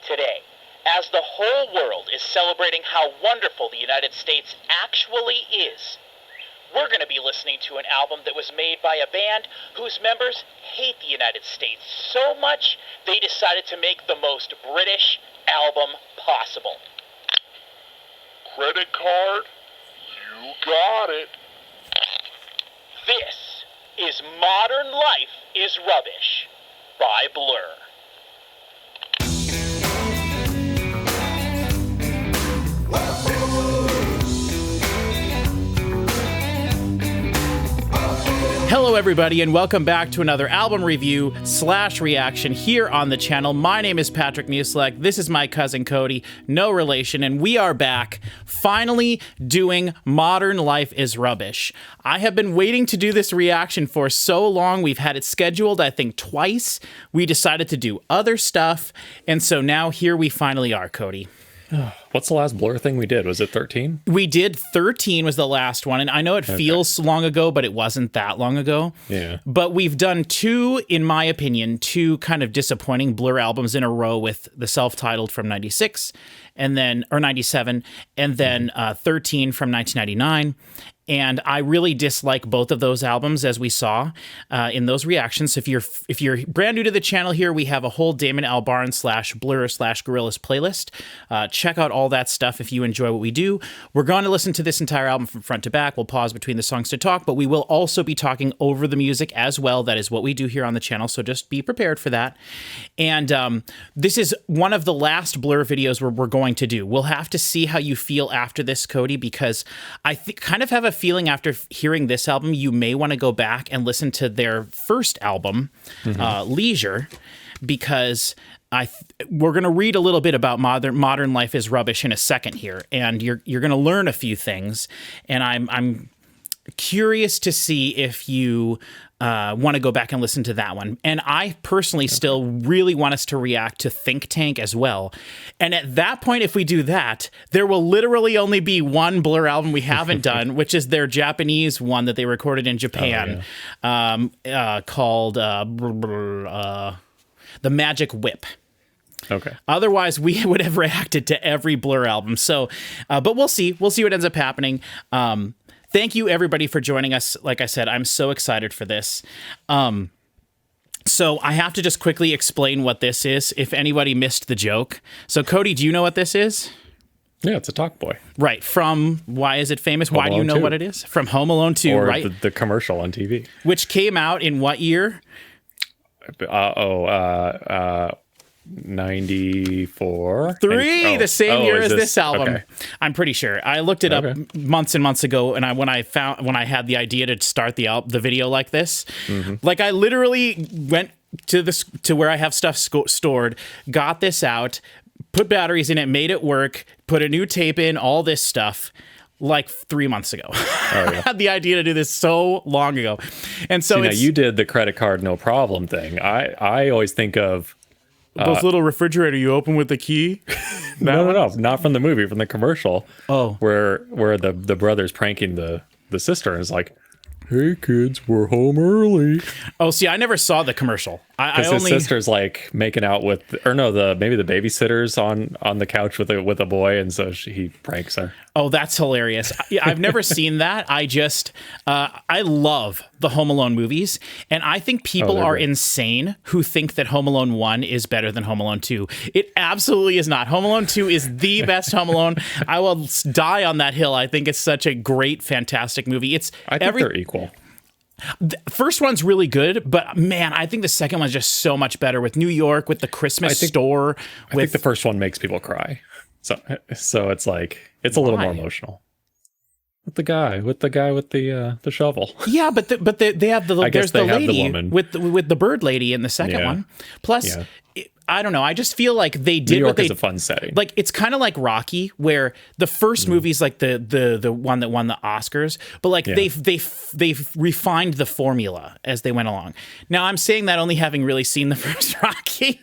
Today, as the whole world is celebrating how wonderful the United States actually is, we're going to be listening to an album that was made by a band whose members hate the United States so much they decided to make the most British album possible. Credit card? You got it. This is Modern Life is Rubbish by Blur. Hello everybody and welcome back to another album review / reaction here on the channel. My name is Patrick Musilek, this is my cousin Cody, no relation, and we are back finally doing Modern Life is Rubbish. I have been waiting to do this reaction for so long. We've had it scheduled I think twice. We decided to do other stuff, and so now here we finally are, Cody. What's the last Blur thing we did? Was it 13? We did 13 was the last one, and I know it feels long ago, but it wasn't that long ago. Yeah. But we've done two, in my opinion, two kind of disappointing Blur albums in a row with the self-titled from 96 and then, or 97, and then 13 from 1999. And I really dislike both of those albums, as we saw in those reactions. If you're brand new to the channel here, we have a whole Damon Albarn / Blur / Gorillaz playlist. Check out all that stuff if you enjoy what we do. We're going to listen to this entire album from front to back. We'll pause between the songs to talk, but we will also be talking over the music as well. That is what we do here on the channel, so just be prepared for that. And this is one of the last Blur videos we're going to do. We'll have to see how you feel after this, Cody, because I kind of have a feeling after hearing this album, you may want to go back and listen to their first album, Leisure, because we're going to read a little bit about Modern Life is Rubbish in a second here, and you're going to learn a few things, and I'm curious to see if you want to go back and listen to that one. And I personally still really want us to react to Think Tank as well. And at that point, if we do that, there will literally only be one Blur album we haven't done, which is their Japanese one that they recorded in Japan, called The Magic Whip. Okay. Otherwise, we would have reacted to every Blur album. So, but we'll see. We'll see what ends up happening. Thank you, everybody, for joining us. Like I said, I'm so excited for this. So I have to just quickly explain what this is, if anybody missed the joke. So, Cody, do you know what this is? Yeah, it's a Talk Boy. Right. From, why is it famous? Why do you know what it is? From Home Alone 2, or right? the commercial on TV. Which came out in what year? 94. The same year as this album. Okay. I'm pretty sure. I looked it up months and months ago, and when I had the idea to start the video like this, like I literally went to where I have stuff stored, got this out, put batteries in it, made it work, put a new tape in, all this stuff. Like 3 months ago. I had the idea to do this so long ago. And so now you did the credit card no problem thing. I always think of those little refrigerator you open with the key? No, not from the movie, from the commercial. Oh. Where the brother's pranking the sister and is like, "Hey kids, we're home early." Oh, see, I never saw the commercial. Because his sister's like making out with, or no, maybe the babysitter's on the couch with a boy, and so he pranks her. Oh, that's hilarious. I've never seen that. I love the Home Alone movies, and I think people are insane who think that Home Alone 1 is better than Home Alone 2. It absolutely is not. Home Alone 2 is the best Home Alone. I will die on that hill. I think it's such a great, fantastic movie. I think they're equal. The first one's really good, but man, I think the second one's just so much better with New York, with the Christmas store. I think the first one makes people cry. So it's like, it's a little more emotional. With the guy with the shovel. Yeah, but they have there's the lady with the bird lady in the second one. Plus, I don't know. I just feel like they did New York what they is a fun setting. Like it's kind of like Rocky, where the first movie's like the one that won the Oscars, but like they've refined the formula as they went along. Now I'm saying that only having really seen the first Rocky,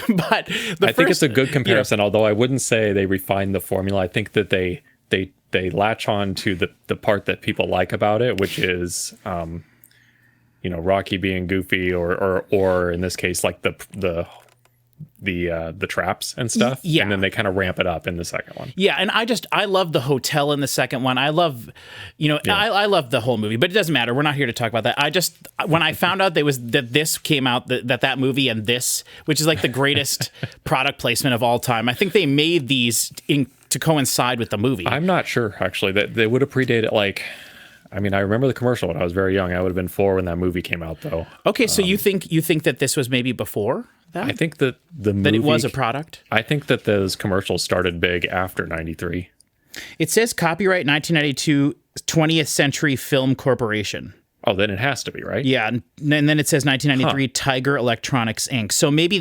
but I think it's a good comparison. Although I wouldn't say they refined the formula. I think that they latch on to the part that people like about it, which is Rocky being goofy or in this case like the the traps and stuff. Yeah. And then they kind of ramp it up in the second one. Yeah, and I love the hotel in the second one. I love, I love the whole movie, but it doesn't matter. We're not here to talk about that. When I found out that this came out, that movie and this, which is like the greatest product placement of all time. I think they made these to coincide with the movie. I'm not sure actually that they would have predated I remember the commercial when I was very young. I would have been 4 when that movie came out though. Okay, so you think that this was maybe before that? I think that the movie, that it was a product. I think that those commercials started big after 93. It says copyright 1992 20th Century Film Corporation. Oh, then it has to be, right? Yeah, and then it says 1993 Tiger Electronics Inc. So maybe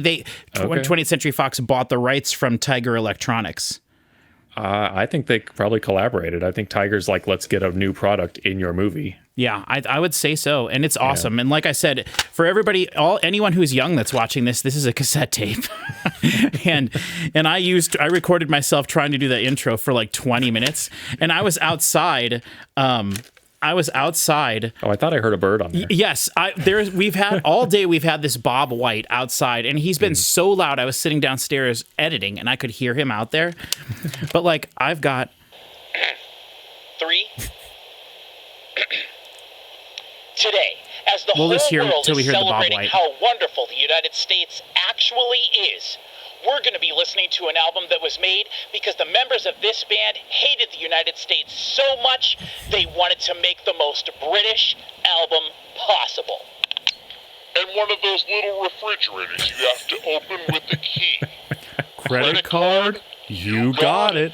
20th Century Fox bought the rights from Tiger Electronics. I think they probably collaborated. I think Tiger's like, let's get a new product in your movie. Yeah, I would say so, and it's awesome. Yeah. And like I said, for everybody, anyone who's young that's watching this is a cassette tape, and I recorded myself trying to do the intro for like 20 minutes, and I was outside. Oh, I thought I heard a bird on there. Yes, we've had this Bob White outside, and he's been so loud. I was sitting downstairs editing, and I could hear him out there. But like, I've got 3. Today, as the whole world is celebrating how wonderful the United States actually is, we're going to be listening to an album that was made because the members of this band hated the United States so much they wanted to make the most British album possible. And one of those little refrigerators you have to open with the key. Credit card? You got it.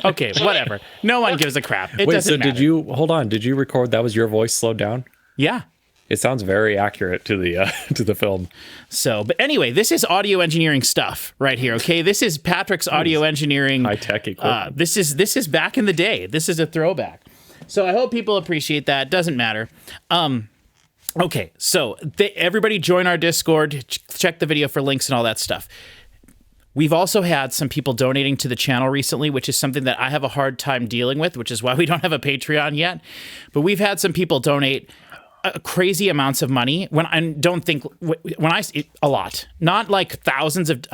Okay, whatever. No one gives a crap. It doesn't matter. Hold on, did you record, that was your voice slowed down? Yeah. It sounds very accurate to the to the film. So, but anyway, this is audio engineering stuff right here. Okay, this is Patrick's audio engineering high tech equipment. This is back in the day. This is a throwback. So I hope people appreciate that. Doesn't matter. Okay, so everybody join our Discord. Check the video for links and all that stuff. We've also had some people donating to the channel recently, which is something that I have a hard time dealing with, which is why we don't have a Patreon yet. But we've had some people donate crazy amounts of money a lot, not like thousands of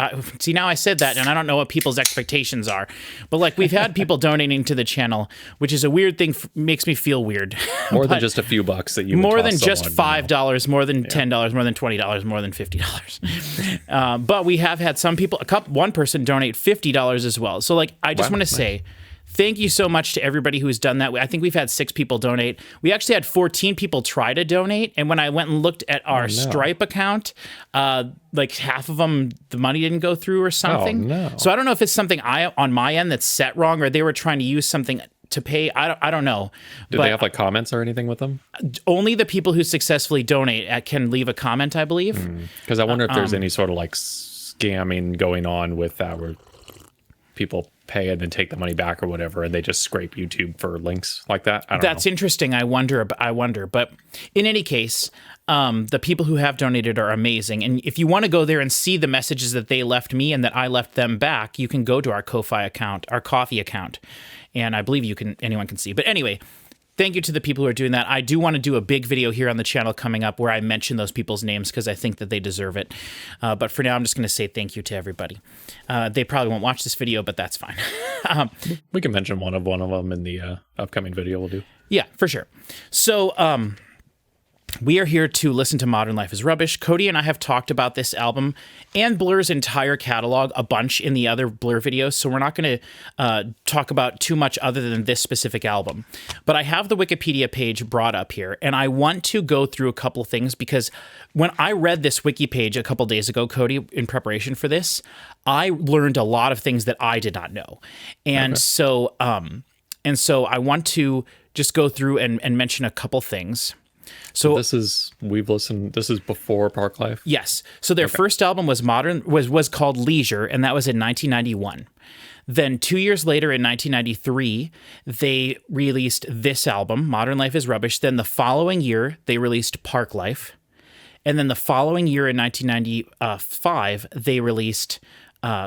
see, now I said that and I don't know what people's expectations are, but like we've had people donating to the channel, which is a weird thing, makes me feel weird. More than just a few bucks that you would more toss than just someone, $5, more than $10, more than $20, more than $50. But we have had some people, one person donate $50 as well. So like, I just want to say thank you so much to everybody who's done that. I think we've had 6 people donate. We actually had 14 people try to donate. And when I went and looked at our Stripe account, like half of them, the money didn't go through or something. Oh, no. So I don't know if it's something on my end that's set wrong, or they were trying to use something to pay. I don't know. Did they have like comments or anything with them? Only the people who successfully donate can leave a comment, I believe. Because I wonder if there's any sort of like scamming going on with that, where people pay and then take the money back or whatever, and they just scrape YouTube for links like that. That's interesting. I wonder. But in any case, the people who have donated are amazing. And if you want to go there and see the messages that they left me and that I left them back, you can go to our Ko-Fi account, our Coffee account, and I believe anyone can see. But anyway, thank you to the people who are doing that. I do want to do a big video here on the channel coming up where I mention those people's names because I think that they deserve it. But for now, I'm just going to say thank you to everybody. They probably won't watch this video, but that's fine. We can mention one of them in the upcoming video we'll do. Yeah, for sure. So we are here to listen to Modern Life is Rubbish. Cody and I have talked about this album and Blur's entire catalog a bunch in the other Blur videos, so we're not going to talk about too much other than this specific album. But I have the Wikipedia page brought up here, and I want to go through a couple things because when I read this wiki page a couple days ago, Cody, in preparation for this, I learned a lot of things that I did not know. And so I want to just go through and mention a couple things. So this is before Park Life? Yes. So their first album was called Leisure, and that was in 1991. Then 2 years later in 1993, they released this album, Modern Life is Rubbish. Then the following year, they released Park Life. And then the following year in 1995, they released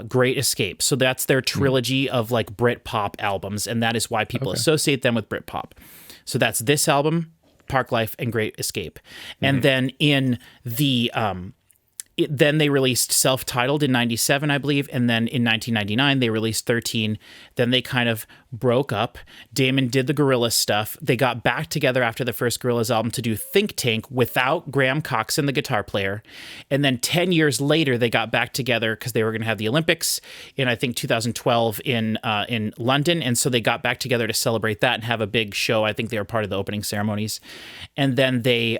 Great Escape. So that's their trilogy of like Britpop albums, and that is why people associate them with Britpop. So that's this album, Park Life, and Great Escape. And then in the then they released Self-Titled in 97, I believe. And then in 1999, they released 13. Then they kind of broke up. Damon did the Gorillaz stuff. They got back together after the first Gorillaz album to do Think Tank without Graham Coxon, the guitar player. And then 10 years later, they got back together because they were going to have the Olympics in, I think, 2012 in London. And so they got back together to celebrate that and have a big show. I think they were part of the opening ceremonies. And then they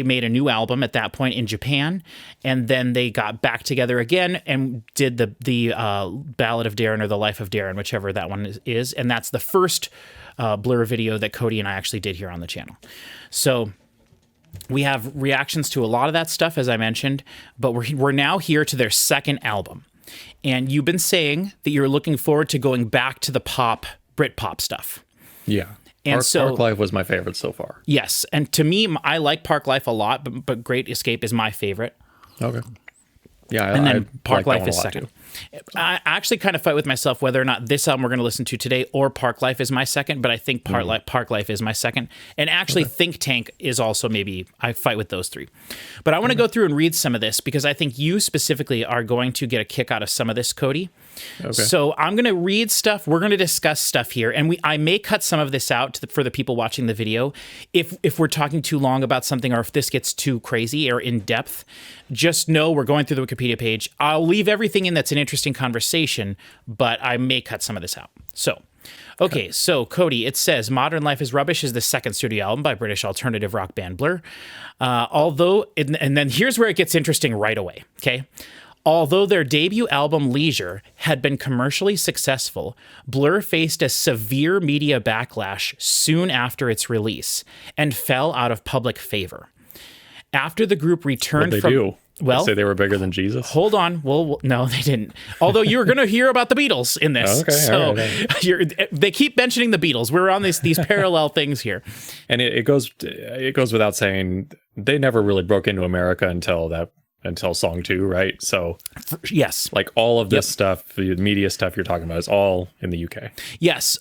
made a new album at that point in Japan, and then they got back together again and did the Ballad of Darren or The Life of Darren, whichever that one is. And that's the first Blur video that Cody and I actually did here on the channel. So we have reactions to a lot of that stuff, as I mentioned, but we're now here to their second album. And you've been saying that you're looking forward to going back to the Britpop stuff. Yeah. And Park Life was my favorite so far. Yes, and to me, I like Park Life a lot, but Great Escape is my favorite. Okay. Yeah, and then I Park like Life is second. Too. I actually kind of fight with myself whether or not this album we're going to listen to today or Park Life is my second, but I think Park Life is my second. And actually Think Tank is also maybe, I fight with those three. But I want to go through and read some of this because I think you specifically are going to get a kick out of some of this, Cody. Okay. So I'm going to read stuff. We're going to discuss stuff here. And I may cut some of this out for the people watching the video. If we're talking too long about something or if this gets too crazy or in depth, just know we're going through the Wikipedia page. I'll leave everything in that's an interesting conversation, but I may cut some of this out. So, okay, so Cody, it says Modern Life is Rubbish is the second studio album by British alternative rock band Blur. And then here's where it gets interesting right away, okay? Although their debut album, Leisure, had been commercially successful, Blur faced a severe media backlash soon after its release and fell out of public favor. After the group returned What'd they do? Well, they say they were bigger than Jesus? Hold on. Well, no, they didn't. Although you're going to hear about the Beatles in this. Okay, so all right. They keep mentioning the Beatles. We're on these parallel things here. And it goes without saying, they never really broke into America until song 2, right? So yes, like all of this stuff, the media stuff you're talking about is all in the UK. Yes.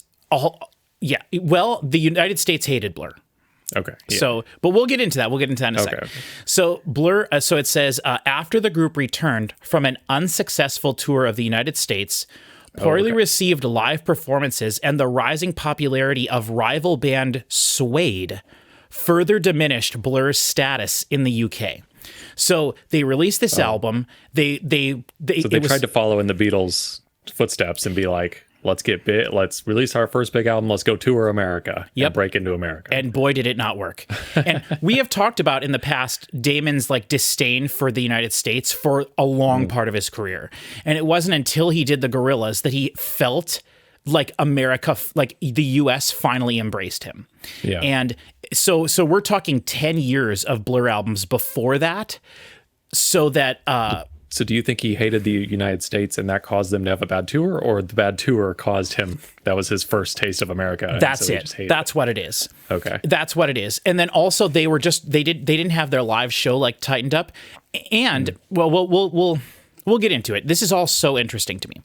Yeah. Well, the United States hated Blur. Okay. Yeah. So, but we'll get into that. We'll get into that in a second. So Blur, so it says, after the group returned from an unsuccessful tour of the United States, poorly received live performances, and the rising popularity of rival band Suede further diminished Blur's status in the UK. So they released this album. They tried to follow in the Beatles' footsteps and be like, let's get big. Let's release our first big album. Let's go tour America and break into America. And boy, did it not work. And we have talked about in the past Damon's like disdain for the United States for a long part of his career. And it wasn't until he did the Gorillaz that he felt like America, like the US finally embraced him. Yeah. And so we're talking 10 years of Blur albums before that. So that, So do you think he hated the United States and that caused them to have a bad tour, or the bad tour caused him, that was his first taste of America? That's it. That's what it is. Okay. That's what it is. And then also they didn't have their live show like tightened up. And we'll get into it. This is all so interesting to me.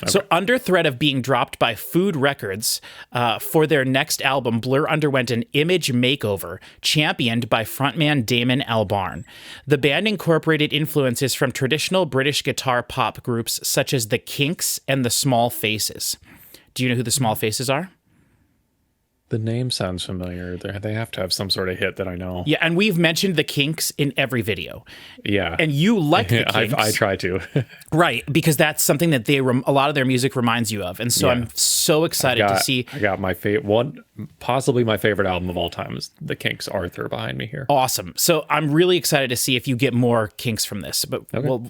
Okay. So under threat of being dropped by Food Records for their next album, Blur underwent an image makeover championed by frontman Damon Albarn. The band incorporated influences from traditional British guitar pop groups such as the Kinks and the Small Faces. Do you know who the Small Faces are? The name sounds familiar. They have to have some sort of hit that I know. Yeah, and we've mentioned the Kinks in every video. Yeah. And you like the Kinks. I try to. Right, because that's something that a lot of their music reminds you of. And so I'm so excited to see. I got my possibly my favorite album of all time is the Kinks, Arthur, behind me here. Awesome. So I'm really excited to see if you get more Kinks from this. But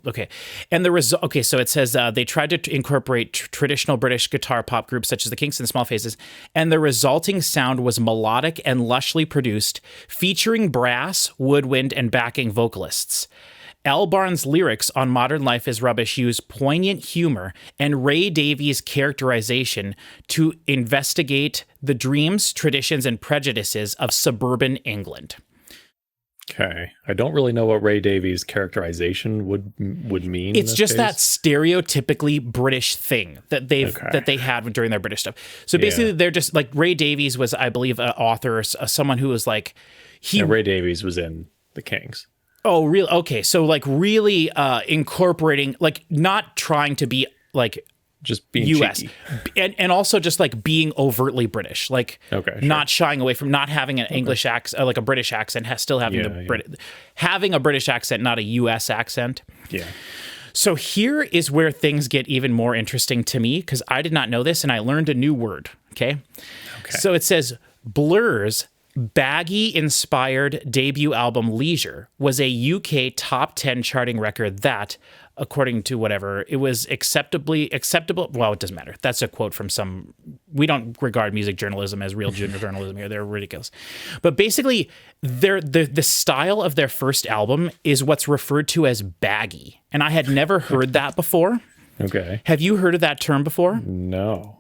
okay. And so it says they tried to incorporate traditional British guitar pop groups such as the Kinks and Small Faces, and the resulting sound was melodic and lushly produced, featuring brass, woodwind, and backing vocalists. Albarn's lyrics on Modern Life is Rubbish use poignant humor and Ray Davies' characterization to investigate the dreams, traditions, and prejudices of suburban England. Okay. I don't really know what Ray Davies' characterization would mean. It's just that stereotypically British thing that they had during their British stuff. So basically they're just like Ray Davies was, I believe, an author or someone who was like... Ray Davies was in the Kinks. Oh, really? Okay, so like really incorporating, like not trying to be like Just being U.S. cheeky. and also just like being overtly British, like Okay, sure. not shying away from not having an English accent, like a British accent, still having having a British accent, not a U.S. accent. Yeah. So here is where things get even more interesting to me because I did not know this and I learned a new word. Okay. So it says Blur's baggy-inspired debut album Leisure was a UK top 10 charting record that, according to whatever, it was acceptable. Well, it doesn't matter. That's a quote from some. We don't regard music journalism as real journalism here. They're ridiculous. But basically, the style of their first album is what's referred to as baggy. And I had never heard that before. Okay. Have you heard of that term before? No.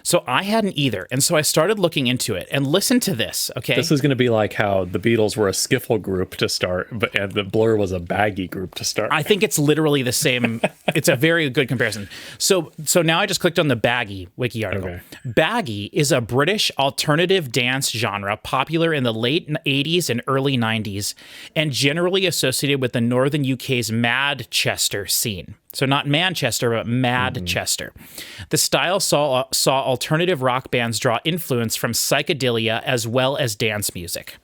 So I hadn't either. And so I started looking into it and listen to this, okay? This is going to be like how the Beatles were a skiffle group to start, and the Blur was a baggy group to start. I think it's literally the same. It's a very good comparison. So now I just clicked on the Baggy wiki article. Okay. Baggy is a British alternative dance genre popular in the late 80s and early 90s and generally associated with the northern UK's Manchester scene. So not Manchester, but Manchester. The style saw alternative rock bands draw influence from psychedelia as well as dance music.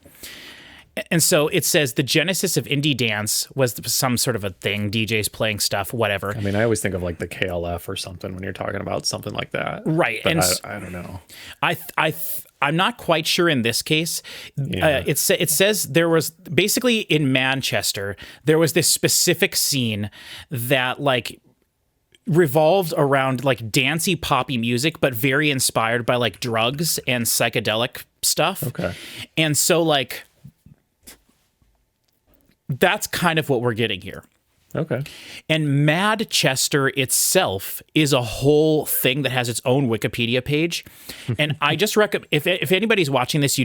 And so it says the genesis of indie dance was some sort of a thing, DJs playing stuff, whatever. I mean, I always think of like the KLF or something when you're talking about something like that. Right. But And I don't know. I'm not quite sure in this case. Yeah. It says there was basically in Manchester, there was this specific scene that like revolved around like dancey poppy music, but very inspired by like drugs and psychedelic stuff. Okay. And so like, that's kind of what we're getting here. Okay. And Manchester itself is a whole thing that has its own Wikipedia page. And I just recommend, if anybody's watching this,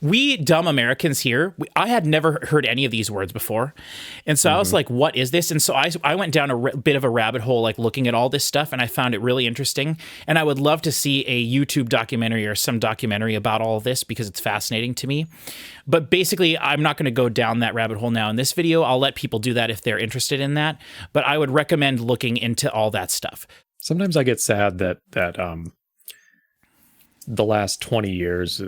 we dumb Americans here, I had never heard any of these words before. And so I was like, what is this? And so I went down a bit of a rabbit hole, like looking at all this stuff, and I found it really interesting. And I would love to see a YouTube documentary or some documentary about all of this because it's fascinating to me. But basically, I'm not going to go down that rabbit hole now in this video. I'll let people do that if they're interested in that. But I would recommend looking into all that stuff. Sometimes I get sad that the last 20 years,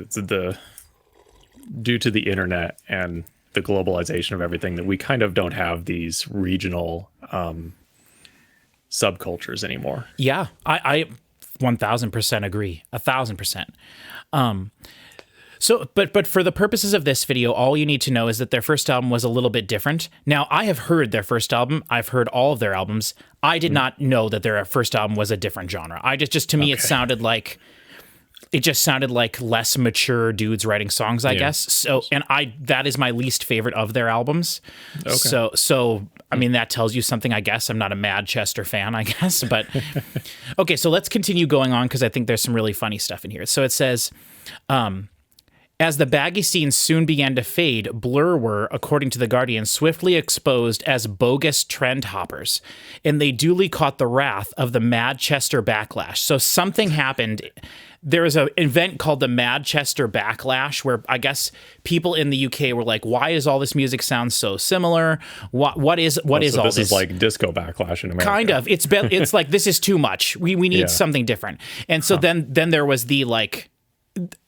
due to the internet and the globalization of everything, that we kind of don't have these regional subcultures anymore. Yeah, I 1000% agree. 1000%. So, but for the purposes of this video, all you need to know is that their first album was a little bit different. Now, I have heard their first album. I've heard all of their albums. I did not know that their first album was a different genre. To me, it sounded like less mature dudes writing songs, I guess. So, and that is my least favorite of their albums. Okay. So, I mean, that tells you something, I guess. I'm not a Manchester fan, I guess, but okay. So let's continue going on because I think there's some really funny stuff in here. So it says, as the baggy scene soon began to fade, Blur were, according to The Guardian, swiftly exposed as bogus trend hoppers, and they duly caught the wrath of the Manchester backlash. So something happened. There was an event called the Manchester Backlash where I guess people in the UK were like, why does all this music sound so similar? What is all this? This is like disco backlash in America. Kind of. It's like, this is too much. We need something different. And so then there was the like,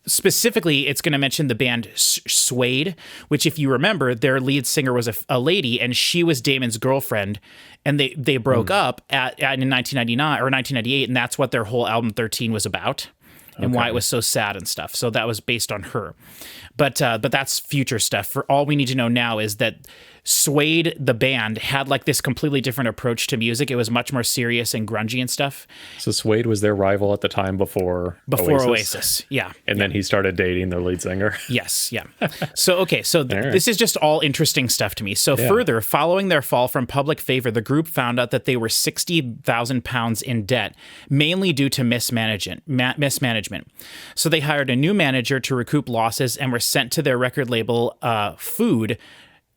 specifically, it's going to mention the band Suede, which, if you remember, their lead singer was a lady, and she was Damon's girlfriend, and they broke up in 1999 or 1998, and that's what their whole album 13 was about, and why it was so sad and stuff. So that was based on her, but that's future stuff. For all we need to know now is that Suede, the band, had like this completely different approach to music. It was much more serious and grungy and stuff. So Suede was their rival at the time before Oasis. Yeah. And then he started dating their lead singer. Yes. Yeah. So this is just all interesting stuff to me. So further, following their fall from public favor, the group found out that they were £60,000 in debt, mainly due to mismanagement. So they hired a new manager to recoup losses and were sent to their record label, Food,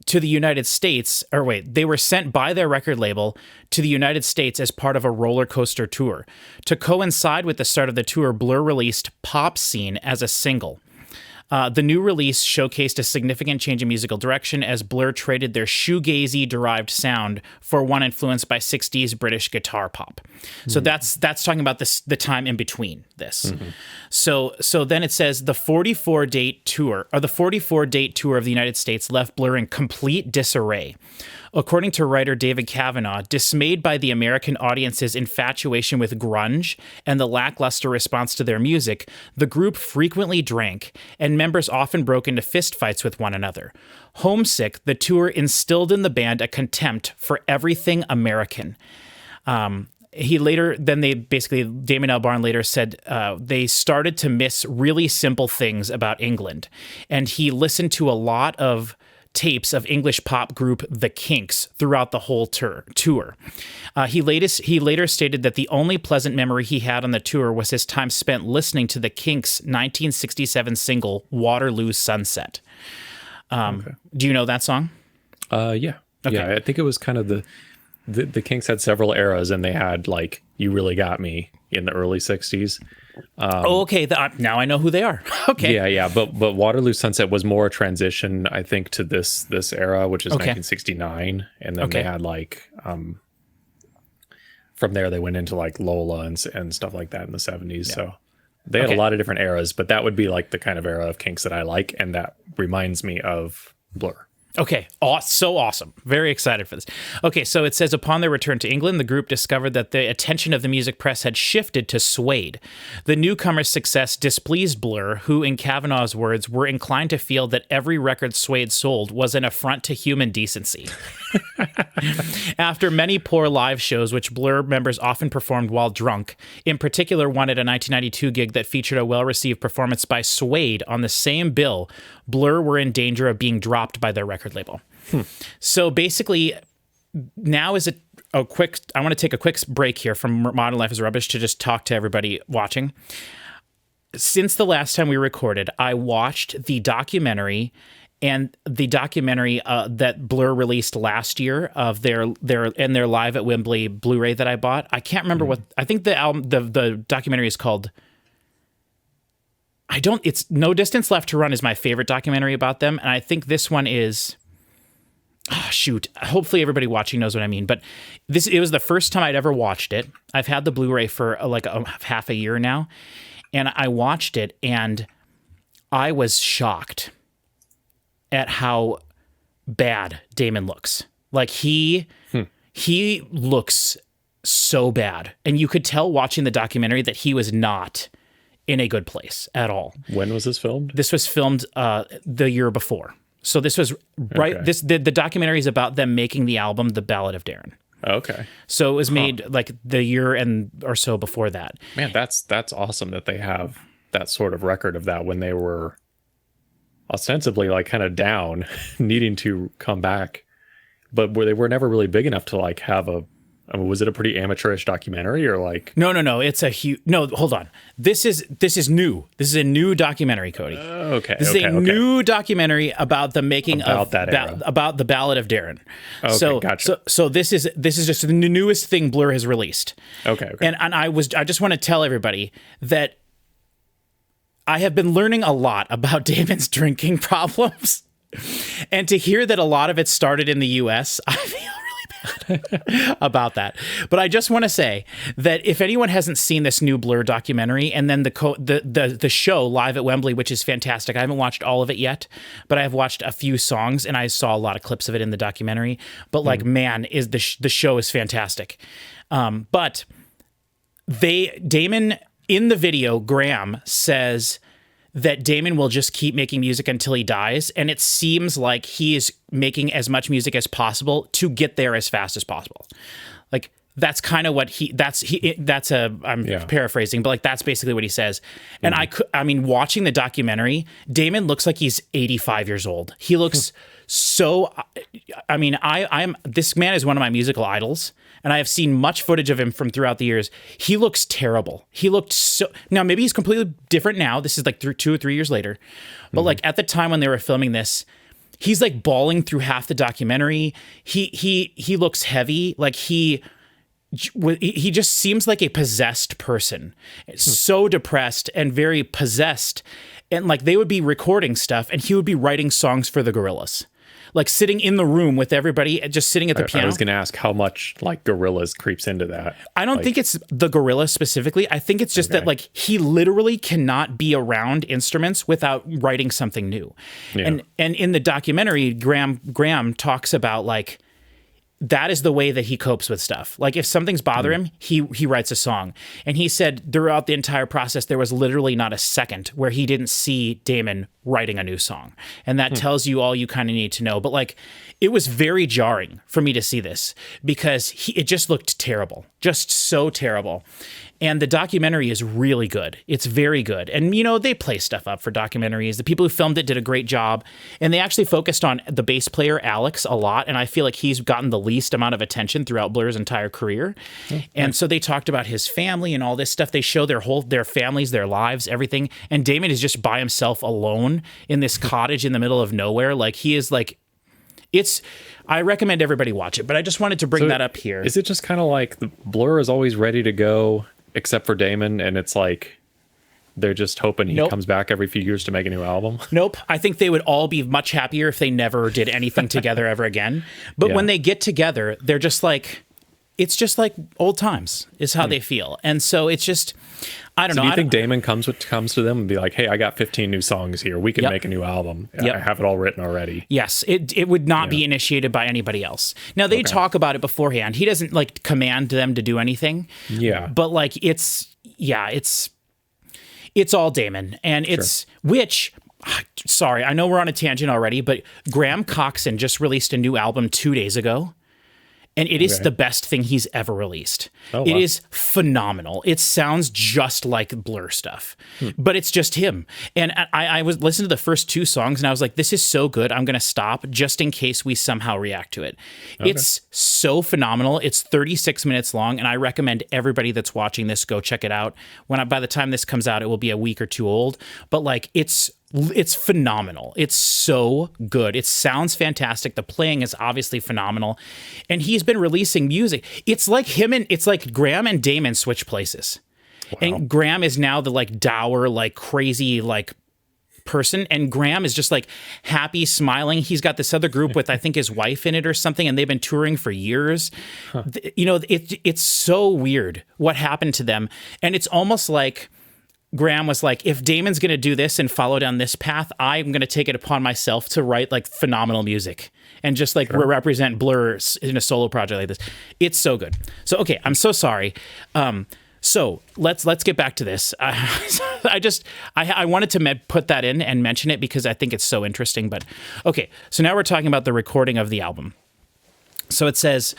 to the United States, they were sent by their record label to the United States as part of a roller coaster tour. To coincide with the start of the tour, Blur released Popscene as a single. The new release showcased a significant change in musical direction as Blur traded their shoegazy-derived sound for one influenced by 60s British guitar pop. So that's talking about the time in between this. So then it says the 44-date tour of the United States left Blur in complete disarray. According to writer David Kavanaugh, dismayed by the American audience's infatuation with grunge and the lackluster response to their music, the group frequently drank, and members often broke into fistfights with one another. Homesick, the tour instilled in the band a contempt for everything American. Damon Albarn later said they started to miss really simple things about England, and he listened to a lot of tapes of English pop group The Kinks throughout the whole tour. He later stated that the only pleasant memory he had on the tour was his time spent listening to The Kinks' 1967 single Waterloo Sunset. Do you know that song? Yeah. Okay. Yeah, I think it was kind of the Kinks had several eras, and they had like You Really Got Me in the early 60s. Okay. Now I know who they are. Okay. Yeah. But Waterloo Sunset was more a transition, I think, to this era, which is 1969, and then they had like from there they went into like Lola and stuff like that in the 70s. Yeah. So they had a lot of different eras, but that would be like the kind of era of Kinks that I like, and that reminds me of Blur. Okay, so awesome. Very excited for this. Okay, so it says, upon their return to England, the group discovered that the attention of the music press had shifted to Suede. The newcomer's success displeased Blur, who, in Kavanaugh's words, were inclined to feel that every record Suede sold was an affront to human decency. After many poor live shows, which Blur members often performed while drunk, in particular one at a 1992 gig that featured a well-received performance by Suede on the same bill, Blur were in danger of being dropped by their record label. So basically, now is I want to take a quick break here from Modern Life is Rubbish to just talk to everybody watching. Since the last time we recorded, I watched the documentary that Blur released last year of their Live at Wembley Blu-ray that I bought. I can't remember what I think the documentary is called. It's No Distance Left to Run is my favorite documentary about them. And I think this one is, hopefully everybody watching knows what I mean. But it was the first time I'd ever watched it. I've had the Blu-ray for like half a year now. And I watched it and I was shocked at how bad Damon looks. Like he looks so bad. And you could tell watching the documentary that he was not in a good place at all. When was this filmed? This was filmed the year before. So this was right. Okay. The documentary is about them making the album, The Ballad of Darren. Okay. So it was made like the year or so before that. Man, that's awesome that they have that sort of record of that when they were ostensibly like kind of down, needing to come back, but they were never really big enough to like have was it a pretty amateurish documentary or like? No. It's a huge. No, hold on. This is new. This is a new documentary, Cody. Okay. This is a new documentary about the making about that era. About the Ballad of Darren. Okay, so, gotcha. So this is just the newest thing Blur has released. Okay. And I just want to tell everybody that I have been learning a lot about Damon's drinking problems, and to hear that a lot of it started in the U.S., I feel about that. But I just want to say that if anyone hasn't seen this new Blur documentary, and then the show Live at Wembley, which is fantastic. I haven't watched all of it yet, but I have watched a few songs and I saw a lot of clips of it in the documentary. But man, is the show is fantastic. But Damon in the video, Graham says that Damon will just keep making music until he dies. And it seems like he is making as much music as possible to get there as fast as possible. Like, that's kind of what I'm paraphrasing, but like, that's basically what he says. And I mean, watching the documentary, Damon looks like he's 85 years old. He looks so, I mean, this man is one of my musical idols, and I have seen much footage of him from throughout the years. He looks terrible. He looked now maybe he's completely different now. This is like 2 or 3 years later. But like at the time when they were filming this, he's like bawling through half the documentary. He looks heavy. Like he just seems like a possessed person, so depressed and very possessed. And like they would be recording stuff and he would be writing songs for the Gorillaz, like sitting in the room with everybody, just sitting at the piano. I was going to ask how much like Gorillaz creeps into that. I don't think it's the Gorillaz specifically. I think it's just that like he literally cannot be around instruments without writing something new. Yeah. And in the documentary, Graham talks about like, that is the way that he copes with stuff. Like if something's bothering him, he writes a song. And he said throughout the entire process, there was literally not a second where he didn't see Damon writing a new song. And that tells you all you kind of need to know. But like, it was very jarring for me to see this because it just looked terrible, just so terrible. And the documentary is really good. It's very good. And, you know, they play stuff up for documentaries. The people who filmed it did a great job. And they actually focused on the bass player, Alex, a lot. And I feel like he's gotten the least amount of attention throughout Blur's entire career. And so they talked about his family and all this stuff. They show their families, their lives, everything. And Damon is just by himself alone in this cottage in the middle of nowhere. Like he is like, I recommend everybody watch it, but I just wanted to bring that up here. Is it just kind of like the Blur is always ready to go except for Damon, and it's like they're just hoping he comes back every few years to make a new album? Nope. I think they would all be much happier if they never did anything together ever again. But when they get together, they're just like, it's just like old times is how they feel. And so it's just, I don't know. Do you think Damon comes to them and be like, hey, I got 15 new songs here. We can make a new album. I have it all written already. Yes. It would not be initiated by anybody else. Now, they talk about it beforehand. He doesn't like command them to do anything. Yeah. But like, it's all Damon. And it's, sorry, I know we're on a tangent already, but Graham Coxon just released a new album 2 days ago. And it is the best thing he's ever released. Oh, wow. It is phenomenal. It sounds just like Blur stuff, but it's just him. And I was listening to the first 2 songs and I was like, this is so good. I'm going to stop just in case we somehow react to it. Okay. It's so phenomenal. It's 36 minutes long. And I recommend everybody that's watching this go check it out. By the time this comes out, it will be a week or 2 old, but like it's phenomenal. It's so good. It sounds fantastic. The playing is obviously phenomenal. And he's been releasing music. It's like Graham and Damon switch places. Wow. And Graham is now the like dour, like crazy, like person. And Graham is just like happy, smiling. He's got this other group with, I think, his wife in it or something. And they've been touring for years. You know, it's so weird what happened to them. And it's almost like Graham was like, if Damon's going to do this and follow down this path, I'm going to take it upon myself to write like phenomenal music and just like represent Blur in a solo project like this. It's so good. So, okay, I'm so sorry. So let's get back to this. I wanted to put that in and mention it because I think it's so interesting. But okay, so now we're talking about the recording of the album. So it says,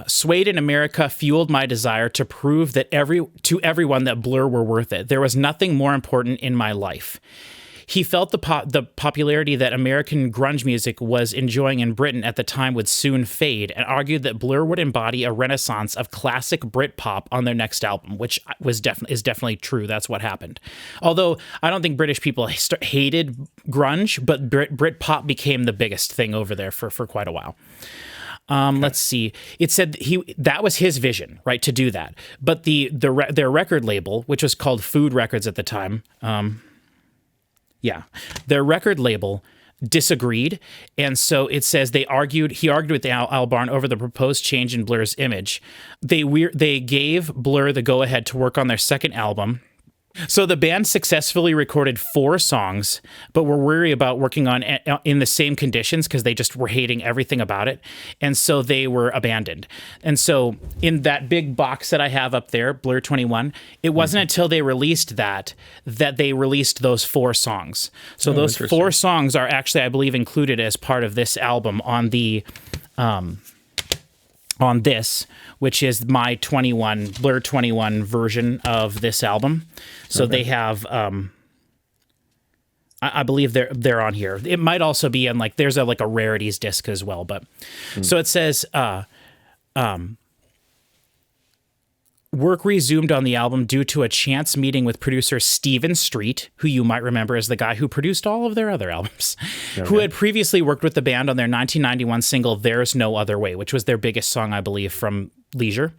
Suede in America fueled my desire to prove that to everyone that Blur were worth it. There was nothing more important in my life. He felt the popularity that American grunge music was enjoying in Britain at the time would soon fade, and argued that Blur would embody a renaissance of classic britpop on their next album, which is definitely true. That's what happened. Although I don't think British people hated grunge, but Britpop became the biggest thing over there for quite a while. Let's see. It said that was his vision, right, to do that. But their record label, which was called Food Records at the time, their record label disagreed, and so it says he argued with Al Barn over the proposed change in Blur's image. They gave Blur the go-ahead to work on their second album. So the band successfully recorded 4 songs, but were worried about working on in the same conditions because they just were hating everything about it. And so they were abandoned. And so in that big box that I have up there, Blur 21, it wasn't until they released that they released those 4 songs. So those 4 songs are actually, I believe, included as part of this album on the on this, which is my Blur 21 version of this album. So they have, I believe they're on here. It might also be in like, there's a rarities disc as well. But so it says, work resumed on the album due to a chance meeting with producer Stephen Street, who you might remember as the guy who produced all of their other albums, who had previously worked with the band on their 1991 single There's No Other Way, which was their biggest song, I believe, from Leisure.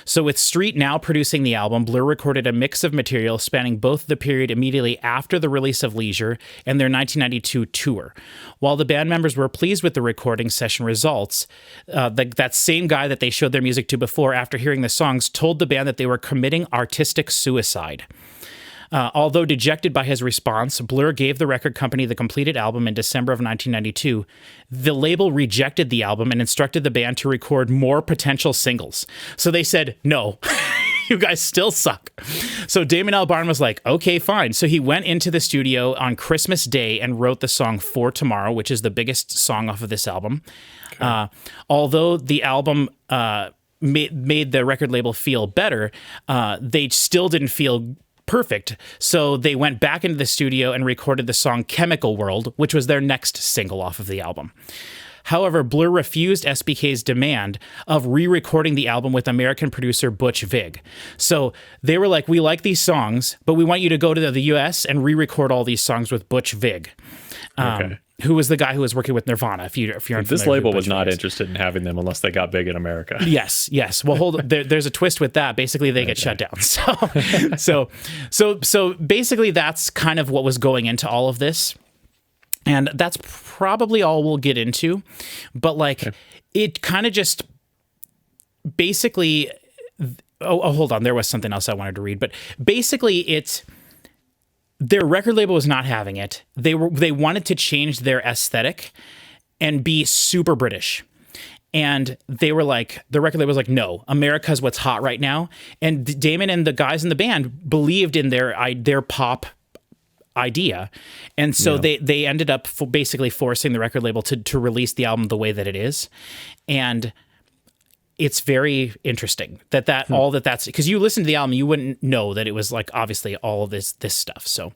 So with Street now producing the album, Blur recorded a mix of material spanning both the period immediately after the release of Leisure and their 1992 tour. While the band members were pleased with the recording session results, that same guy that they showed their music to before, after hearing the songs, told the band that they were committing artistic suicide. Although dejected by his response, Blur gave the record company the completed album in December of 1992. The label rejected the album and instructed the band to record more potential singles. So they said, no, you guys still suck. So Damon Albarn was like, okay, fine. So he went into the studio on Christmas Day and wrote the song For Tomorrow, which is the biggest song off of this album. Okay. Although the album made the record label feel better, they still didn't feel perfect. So they went back into the studio and recorded the song Chemical World, which was their next single off of the album. However, Blur refused SBK's demand of re-recording the album with American producer Butch Vig. So they were like, we like these songs, but we want you to go to the US and re-record all these songs with Butch Vig. Who was the guy who was working with Nirvana, if you're this label was not interested in having them unless they got big in America. Yes. Well, there's a twist with that. Basically, they get shut down. So basically, that's kind of what was going into all of this. And that's probably all we'll get into. But it kind of just basically... Oh, hold on. There was something else I wanted to read. But basically, their record label was not having it. They wanted to change their aesthetic and be super British. And they were like, the record label was like, no, America's what's hot right now. And Damon and the guys in the band believed in their pop idea. And so they ended up basically forcing the record label to release the album the way that it is. And it's very interesting that's because you listen to the album, you wouldn't know that it was like obviously all of this stuff. So,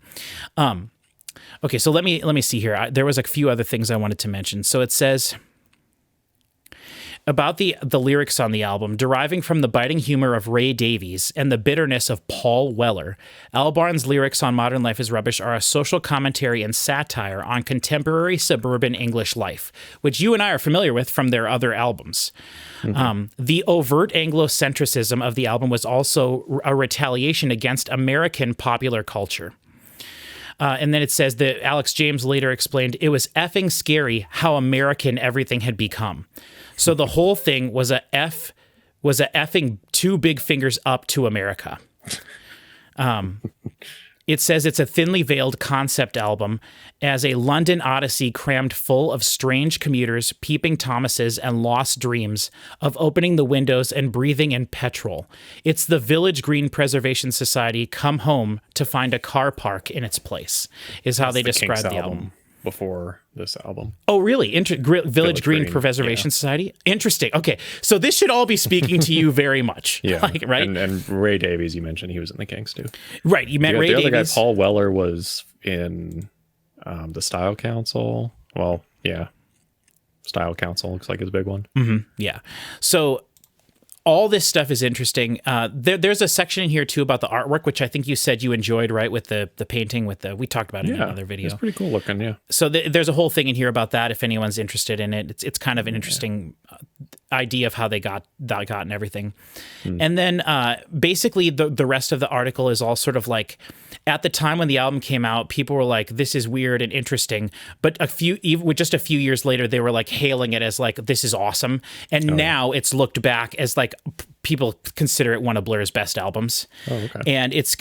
okay, so let me see here. There was a few other things I wanted to mention. So it says about the lyrics on the album, deriving from the biting humor of Ray Davies and the bitterness of Paul Weller, Albarn's lyrics on Modern Life is Rubbish are a social commentary and satire on contemporary suburban English life, which you and I are familiar with from their other albums. Mm-hmm. The overt Anglo-centricism of the album was also a retaliation against American popular culture. And then it says that Alex James later explained, it was effing scary how American everything had become. So the whole thing was a effing two big fingers up to America. It says it's a thinly veiled concept album as a London odyssey crammed full of strange commuters, peeping Thomases, and lost dreams of opening the windows and breathing in petrol. It's the Village Green Preservation Society come home to find a car park in its place, is how they describe the album. Before this album. Oh, really? Village Green Preservation Society? Interesting. Okay, so this should all be speaking to you very much. Yeah, right? And Ray Davies, you mentioned he was in the Kinks too. Right, you met Ray Davies. The other guy, Paul Weller, was in the Style Council. Well, yeah. Style Council looks like his big one. Mm-hmm. Yeah. So all this stuff is interesting. There's a section in here too about the artwork, which I think you said you enjoyed, right? With the painting, we talked about it in another video. It's pretty cool looking, yeah. So there's a whole thing in here about that. If anyone's interested in it, it's kind of an interesting idea of how they got and everything. And then basically the rest of the article is all sort of like, at the time when the album came out, people were like, this is weird and interesting. But just a few years later, they were like hailing it as like, this is awesome. And now it's looked back as like, people consider it one of Blur's best albums. Oh, okay. And it's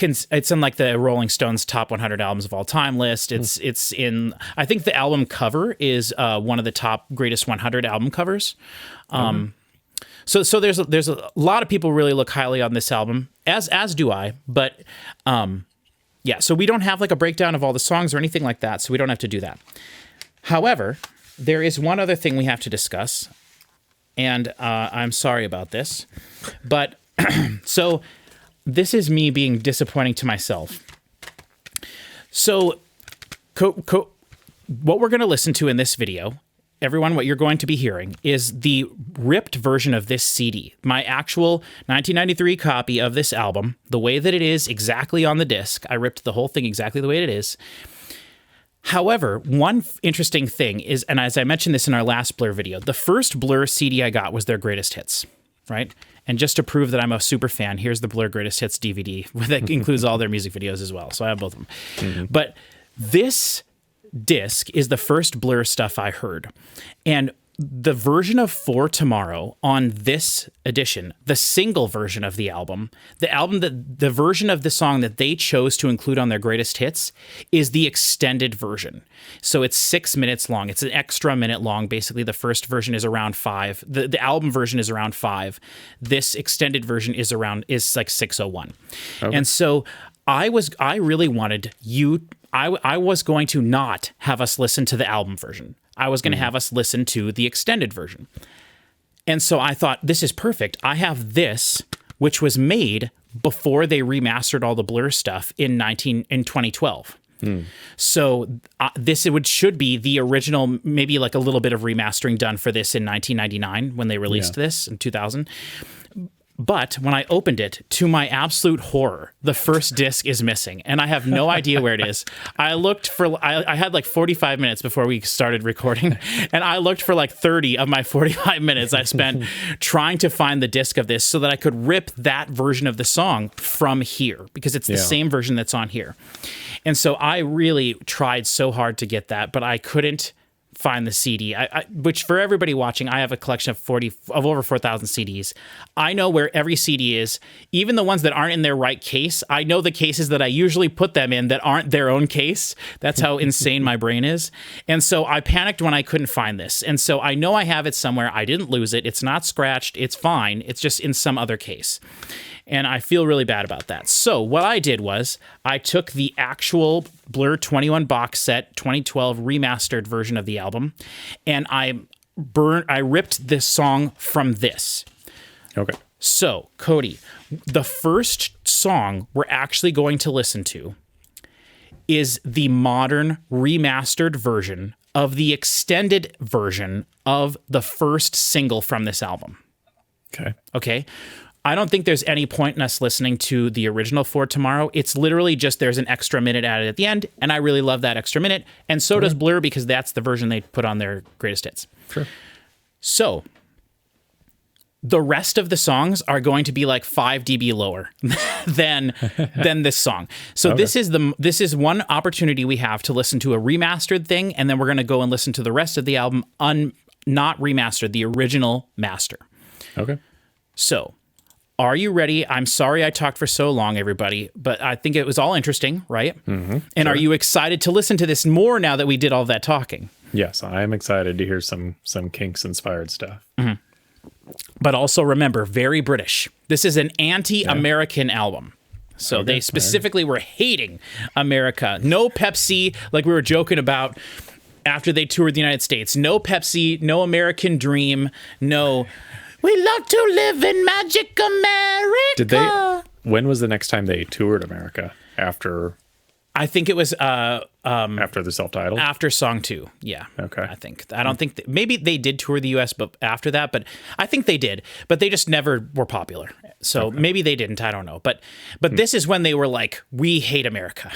in like the Rolling Stones top 100 albums of all time list. It's in, I think the album cover is one of the top greatest 100 album covers. So there's a lot of people really look highly on this album, as do I, but yeah, so we don't have like a breakdown of all the songs or anything like that, so we don't have to do that. However, there is one other thing we have to discuss, and I'm sorry about this, but so this is me being disappointing to myself. So what we're going to listen to in this video everyone, what you're going to be hearing is the ripped version of this CD, my actual 1993 copy of this album, the way that it is exactly on the disc. I ripped the whole thing exactly the way it is. However, one interesting thing is, and as I mentioned this in our last Blur video, the first Blur CD I got was their greatest hits, right? And just to prove that I'm a super fan, here's the Blur greatest hits DVD that includes all their music videos as well. So I have both of them. Mm-hmm. But this disc is the first Blur stuff I heard. And the version of For Tomorrow on this edition, the single version of the the version of the song that they chose to include on their greatest hits is the extended version. So it's 6 minutes long. It's an extra minute long. Basically, the first version is around 5. The album version is around 5. This extended version is like 6:01. Okay. And so I really wanted I was going to not have us listen to the album version. I was going to have us listen to the extended version. And so I thought, this is perfect. I have this, which was made before they remastered all the Blur stuff in 2012. So this should be the original, maybe like a little bit of remastering done for this in 1999 when they released this in 2000. But when I opened it, to my absolute horror, the first disc is missing, and I have no idea where it is. I looked for, I had like 45 minutes before we started recording, and I looked for like 30 of my 45 minutes I spent trying to find the disc of this so that I could rip that version of the song from here, because it's the same version that's on here. And so I really tried so hard to get that, but I couldn't find the CD, which for everybody watching, I have a collection of over 4,000 CDs. I know where every CD is, even the ones that aren't in their right case. I know the cases that I usually put them in that aren't their own case. That's how insane my brain is. And so I panicked when I couldn't find this. And so I know I have it somewhere. I didn't lose it. It's not scratched. It's fine. It's just in some other case. And I feel really bad about that. So what I did was I took the actual Blur 21 box set 2012 remastered version of the album, and I ripped this song from this. Okay. So, Cody, the first song we're actually going to listen to is the modern remastered version of the extended version of the first single from this album. Okay. I don't think there's any point in us listening to the original For Tomorrow. It's literally just there's an extra minute added at the end, and I really love that extra minute, and so does Blur, because that's the version they put on their greatest hits. Sure. So the rest of the songs are going to be like 5 dB lower than this song. So this is one opportunity we have to listen to a remastered thing, and then we're going to go and listen to the rest of the album not remastered, the original master. Okay. So, are you ready? I'm sorry I talked for so long, everybody, but I think it was all interesting, right? Mm-hmm. And are you excited to listen to this more now that we did all that talking? Yes, I am excited to hear some Kinks-inspired stuff. Mm-hmm. But also remember, very British. This is an anti-American album. So they specifically were hating America. No Pepsi, like we were joking about after they toured the United States. No Pepsi, no American dream, no... We love to live in magic America. When was the next time they toured America? After? I think it was after the self-titled? After song 2. Yeah. Okay. I don't think maybe they did tour the US but after that, but I think they did. But they just never were popular. So maybe they didn't, I don't know. But this is when they were like, we hate America.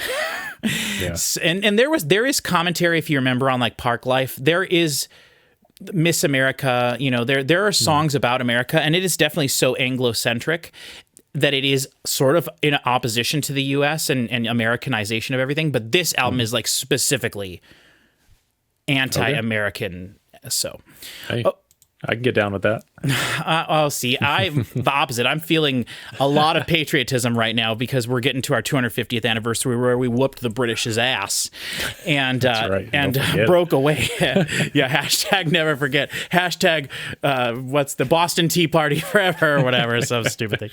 Yeah. And there is commentary, if you remember, on like Park Life. There is Miss America, there are songs about America, and it is definitely so Anglo-centric that it is sort of in opposition to the U.S. and Americanization of everything. But this album is like specifically anti-American. So, I can get down with that. See, I'm the opposite. I'm feeling a lot of patriotism right now because we're getting to our 250th anniversary where we whooped the British's ass and broke away. Yeah, hashtag never forget. Hashtag what's the Boston Tea Party forever or whatever, some stupid thing.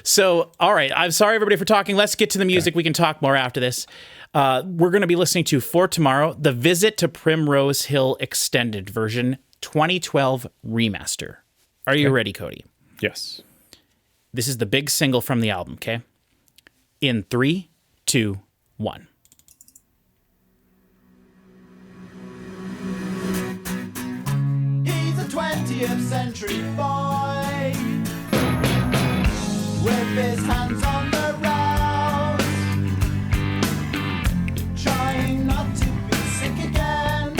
So, all right. I'm sorry, everybody, for talking. Let's get to the music. We can talk more after this. We're going to be listening to For Tomorrow, the Visit to Primrose Hill extended version, 2012 remaster. Are you ready, Cody? Yes. This is the big single from the album, okay? In 3, 2, 1. 20th century boy with his hands on the rails, trying not to be sick again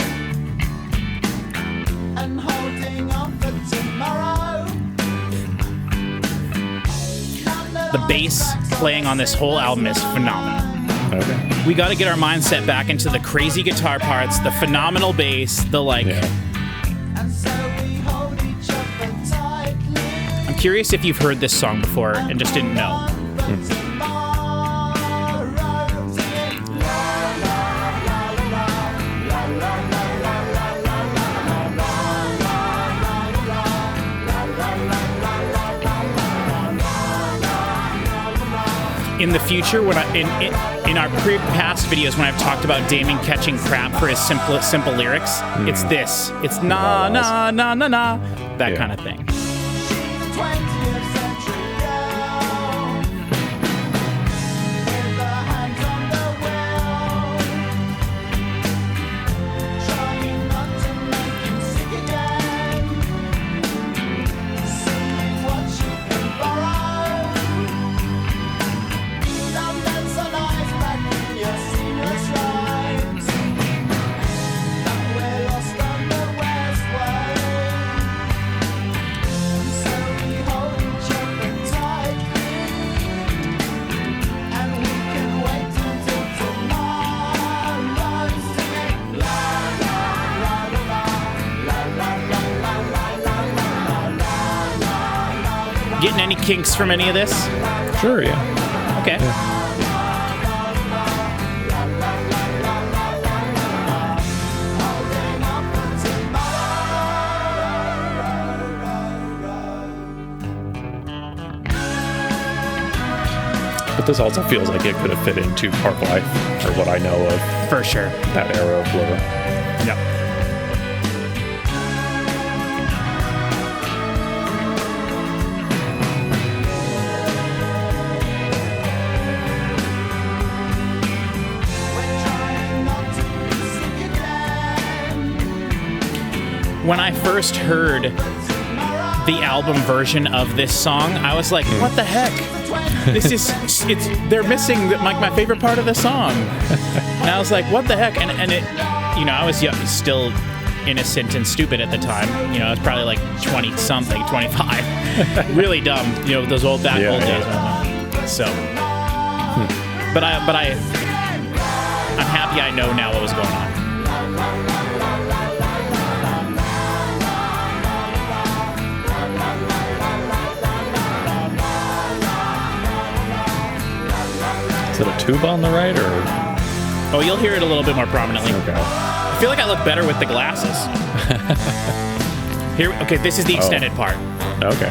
and holding on for tomorrow. The bass playing on this whole album is phenomenal. Okay. We got to get our mindset back into the crazy guitar parts, the phenomenal bass, the like. Yeah. And so we hold each other tightly. I'm curious if you've heard this song before and just didn't know. In the future, when in our past videos, when I've talked about Damon catching crap for his simple lyrics, it's this. It's na na na na na, that kind of thing. Getting any kinks from any of this? Sure, yeah. Okay. But this also feels like it could have fit into Park Life, or what I know of For sure. that era of Blur. Yep. When I first heard the album version of this song, I was like, what the heck? They're missing like my favorite part of the song. And I was like, what the heck? And it, I was still innocent and stupid at the time. I was probably like 20 something, 25. Really dumb, those old days. So, but I'm happy I know now what was going on. Is it a tuba on the right, or? Oh, you'll hear it a little bit more prominently. Okay. I feel like I look better with the glasses. Okay, this is the extended part. Okay.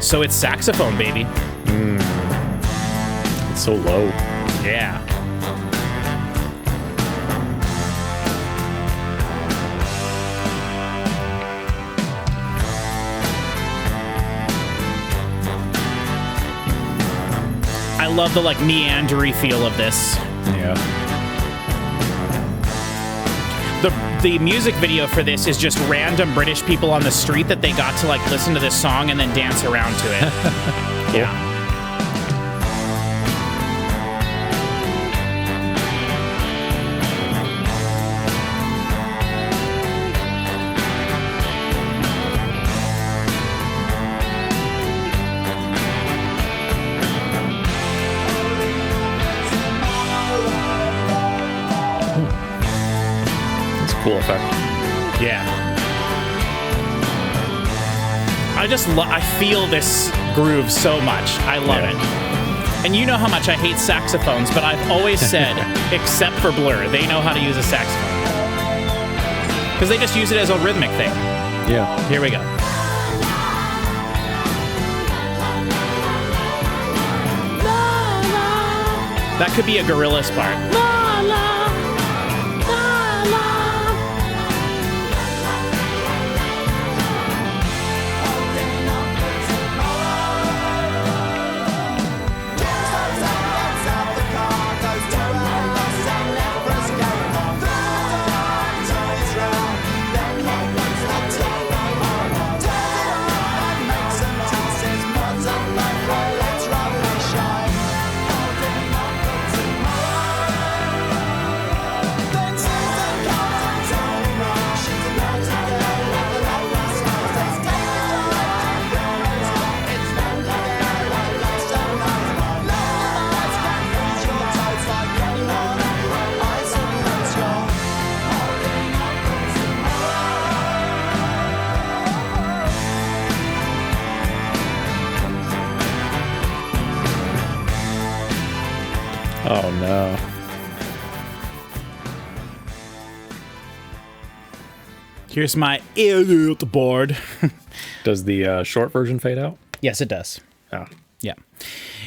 So it's saxophone, baby. It's so low. Yeah. I love the meandery feel of this. Yeah. The music video for this is just random British people on the street that they got to listen to this song and then dance around to it. Yeah. Cool effect. Yeah. I feel this groove so much. I love it. And you know how much I hate saxophones, but I've always said, except for Blur, they know how to use a saxophone. Because they just use it as a rhythmic thing. Yeah. Here we go. That could be a Gorillaz part. no. Here's my idiot board. Does the short version fade out? Yes, it does. Oh. Yeah.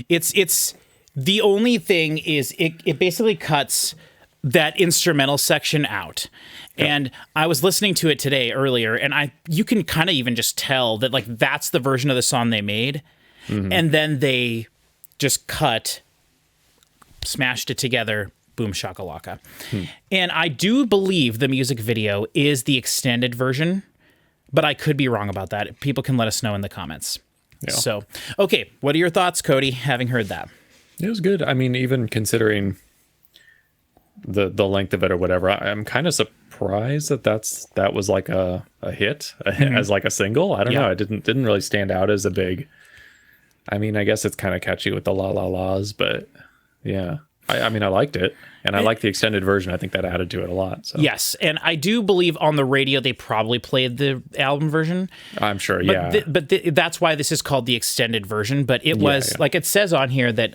It's the only thing is it basically cuts that instrumental section out. Yep. And I was listening to it today earlier, and you can kind of even just tell that like that's the version of the song they made. Mm-hmm. And then they just smashed it together, boom shakalaka. And I do believe the music video is the extended version, but I could be wrong about that. People can let us know in the comments. Yeah. So, okay, what are your thoughts, Cody, having heard that? It was good. I mean, even considering the length of it or whatever, I'm kind of surprised that was like a hit as like a single. I don't know. It didn't really stand out as a big. I mean, I guess it's kind of catchy with the la la la's, but yeah. I mean, I liked it, and I like the extended version. I think that added to it a lot. So. Yes, and I do believe on the radio they probably played the album version. I'm sure, but that's why this is called the extended version. But it was like it says on here that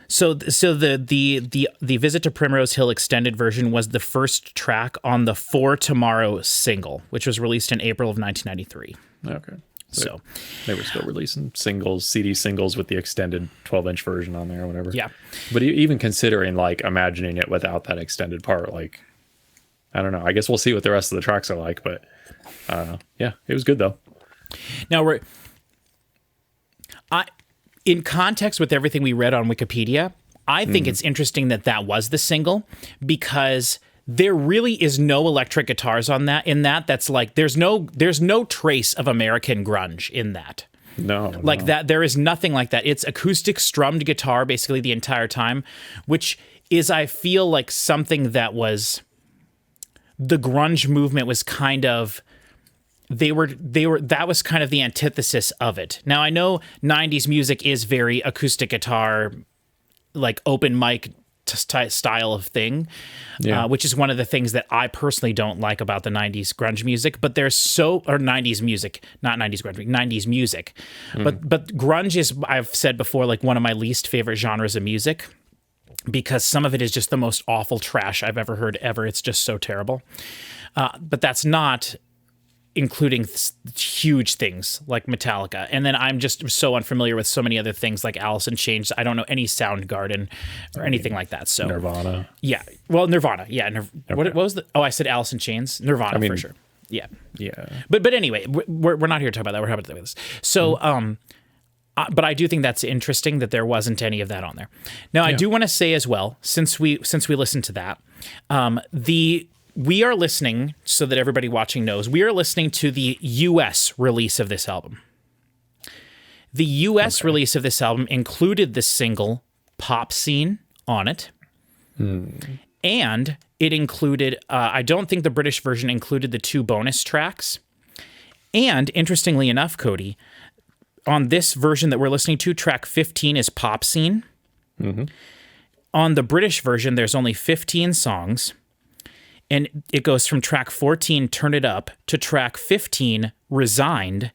so the Visit to Primrose Hill extended version was the first track on the For Tomorrow single, which was released in April of 1993. Okay. So they were still releasing CD singles with the extended 12-inch version on there or whatever. Yeah. But even considering like imagining it without that extended part, like, I don't know. I guess we'll see what the rest of the tracks are like, but I don't know. Yeah, it was good though. Now in context with everything we read on Wikipedia, I think it's interesting that was the single because there really is no electric guitars on that. That's like there's no trace of American grunge in that. No. That there is nothing like that. It's acoustic strummed guitar basically the entire time, which is I feel like something that was the grunge movement was kind of that was kind of the antithesis of it. Now I know 90s music is very acoustic guitar, like open mic style of thing, which is one of the things that I personally don't like about the 90s grunge music, but there's 90s music, not 90s grunge, 90s music. But grunge is, I've said before, like one of my least favorite genres of music because some of it is just the most awful trash I've ever heard ever. It's just so terrible. But that's not including huge things like Metallica. And then I'm just so unfamiliar with so many other things like Alice in Chains. I don't know any Soundgarden or anything like that. So Nirvana. Yeah. Well, Nirvana. Yeah. What was I said Alice in Chains. Nirvana for sure. Yeah. Yeah. But anyway, we're not here to talk about that. We're happy to talk about this. So, but I do think that's interesting that there wasn't any of that on there. Now, I do want to say as well, since we listened to that, we are listening, so that everybody watching knows, we are listening to the U.S. release of this album. The U.S. release of this album included the single Popscene on it. And it included, I don't think the British version included the 2 bonus tracks. And interestingly enough, Cody, on this version that we're listening to, track 15 is Popscene. On the British version, there's only 15 songs. And it goes from track 14, Turn It Up, to track 15, Resigned.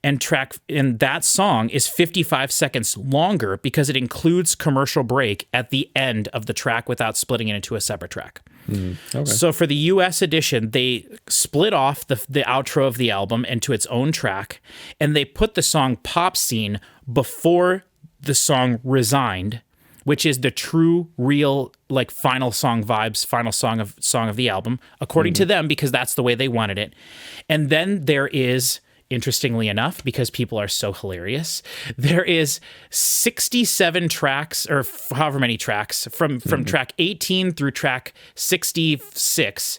And that song is 55 seconds longer because it includes commercial break at the end of the track without splitting it into a separate track. Okay. So for the US edition, they split off the outro of the album into its own track, and they put the song Popscene before the song Resigned, which is the true, real, like final song vibes, final song of the album, according to them, because that's the way they wanted it. And then there is, interestingly enough, because people are so hilarious, there is 67 tracks, or however many tracks, from track 18 through track 66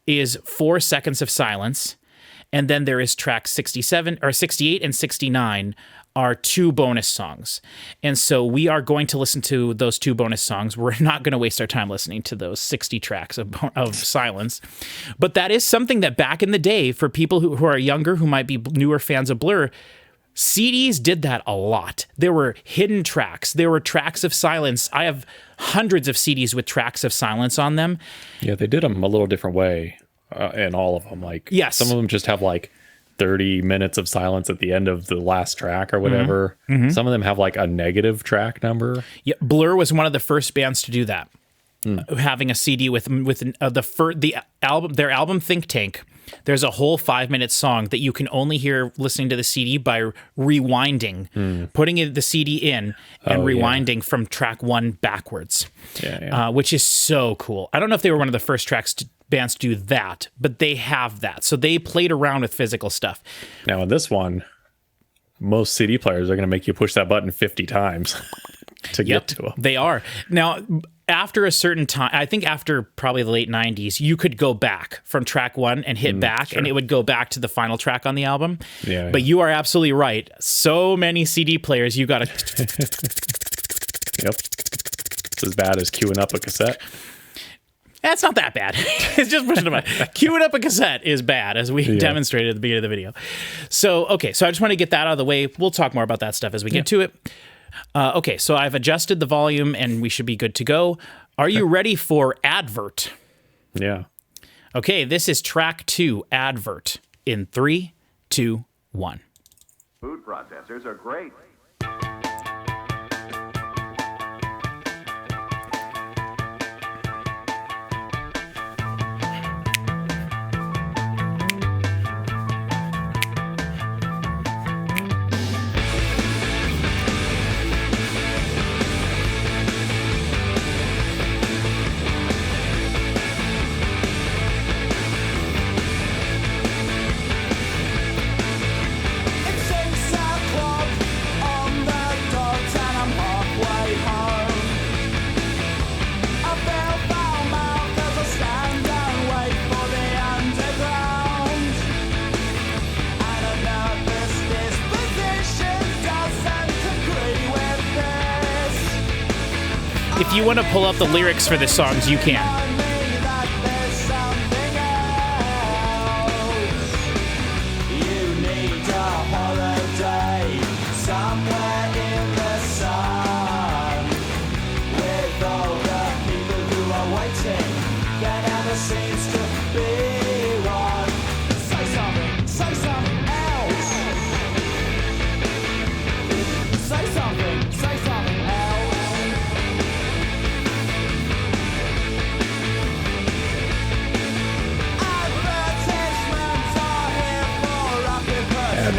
is 4 seconds of silence. And then there is track 67 or 68 and 69 are 2 bonus songs. And so we are going to listen to those 2 bonus songs. We're not going to waste our time listening to those 60 tracks of silence. But that is something that back in the day, for people who are younger, who might be newer fans of Blur, CDs did that a lot. There were hidden tracks. There were tracks of silence. I have hundreds of CDs with tracks of silence on them. Yeah, they did them a little different way in all of them. Like, yes. Some of them just have like 30 minutes of silence at the end of the last track or whatever. Some of them have like a negative track number. Yeah, Blur was one of the first bands to do that. Having a CD with the album, their album Think Tank. There's a whole 5-minute song that you can only hear listening to the CD by rewinding, putting the CD in and rewinding from track 1 backwards, which is so cool. I don't know if they were one of the first bands to do that, but they have that. So they played around with physical stuff. Now in this one, most CD players are going to make you push that button 50 times to get to them. They are. Now, after a certain time, I think after probably the late 90s, you could go back from track 1 and hit back, and it would go back to the final track on the album. But you are absolutely right. So many CD players, you got to... It's as bad as queuing up a cassette. That's not that bad. It's just pushing them. Queuing up a cassette is bad, as we demonstrated at the beginning of the video. So, okay, so I just want to get that out of the way. We'll talk more about that stuff as we get to it. Okay, so I've adjusted the volume, and we should be good to go. Are you ready for Advert? Yeah. Okay, this is track 2, Advert, in 3, 2, 1. Food processors are great. If you want to pull up the lyrics for the songs, you can.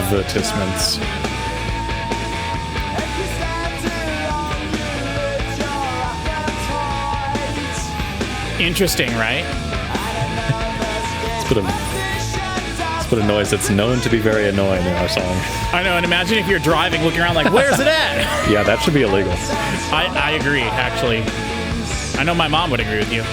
Advertisements. Interesting, right? Let's put a noise that's known to be very annoying in our song. I know, and imagine if you're driving, looking around like, where's it at? Yeah, that should be illegal. I agree, actually. I know my mom would agree with you.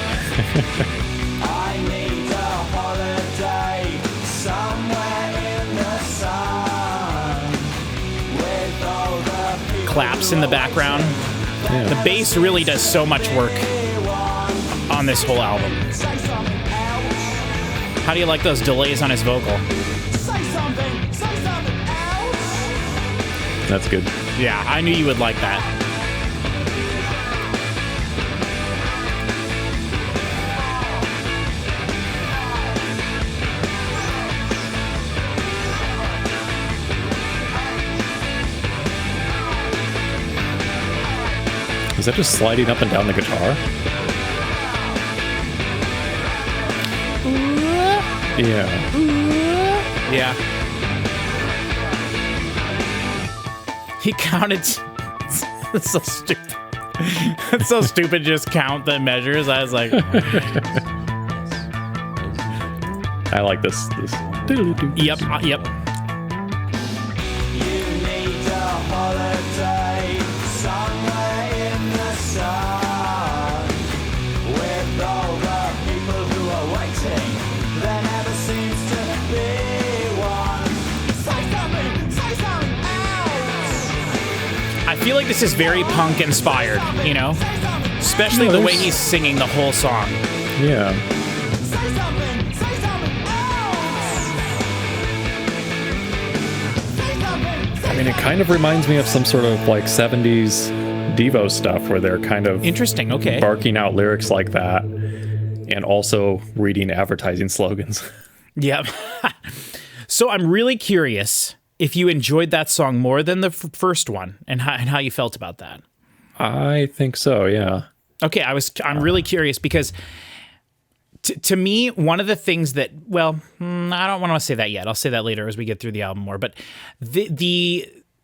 Claps in the background. Yeah. The bass really does so much work on this whole album. How do you like those delays on his vocal? That's good. Yeah, I knew you would like that. Is that just sliding up and down the guitar? Yeah. Yeah. He counted. That's so stupid. It's so stupid. Just count the measures. I was like, I like this. yep, yep. I feel like this is very punk inspired, you know? Especially the way he's singing the whole song. Yeah. I mean, it kind of reminds me of some sort of like 70s Devo stuff where they're kind of interesting, okay, barking out lyrics like that and also reading advertising slogans. Yep. So I'm really curious if you enjoyed that song more than the first one, and how you felt about that. I think so, yeah. Okay, I'm really curious because to me, one of the things that, well, I don't want to say that yet. I'll say that later as we get through the album more. But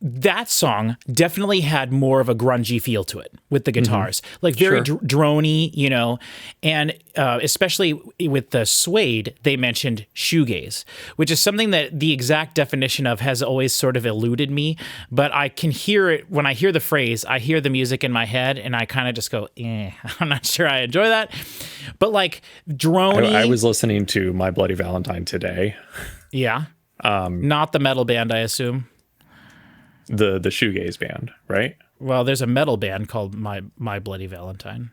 that song definitely had more of a grungy feel to it with the guitars, like very droney, you know, and especially with the suede, they mentioned shoegaze, which is something that the exact definition of has always sort of eluded me, but I can hear it when I hear the phrase. I hear the music in my head and I kind of just go, I'm not sure I enjoy that. But like droney. I was listening to My Bloody Valentine today. Yeah. Not the metal band, I assume. The shoegaze band, right? Well, there's a metal band called My Bloody Valentine.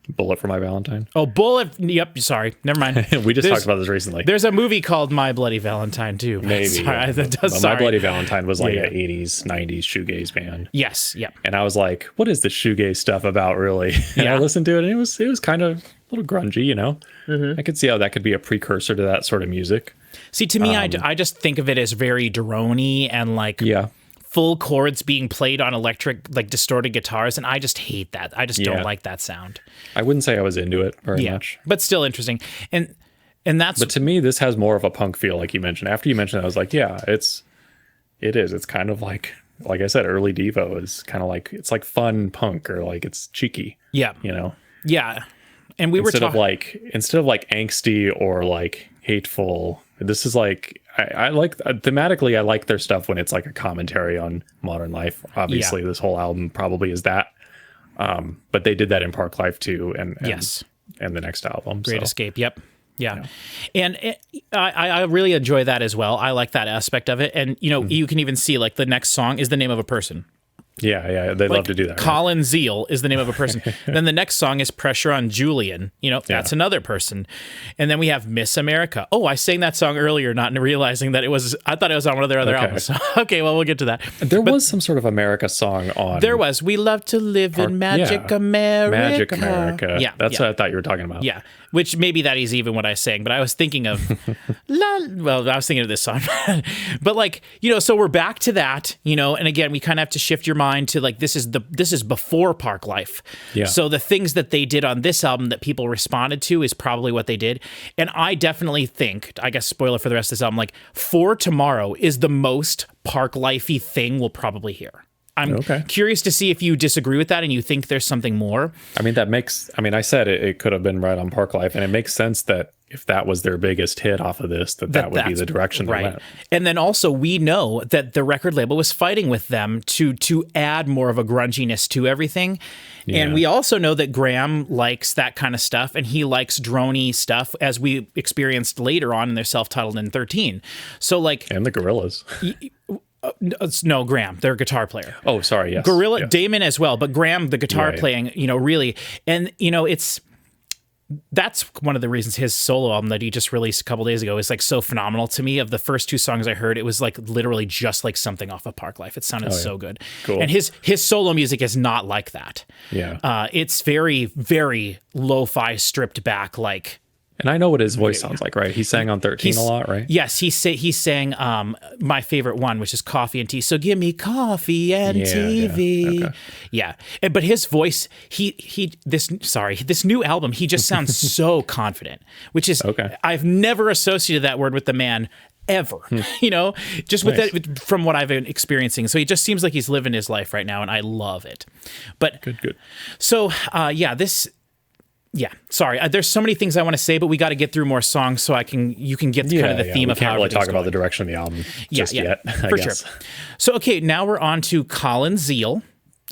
Bullet for My Valentine. Oh, Bullet. Yep. Sorry. Never mind. We just talked about this recently. There's a movie called My Bloody Valentine too. Maybe. Sorry, Yeah. My Bloody Valentine was like an 80s, 90s shoegaze band. Yes. Yep. And I was like, what is the shoegaze stuff about, really? And Yeah. I listened to it, and it was kind of a little grungy, you know? I could see how that could be a precursor to that sort of music. See, to me, I just think of it as very droney and like full chords being played on electric, like distorted guitars, and I just hate that. I just don't like that sound. I wouldn't say I was into it very much. But still interesting. And that's... But to me, this has more of a punk feel, like you mentioned. After you mentioned it, I was like, yeah, it is. It's kind of like I said, early Devo is kind of like, it's like fun punk, or like it's cheeky. Yeah. You know? Yeah. And we instead were of like angsty or like hateful, this is like, I like thematically, I like their stuff when it's like a commentary on modern life. Obviously, this whole album probably is that. But they did that in Park Life too, and the next album, Great Escape. Yep. Yeah. And I really enjoy that as well. I like that aspect of it. And, you know, you can even see like the next song is the name of a person. Yeah, they love to do that. Colin Zeal is the name of a person. Then the next song is Pressure on Julian. You know, that's another person. And then we have Miss America. Oh, I sang that song earlier, not realizing that I thought it was on one of their other albums. Okay, well, we'll get to that. There was some sort of America song on. There was. We love to live in Magic America. Magic America. Yeah. That's what I thought you were talking about. Yeah. Which maybe that is even what I was saying, but I was thinking of, I was thinking of this song. But like, you know, so we're back to that, you know, and again, we kind of have to shift your mind to like, this is before Park Life. Yeah. So the things that they did on this album that people responded to is probably what they did. And I definitely think, I guess, spoiler for the rest of this album, like For Tomorrow is the most Park Life-y thing we'll probably hear. I'm curious to see if you disagree with that and you think there's something more. I mean, I said it could have been right on Park Life, and it makes sense that if that was their biggest hit off of this, that would be the direction they went. And then also we know that the record label was fighting with them to add more of a grunginess to everything. Yeah. And we also know that Graham likes that kind of stuff, and he likes droney stuff, as we experienced later on in their self-titled in 13. So like, and the Gorillaz. No, Graham, their guitar player. Oh, sorry, yes. Damon as well, but Graham, the guitar playing, you know, really. And, you know, that's one of the reasons his solo album that he just released a couple days ago is like so phenomenal to me. Of the first two songs I heard, it was like literally just like something off of Park Life. It sounded so good. Cool. And his solo music is not like that. Yeah. It's very, very lo-fi, stripped back, like... And I know what his voice sounds like, right? He sang on 13 a lot, right? Yes, he sang my favorite one, which is Coffee and Tea. So give me coffee and TV. Yeah. But his voice, this new album, he just sounds so confident, which is, I've never associated that word with the man ever, you know, just with that, from what I've been experiencing. So he just seems like he's living his life right now, and I love it. But good. So, sorry. There's so many things I want to say, but we got to get through more songs so you can get kind of the theme of how we can't really talk about the direction of the album just yet, I guess. Sure. So, okay, now we're on to Colin Zeal.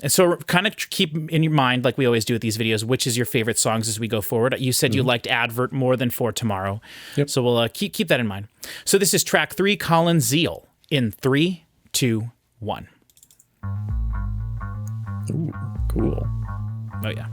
And so kind of keep in your mind, like we always do with these videos, which is your favorite songs as we go forward. You said you liked Advert more than For Tomorrow. Yep. So we'll keep that in mind. So this is track 3, Colin Zeal, in 3, 2, 1. Ooh, cool. Oh, yeah.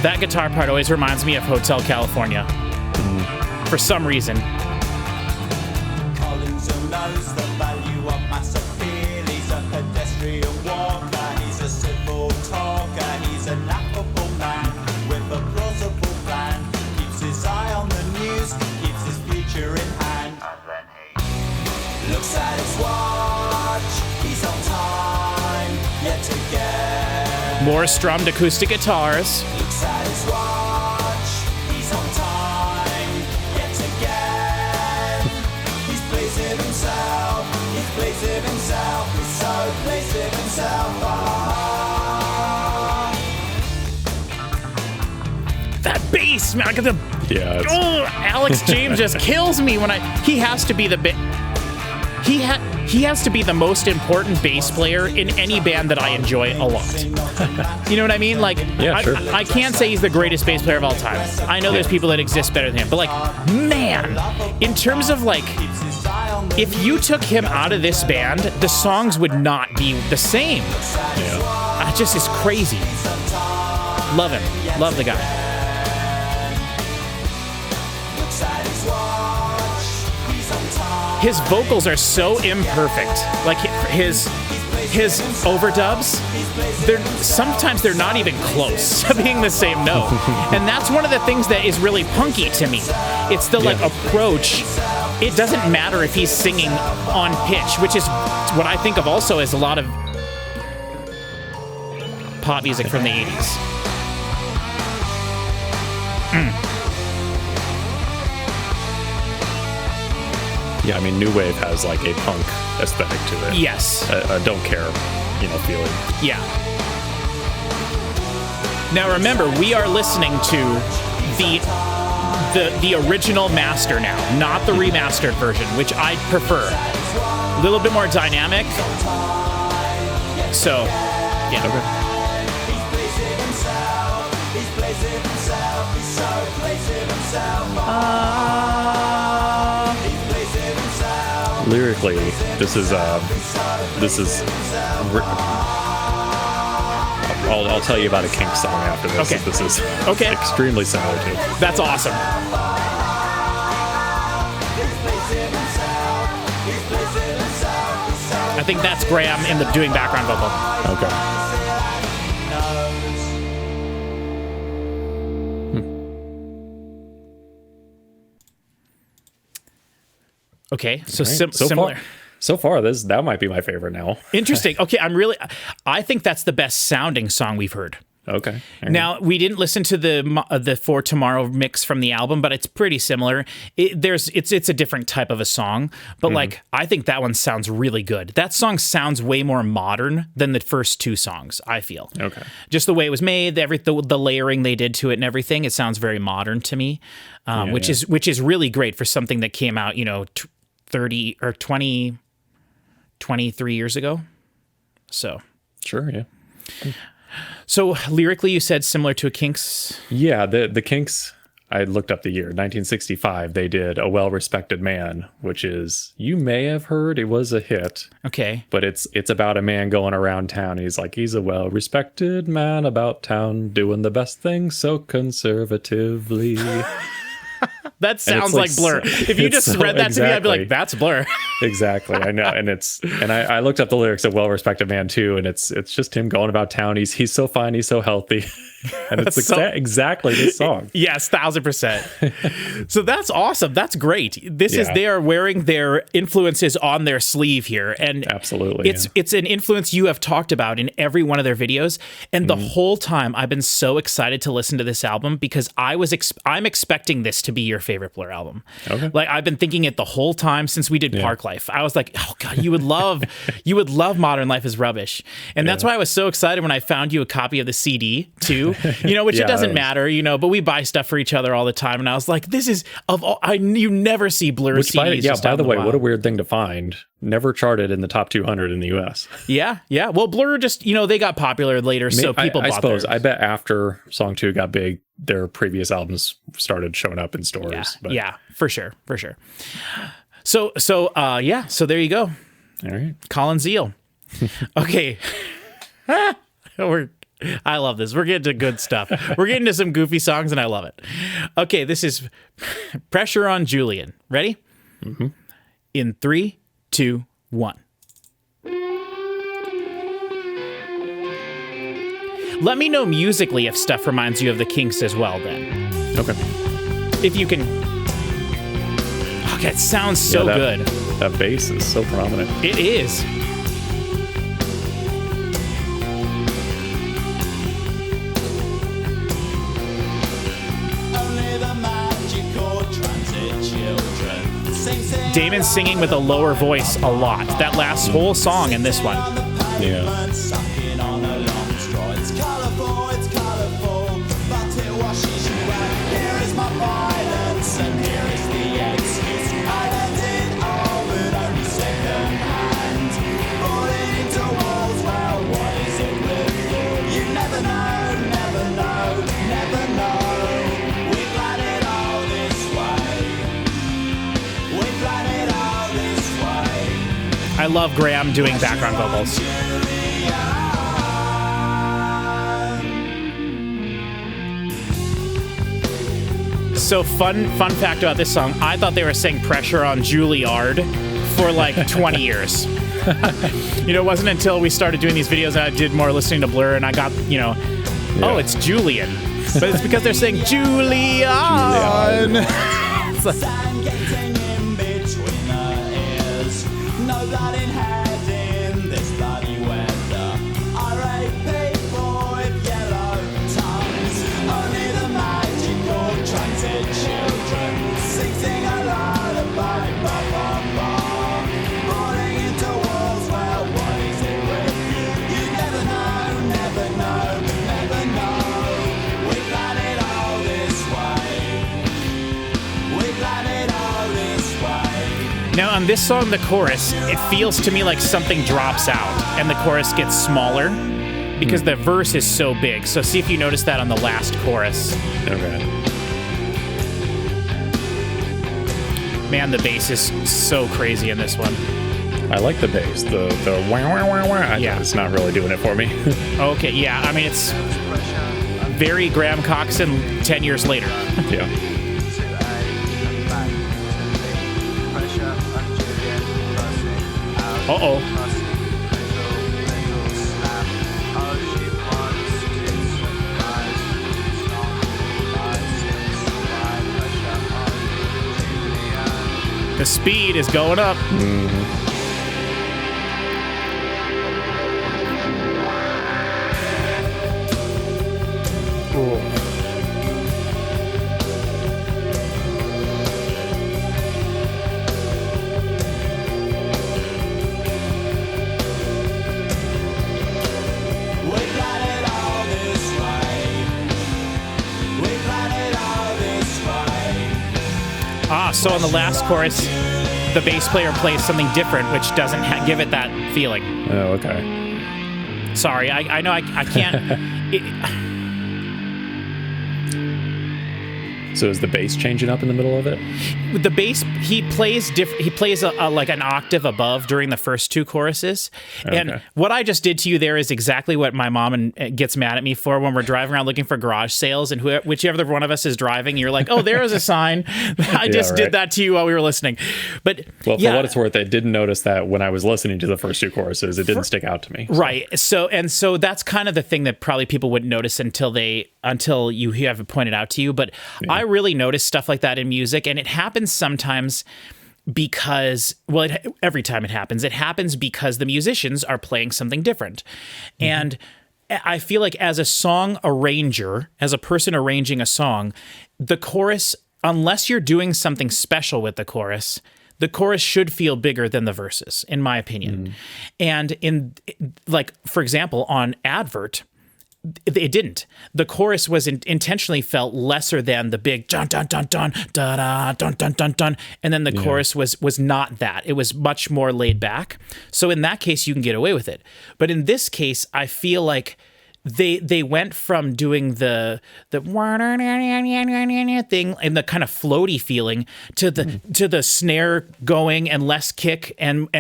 That guitar part always reminds me of Hotel California. for some reason. Collins who knows the value of mass appeal. He's a pedestrian walker, he's a civil talker, he's an affable man with a plausible plan. Keeps his eye on the news, keeps his future in hand. And then he looks at his watch, he's on time, yet again. More strummed acoustic guitars. Looks at his watch, he's on time, yet again. He's pleasing himself, he's pleasing himself, he's so pleasing himself. That bass, man. I got the. Yeah. Oh, Alex James just kills me when he has to be the he has to be the most important bass player in any band that I enjoy a lot. You know what I mean? Like, Yeah, sure. I can't say he's the greatest bass player of all time. I know there's people that exist better than him, but like, man, in terms of like, if you took him out of this band, the songs would not be the same. Yeah. It just is crazy. Love him. Love the guy. His vocals are so imperfect. Like his overdubs, sometimes they're not even close to being the same note. And that's one of the things that is really punky to me. It's the like approach. It doesn't matter if he's singing on pitch, which is what I think of also as a lot of pop music from the 80s. Yeah, I mean, New Wave has like a punk aesthetic to it. Yes. A don't care, feeling. Yeah. Now remember, we are listening to the original master now, not the remastered version, which I prefer. A little bit more dynamic. So, yeah. Okay. Lyrically, this is I'll tell you about a Kinks song after this. Okay. This is Okay. extremely similar to. That's awesome. I think that's Graham in the doing background vocal. Okay. Okay, so Right. similar. So far, that might be my favorite now. Interesting. Okay, I think that's the best sounding song we've heard. Okay. All right. Now, we didn't listen to the For Tomorrow mix from the album, but it's pretty similar. It's a different type of a song, but like I think that one sounds really good. That song sounds way more modern than the first two songs, I feel. Okay. Just the way it was made, the layering they did to it and everything, it sounds very modern to me, which is really great for something that came out, 30 or 23 years ago. So, Sure, yeah. So lyrically, you said similar to a Kinks. Yeah, the Kinks, I looked up the year, 1965, they did A Well-Respected Man, which is, you may have heard, it was a hit. Okay. But it's about a man going around town. He's a well-respected man about town, doing the best thing so conservatively. That sounds like Blur. If you just read that to me, I'd be like, that's Blur. Exactly, I know. And I looked up the lyrics of Well-Respected Man too, and it's just him going about town. He's so fine, he's so healthy. And it's exactly this song. Yes, 1000%. So that's awesome. That's great. They are wearing their influences on their sleeve here. And absolutely. It's an influence you have talked about in every one of their videos. And the whole time I've been so excited to listen to this album because I'm expecting this to be your favorite Blur album. Okay. Like I've been thinking it the whole time since we did Park Life. I was like, oh God, you would love Modern Life is Rubbish. And that's why I was so excited when I found you a copy of the CD too. Which it doesn't matter, but we buy stuff for each other all the time. And I was like, this is you never see Blur CDs. By the way, what a weird thing to find. Never charted in the top 200 in the US. Yeah. Well, Blur just, they got popular later, so people bought theirs. I bet after Song 2 got big, their previous albums started showing up in stores. Yeah, for sure. So there you go. All right. Colin Zeal. Okay. I love this. We're getting to good stuff. We're getting to some goofy songs, and I love it. Okay, this is Pressure on Julian. Ready? Mm-hmm. In 3, 2, 1. Let me know musically if stuff reminds you of the Kinks as well, then. Okay. If you can... Okay, it sounds so good. That bass is so prominent. It is. Damon's singing with a lower voice a lot. That last whole song in this one. Yeah. I love Graham doing background vocals. So fun fact about this song, I thought they were saying Pressure on Juilliard for like 20 years. It wasn't until we started doing these videos that I did more listening to Blur and I got, oh, it's Julian. But it's because they're saying Julian. It's like, now, on this song, the chorus, it feels to me like something drops out and the chorus gets smaller because the verse is so big. So see if you notice that on the last chorus. Okay. Man, the bass is so crazy in this one. I like the bass. The wah, wah, wah, wah. Yeah. It's not really doing it for me. Okay, yeah. I mean, it's very Graham Coxon 10 years later. Yeah. Uh-oh. The speed is going up. So on the last chorus, the bass player plays something different, which doesn't give it that feeling. Oh, okay. Sorry, I know I can't. So is the bass changing up in the middle of it? With the bass, he plays like an octave above during the first two choruses. Okay. And what I just did to you there is exactly what my mom gets mad at me for when we're driving around looking for garage sales, and whichever one of us is driving, you're like, oh, there is a sign. I just did that to you while we were listening. But well, for what it's worth, I didn't notice that when I was listening to the first two choruses. It didn't stick out to me. So. Right. So that's kind of the thing that probably people wouldn't notice until you have it pointed out to you. But I really notice stuff like that in music, and it happens sometimes because, well, every time it happens because the musicians are playing something different. Mm-hmm. And I feel like as a song arranger, as a person arranging a song, the chorus, unless you're doing something special with the chorus should feel bigger than the verses, in my opinion. And for example, on Advert, it didn't. The chorus was intentionally felt lesser than the big dun dun dun dun da da dun dun dun dun, and then the chorus was not that. It was much more laid back. So in that case, you can get away with it. But in this case, I feel like they went from doing the thing and the kind of floaty feeling to the snare going and less kick, and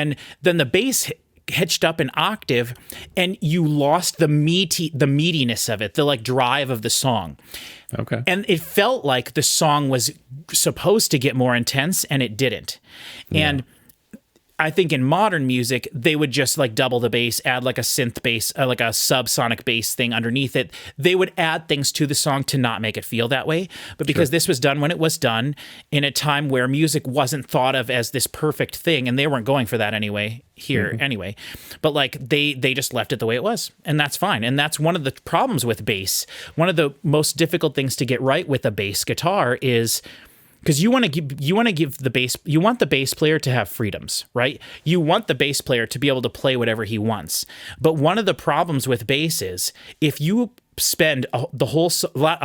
then the bass hitched up an octave, and you lost the meatiness of it, the like drive of the song. Okay. And it felt like the song was supposed to get more intense, and it didn't. And I think in modern music, they would just like double the bass, add like a synth bass, like a subsonic bass thing underneath it. They would add things to the song to not make it feel that way. But because this was done when it was done, in a time where music wasn't thought of as this perfect thing, and they weren't going for that anyway here anyway. But like they just left it the way it was, and that's fine. And that's one of the problems with bass. One of the most difficult things to get right with a bass guitar is, because you want the bass player to have freedoms, right? You want the bass player to be able to play whatever he wants. But one of the problems with bass is if you spend a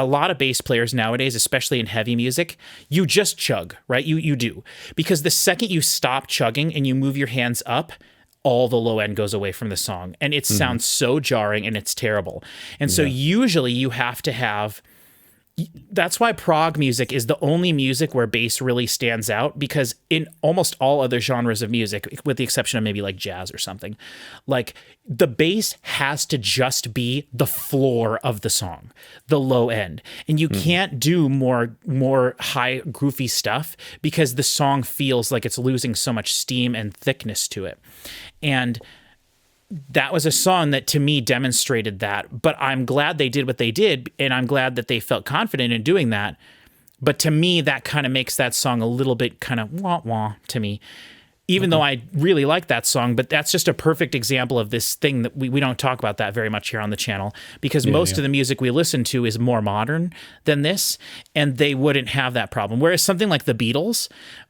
lot of bass players nowadays, especially in heavy music, you just chug, right? You do. Because the second you stop chugging and you move your hands up, all the low end goes away from the song. And it sounds so jarring and it's terrible. And so usually you have to have... That's why prog music is the only music where bass really stands out, because in almost all other genres of music, with the exception of maybe like jazz or something, like the bass has to just be the floor of the song, the low end. And you can't do more high groovy stuff because the song feels like it's losing so much steam and thickness to it. And that was a song that to me demonstrated that, but I'm glad they did what they did, and I'm glad that they felt confident in doing that. But to me, that kind of makes that song a little bit kind of wah-wah to me, even though I really like that song. But that's just a perfect example of this thing that we don't talk about that very much here on the channel, because most of the music we listen to is more modern than this, and they wouldn't have that problem. Whereas something like the Beatles,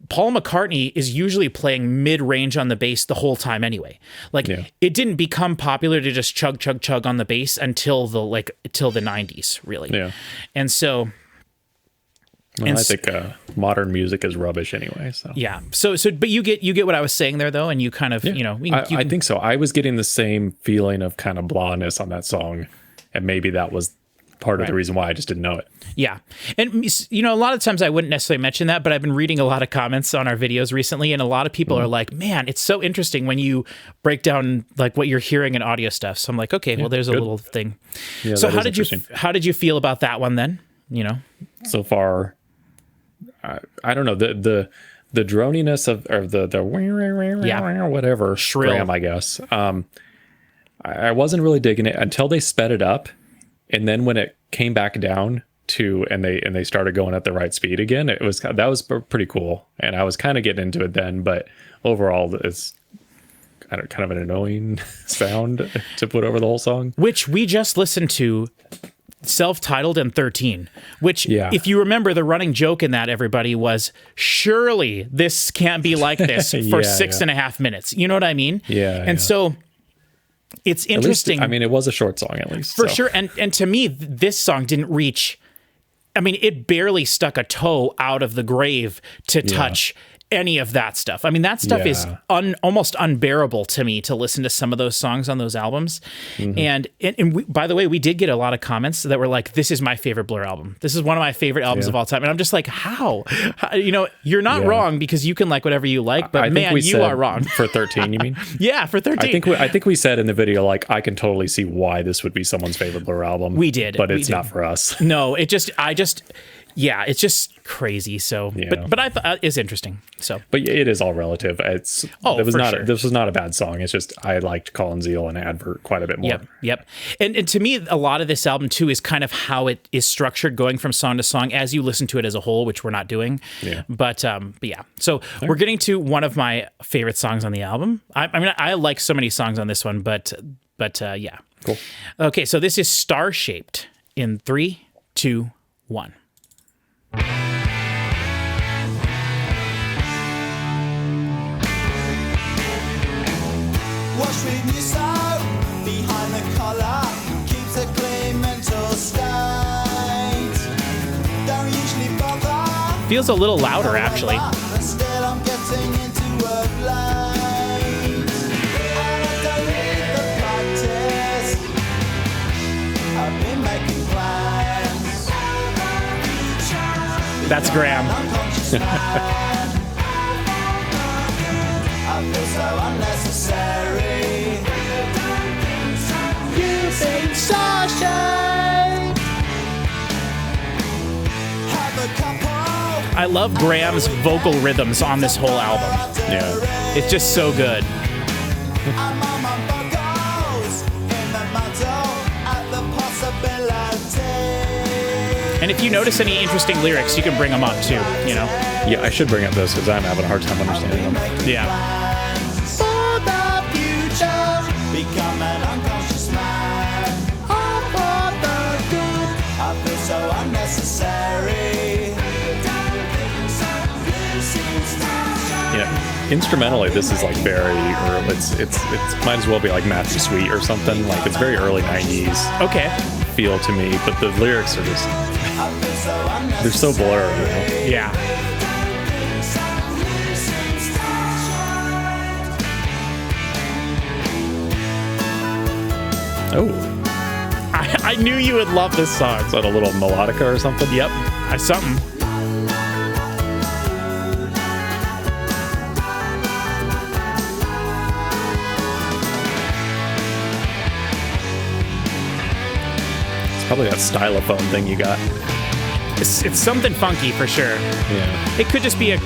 Paul McCartney is usually playing mid-range on the bass the whole time anyway. Like it didn't become popular to just chug, chug, chug on the bass until the 90s, really. Yeah. And so... Well, I think modern music is rubbish anyway. So yeah. So but you get what I was saying there, though, and you kind of I think so. I was getting the same feeling of kind of blahness on that song, and maybe that was part of the reason why I just didn't know it. Yeah, and a lot of times I wouldn't necessarily mention that, but I've been reading a lot of comments on our videos recently, and a lot of people are like, "Man, it's so interesting when you break down like what you're hearing in audio stuff." So I'm like, okay, well, there's a little thing. Yeah, so how did you feel about that one then? So far. I don't know, the droniness of, or the whatever shrill, Graham, I guess. I wasn't really digging it until they sped it up, and then when it came back down to and they started going at the right speed again, that was pretty cool, and I was kind of getting into it then. But overall, it's kind of an annoying sound to put over the whole song, which we just listened to. Self-titled and 13, which if you remember, the running joke in that, everybody, was surely this can't be like this for 6.5 minutes. You know what I mean? Yeah. And so it's interesting. Least, it was a short song at least. For sure. And to me, this song didn't reach, it barely stuck a toe out of the grave to touch any of that stuff. That stuff is almost unbearable to me to listen to some of those songs on those albums. And we, by the way, we did get a lot of comments that were like, this is my favorite Blur album. This is one of my favorite albums of all time. And I'm just like, how? You're not wrong, because you can like whatever you like, but man, you are wrong. For 13, you mean? Yeah, for 13. I think we said in the video, like, I can totally see why this would be someone's favorite Blur album. We did. But it's not for us. No, it's just crazy. So, but I thought it's interesting. So, but it is all relative. This was not a bad song. It's just I liked Colin, Zeal, and Advert quite a bit more. Yep. And to me, a lot of this album too is kind of how it is structured, going from song to song as you listen to it as a whole, which we're not doing. Yeah. But yeah. So we're getting to one of my favorite songs on the album. I like so many songs on this one, but yeah. Cool. Okay, so this is Starshaped in 3, 2, 1. What's with you so behind the collar? Keeps a clean mental state. Don't usually bother. Feels a little louder, actually. But still I'm getting into work late. And I don't need the practice. I've been making plans. That's Graham. I feel so unnecessary. seem starshaped. Have a couple. I love Graham's vocal rhythms on this whole album. Yeah. It's just so good. I'm on my buckles in the muddle at the possibility. And if you notice any interesting lyrics, you can bring them up too, you know? Yeah, I should bring up those because I'm having a hard time understanding them. Yeah. For the future, become an unconscious man. All for the good, I feel so unnecessary. Yeah. Instrumentally, this is like very early. It's might as well be like Matthew Sweet or something. Like it's very early 90s Okay. feel to me, but the lyrics are just, they're so blurry, you know? Yeah. Oh, I knew you would love this song. is that a little melodica or something? Yep. Something. It's probably that stylophone thing you got. It's something funky for sure. Yeah. It could just be a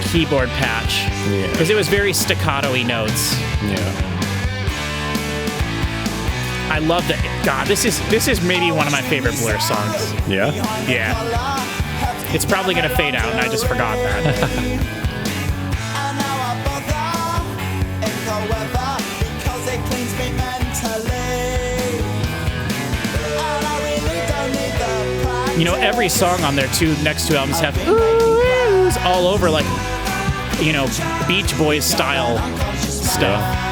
keyboard patch. Yeah. Because it was very staccato-y notes. Yeah. I love that. God, this is maybe one of my favorite Blur songs. Yeah? Yeah. It's probably going to fade out, and I just forgot that. And now I bother in cold weather because it cleans me mentally. And I really don't need the practice. You know, every song on their next two albums have oohs all over, like, you know, Beach Boys style stuff.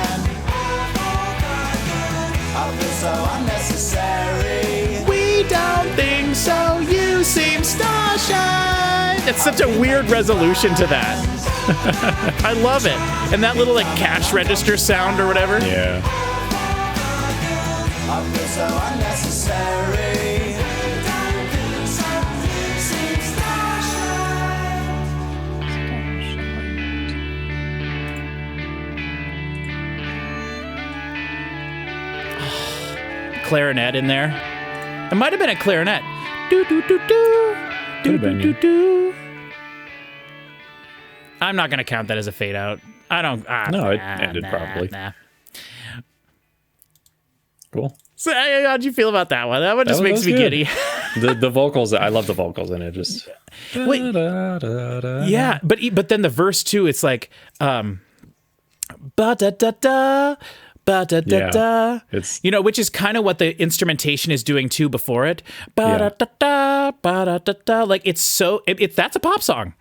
I feel so unnecessary. We don't think so, you seem starshine. It's such a weird resolution to that. I love it. And that little, like, cash register sound or whatever. Yeah. I feel so unnecessary. Clarinet in there. It might have been a clarinet. Do do do do. Do do do do. I'm not gonna count that as a fade out. I don't. No, it ended probably. Nah. Cool. So, how'd you feel about that one? That one just That makes was me good. giddy. The vocals, I love the vocals in it. Just Wait. Yeah, but then the verse too. It's like ba da da da. Ba da da da. It's, You know, which is kind of what the instrumentation is doing too before it. Ba da da da, ba da da da. Like it's so. That's a pop song.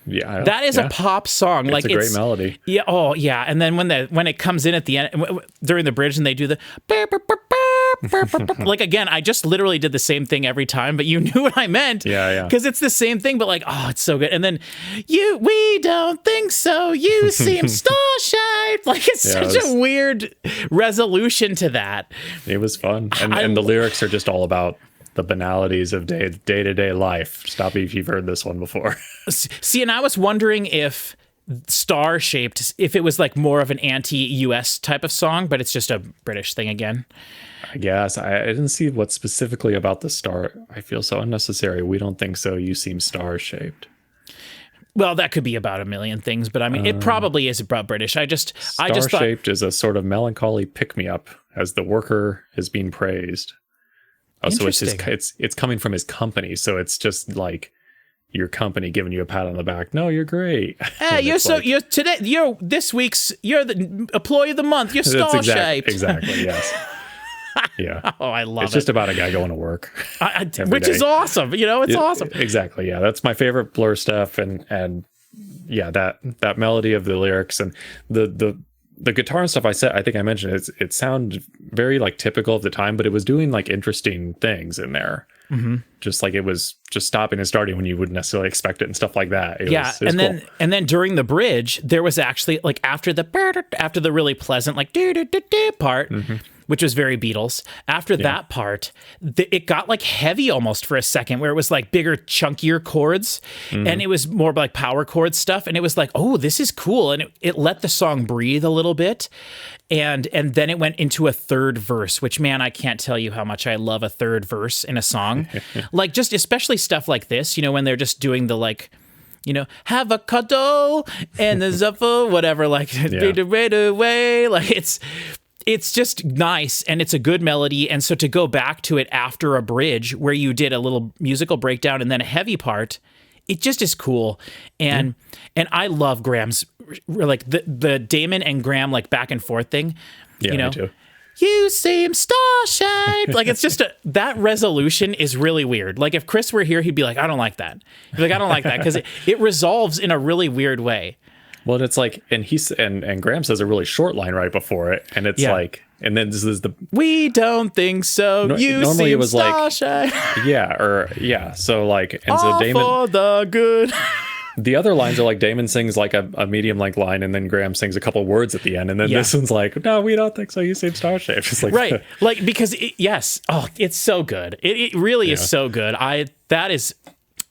yeah, That is a pop song. It's Like a great melody. Yeah. Oh, yeah. And then when it comes in at the end during the bridge and they do the like again, I just literally did the same thing every time, but you knew what I meant. Yeah, yeah. Because it's the same thing, but like, oh, it's so good. And then we don't think so. You seem star-shaped. Like it's Yeah, such a weird resolution to that. It was fun, and the lyrics are just all about the banalities of day-to-day life. Stop me if you've heard this one before. See, and I was wondering if Starshaped, if it was like more of an anti-US type of song, but it's just a British thing again. I guess I didn't see what specifically about the star. I feel so unnecessary. We don't think so. You seem star-shaped. Well, that could be about a million things, but I mean, it probably is about British. I just thought, Star-shaped is a sort of melancholy pick-me-up as the worker is being praised. Oh, so it's coming from his company, so it's just like your company giving you a pat on the back. No, you're great. Hey, you're this week's the employee of the month. You're star-shaped. Exactly. Yes. Yeah. Oh, I love it. It's just about a guy going to work, which is awesome. You know, it's awesome. Exactly. Yeah, that's my favorite Blur stuff, and yeah, that melody of the lyrics and the guitar and stuff. I think I mentioned it sounded very like typical of the time, but it was doing like interesting things in there. Mm-hmm. Just like it was just stopping and starting when you wouldn't necessarily expect it and stuff like that. It was and cool. then during the bridge, there was actually like after the really pleasant like do do do do part. Mm-hmm. which was very Beatles. After that part, it got like heavy almost for a second, where it was like bigger, chunkier chords, and it was more like power chord stuff. And it was like, oh, this is cool. And it let the song breathe a little bit. And then it went into a third verse, which, man, I can't tell you how much I love a third verse in a song. Like, just especially stuff like this, you know, when they're just doing the like, you know, have a cuddle and the zuffa, whatever, like, right away. Like, it's just nice, and it's a good melody. And so to go back to it after a bridge where you did a little musical breakdown and then a heavy part, it just is cool. And I love Graham's, like, the Damon and Graham, like, back and forth thing. Yeah, you know, me too. You seem star-shaped. Like, it's just that resolution is really weird. Like, if Chris were here, he'd be like, I don't like that. He'd be like, I don't like that, because it resolves in a really weird way. Well, it's like, and Graham says a really short line right before it, and it's like, and then this is the we don't think so. You normally seem it was star-shaped. like, so like, and all so Damon for the good. The other lines are like Damon sings like a medium length line, and then Graham sings a couple words at the end, and then this one's like, no, we don't think so. You seem star-shaped. It's like, right, like, because it's so good. It really is so good.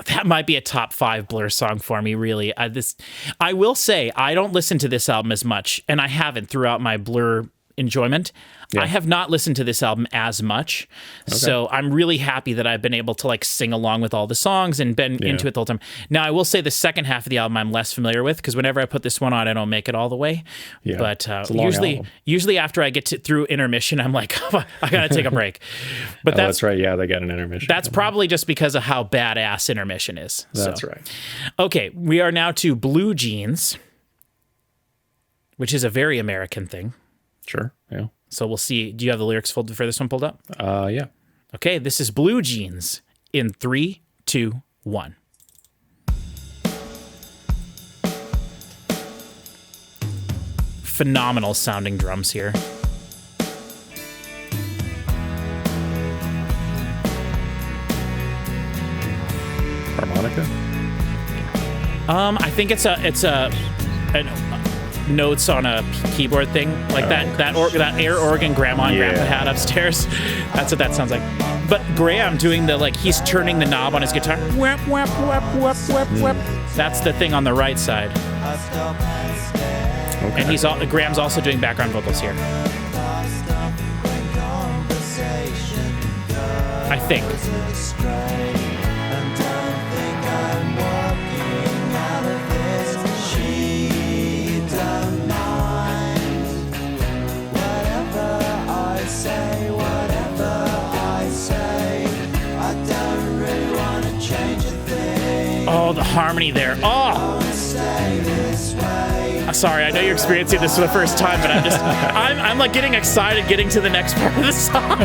That might be a top 5 Blur song for me, really. I will say, I don't listen to this album as much, and I haven't throughout my Blur enjoyment. Yeah. I have not listened to this album as much, so I'm really happy that I've been able to like sing along with all the songs and been into it the whole time. Now, I will say the second half of the album I'm less familiar with, because whenever I put this one on, I don't make it all the way. Yeah, but usually after I get through Intermission, I'm like, oh, I gotta take a break. But that's right. Yeah, they got an intermission. That's probably just because of how badass Intermission is. That's right. Okay, we are now to Blue Jeans, which is a very American thing. Sure. Yeah. So we'll see. Do you have the lyrics for this one pulled up? Yeah. Okay, this is Blue Jeans in 3, 2, 1. Phenomenal sounding drums here. Harmonica? I think it's a notes on a keyboard thing, like that air organ Grandma and Grandpa had upstairs. That's what that sounds like. But Graham doing the, like, he's turning the knob on his guitar. Whap, whap, whap, whap, whap, whap. That's the thing on the right side. Okay. And Graham's also doing background vocals here, I think. Oh, the harmony there. Oh! Sorry, I know you're experiencing this for the first time, but I'm like getting excited getting to the next part of the song.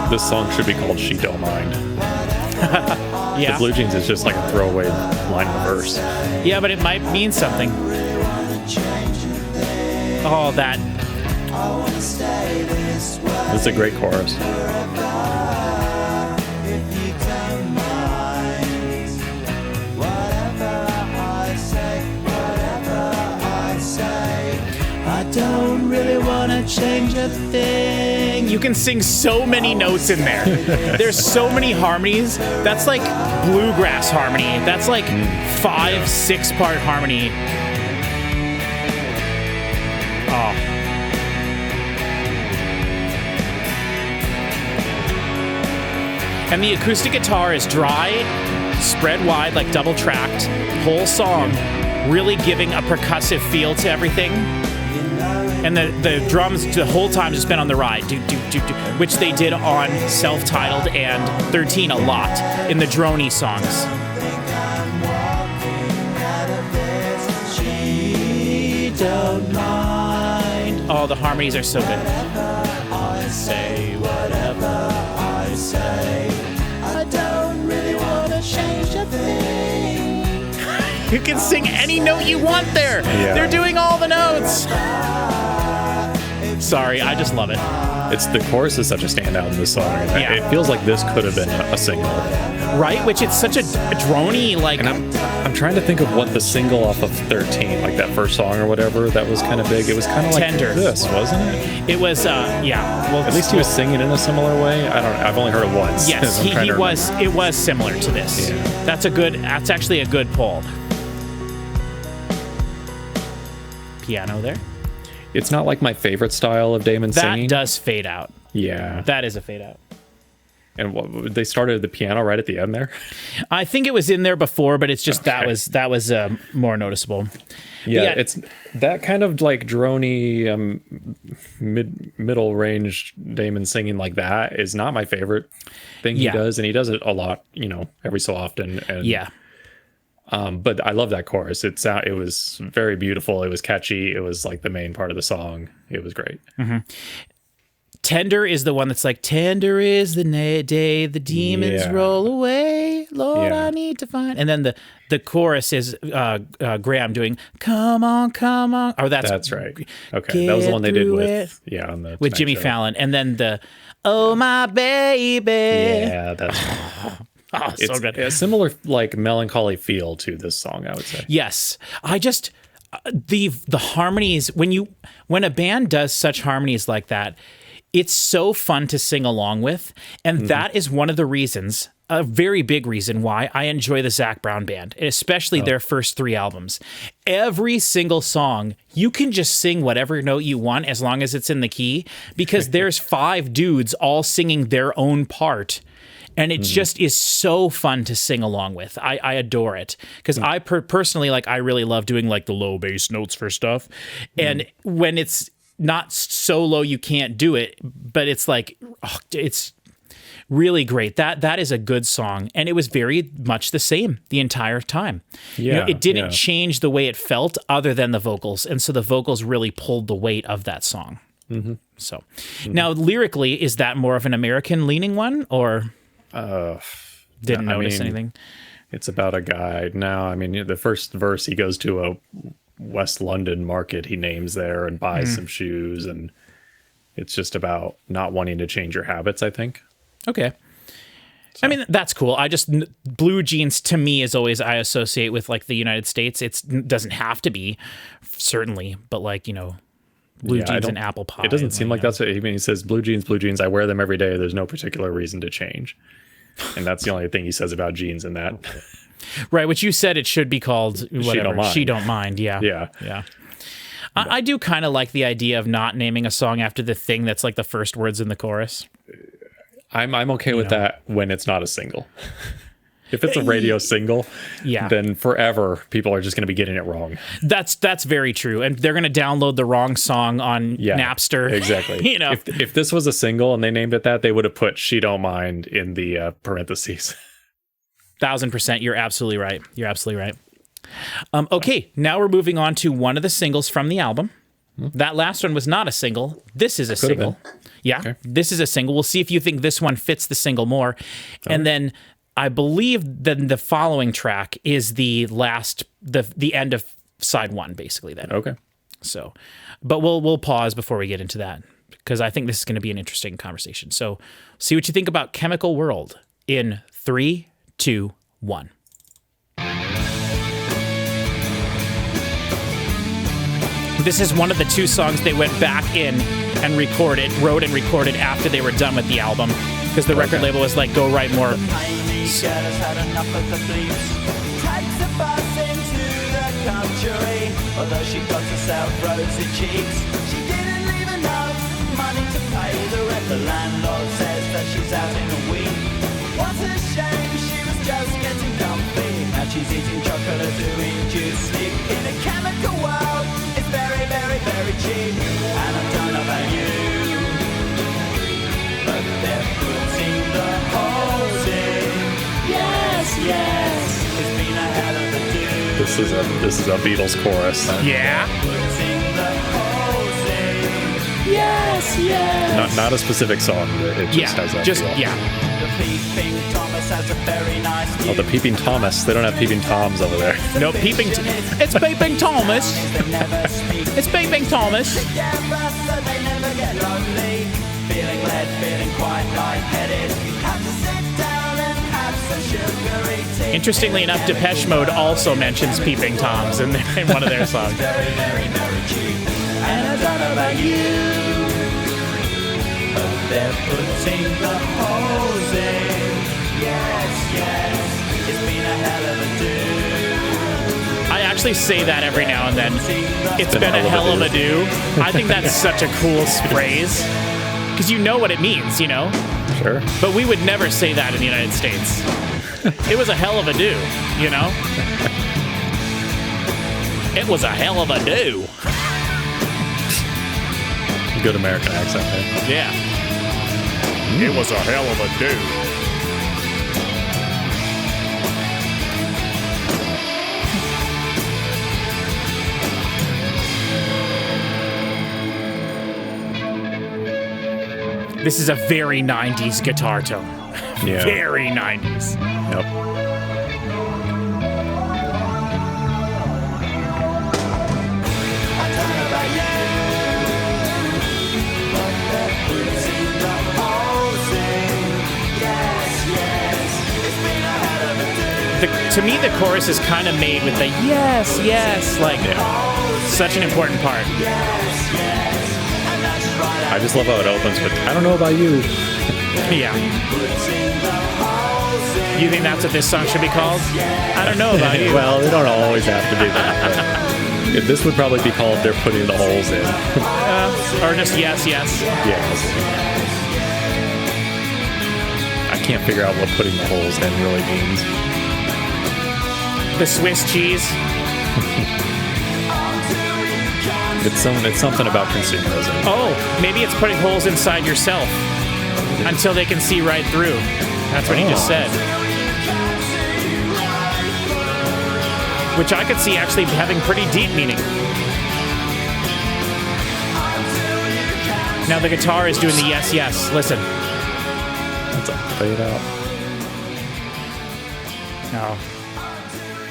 This song should be called She Don't Mind. Yeah. The Blue Jeans is just like a throwaway line in the verse. Yeah, but it might mean something. Oh, that. This is a great chorus. Don't really want to change a thing. You can sing so many notes in there. There's so many harmonies. That's like bluegrass harmony. That's like 5-6 part harmony. Oh. And the acoustic guitar is dry, spread wide, like double tracked, whole song, really giving a percussive feel to everything. And the drums the whole time just been on the ride, do, which they did on Self-Titled and 13 a lot in the droney songs. don't mind. Oh, the harmonies are so good. I say whatever I say. I don't really want to change a thing. You can sing any note you want there. Yeah. They're doing all the notes. Sorry, I just love it. It's the chorus is such a standout in this song. And Yeah. It feels like this could have been a single. Right? Which it's such a droney, like... And I'm trying to think of what the single off of 13, like that first song or whatever, that was kind of big. It was kind of like Tender. this, wasn't it? It was, yeah. Well, At least he was singing in a similar way. I don't know. I've only heard it once. Yes, I'm trying he to was. remember. It was similar to this. Yeah. That's actually a good poll. Piano there. It's not like my favorite style of Damon That singing. does fade out. Yeah. That is a fade out. And they started the piano right at the end there. I think it was in there before, but it's just Okay. that was more noticeable. Yeah, Yeah. it's that kind of like droney middle range Damon singing like that is not my favorite thing Yeah. he does, and he does it a lot, every so often. And, Yeah. but I love that chorus. It was very beautiful. It was catchy. It was like the main part of the song. It was great. Tender is the one that's like, tender is the day the demons Yeah. roll away. Lord, Yeah. I need to find. And then the chorus is Graham doing, come on, come on. Or That's right. Okay, that was the one they did with on the with Tonight Jimmy Show. Fallon. And then the, oh, my baby. Yeah, that's Oh, so it's good. a similar like melancholy feel to this song, I would say. Yes, I just the harmonies when a band does such harmonies like that, it's so fun to sing along with, and that is one of the reasons, a very big reason why I enjoy the Zac Brown Band, and especially their first 3 albums. Every single song, you can just sing whatever note you want as long as it's in the key, because there's 5 dudes all singing their own part. And it just is so fun to sing along with. I adore it. Because I personally, like, I really love doing, like, the low bass notes for stuff. And when it's not so low you can't do it, but it's like, it's really great. That is a good song. And it was very much the same the entire time. Yeah, it didn't yeah. change the way it felt other than the vocals. And so the vocals really pulled the weight of that song. So now lyrically, is that more of an American leaning one, or... Didn't notice anything? It's about a guy. No, I mean, the first verse, he goes to a West London market he names there and buys some shoes, and it's just about not wanting to change your habits, I think. Okay. I mean, that's cool. Blue jeans to me is always, I associate with like the United States. It doesn't have to be, certainly, but like, blue jeans and apple pie. It doesn't seem like that's what he says. Blue jeans. I wear them every day. There's no particular reason to change. And that's the only thing he says about jeans in that. Right, which you said it should be called whatever. She Don't Mind. Yeah. Yeah. I do kind of like the idea of not naming a song after the thing that's like the first words in the chorus. I'm okay with that when it's not a single. If it's a radio single, then forever people are just going to be getting it wrong. That's very true, and they're going to download the wrong song on Napster. Exactly. If this was a single and they named it that, they would have put "She Don't Mind" in the parentheses. 1000%. You're absolutely right. Okay, now we're moving on to one of the singles from the album. That last one was not a single. This is a single. Yeah, okay. This is a single. We'll see if you think this one fits the single more, and then. I believe then the following track is the end of side 1, basically. Then okay. So, but we'll pause before we get into that because I think this is going to be an interesting conversation. So, see what you think about Chemical World in 3, 2, 1. This is one of the 2 songs they went back in and wrote and recorded after they were done with the album because the record label was like, go write more. Girl has had enough of the blues. Takes a bus into the country. Although she got herself rosy cheeks, she didn't leave enough money to pay the rent. The landlord says that she's out in a week. What a shame, she was just getting comfy. Now she's eating chocolate to induce sleep. In a chemical world, it's very, very, very cheap. And I don't know about you, but they're putting the holes in. Yes, it's been a hell of a do. This is a Beatles chorus. Yeah. Putting yes, yes. Not a specific song. It just has that feel. The Peeping Thomas has a very nice view. Oh, the Peeping Thomas. They don't have Peeping Toms over there. No, it's Peeping Thomas. They never speak It's Peeping Thomas. together, so they never get lonely. Feeling led, feeling quite lightheaded. Have to sit down and have some sugary tea. Interestingly enough, Depeche Mode also mentions Peeping Toms in one of their songs. Very, very, very cheap. And I don't know about you, but they're putting the holes in. Yes, yes, it's been a hell of a do. I actually say that every now and then. It's been a hell of a do. I think that's such a cool phrase. Because you know what it means, you know? Sure. But we would never say that in the United States. It was a hell of a do, you know? It was a hell of a do. Good American accent there. Yeah. It was a hell of a do. This is a very 90s guitar tone. Yeah. Very 90s. Yep. To me, the chorus is kind of made with the yes, yes, like such an important part. I just love how it opens with, I don't know about you. Yeah. You think that's what this song should be called? I don't know about you. Well, they don't always have to do that. But this would probably be called They're Putting the Holes In. Or just yes, yes. Yes. I can't figure out what putting the holes in really means. The Swiss cheese. It's something about consumerism. Oh, maybe it's putting holes inside yourself until they can see right through. That's what he just said. Which I could see actually having pretty deep meaning. Now the guitar is doing the yes, yes. Listen. That's a fade out. Oh.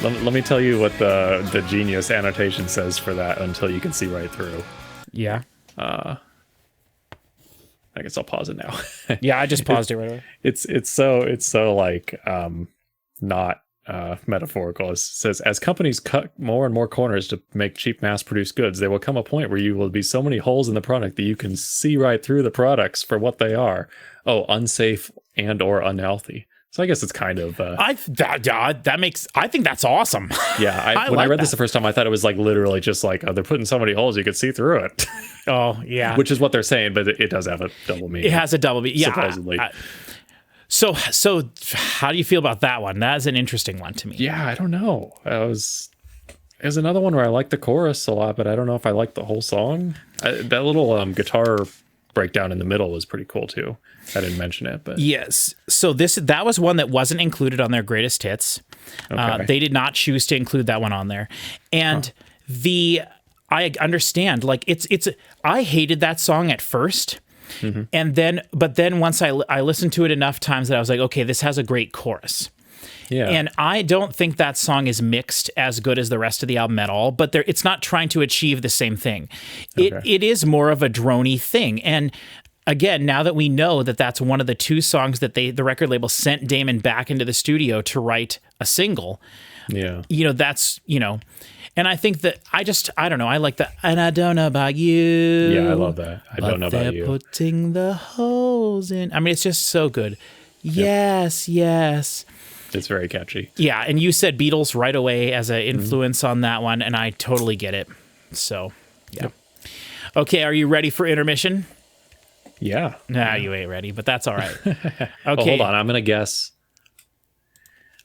Let me tell you what the genius annotation says for that until you can see right through. Yeah. I guess I'll pause it now. Yeah, I just paused it right away. It's so like not metaphorical. It says, as companies cut more and more corners to make cheap mass-produced goods, there will come a point where you will be so many holes in the product that you can see right through the products for what they are. Oh, unsafe and or unhealthy. So I guess it's kind of. I think that's awesome. Yeah, when I read this the first time, I thought it was like literally just like they're putting so many holes you could see through it. Oh yeah, which is what they're saying, but it does have a double meaning. It has a double meaning, yeah. Supposedly. So how do you feel about that one? That's an interesting one to me. Yeah, I don't know. There's another one where I like the chorus a lot, but I don't know if I like the whole song. That little guitar breakdown in the middle was pretty cool too. I didn't mention it, but yes. So that was one that wasn't included on their greatest hits. Okay. They did not choose to include that one on there, and I understand. Like it's I hated that song at first, and but then once I listened to it enough times that I was like, okay, this has a great chorus. Yeah. And I don't think that song is mixed as good as the rest of the album at all, but it's not trying to achieve the same thing. Okay. It is more of a droney thing. And again, now that we know that that's one of the two songs that the record label sent Damon back into the studio to write a single, that's, and I think that I don't know. I like that. And I don't know about you. Yeah, I love that. I don't know about you. They're putting the holes in. I mean, it's just so good. Yes, yes. It's very catchy. Yeah, and you said Beatles right away as an influence on that one, and I totally get it. So, yeah. Yep. Okay, are you ready for intermission? Yeah. Nah, you ain't ready, but that's all right. Okay. Well, hold on. I'm going to guess.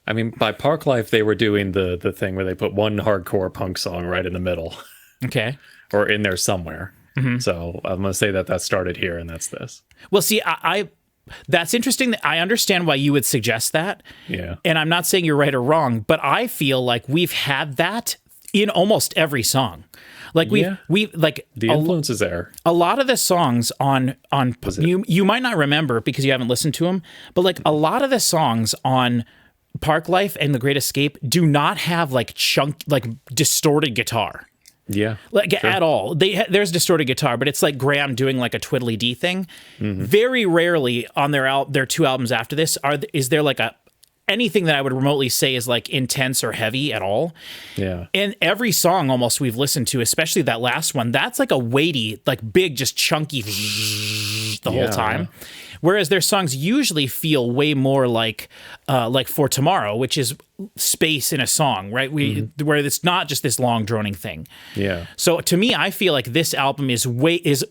I mean, by Park Life, they were doing the thing where they put one hardcore punk song right in the middle. Okay. Or in there somewhere. So I'm going to say that started here, and that's this. Well, see, that's interesting. I understand why you would suggest that. Yeah. And I'm not saying you're right or wrong, but I feel like we've had that in almost every song. Like we like the influence is there. A lot of the songs on you might not remember because you haven't listened to them, but like a lot of the songs on Park Life and The Great Escape do not have like distorted guitar. Yeah, like at all. There's distorted guitar, but it's like Graham doing like a twiddly dee thing. Very rarely on their 2 albums after this is there like anything that I would remotely say is like intense or heavy at all. Yeah. And every song almost we've listened to, especially that last one, that's like a weighty, like big, just chunky the whole time. Whereas their songs usually feel way more like For Tomorrow, which is space in a song, right? Where it's not just this long droning thing. Yeah. So to me, I feel like this album is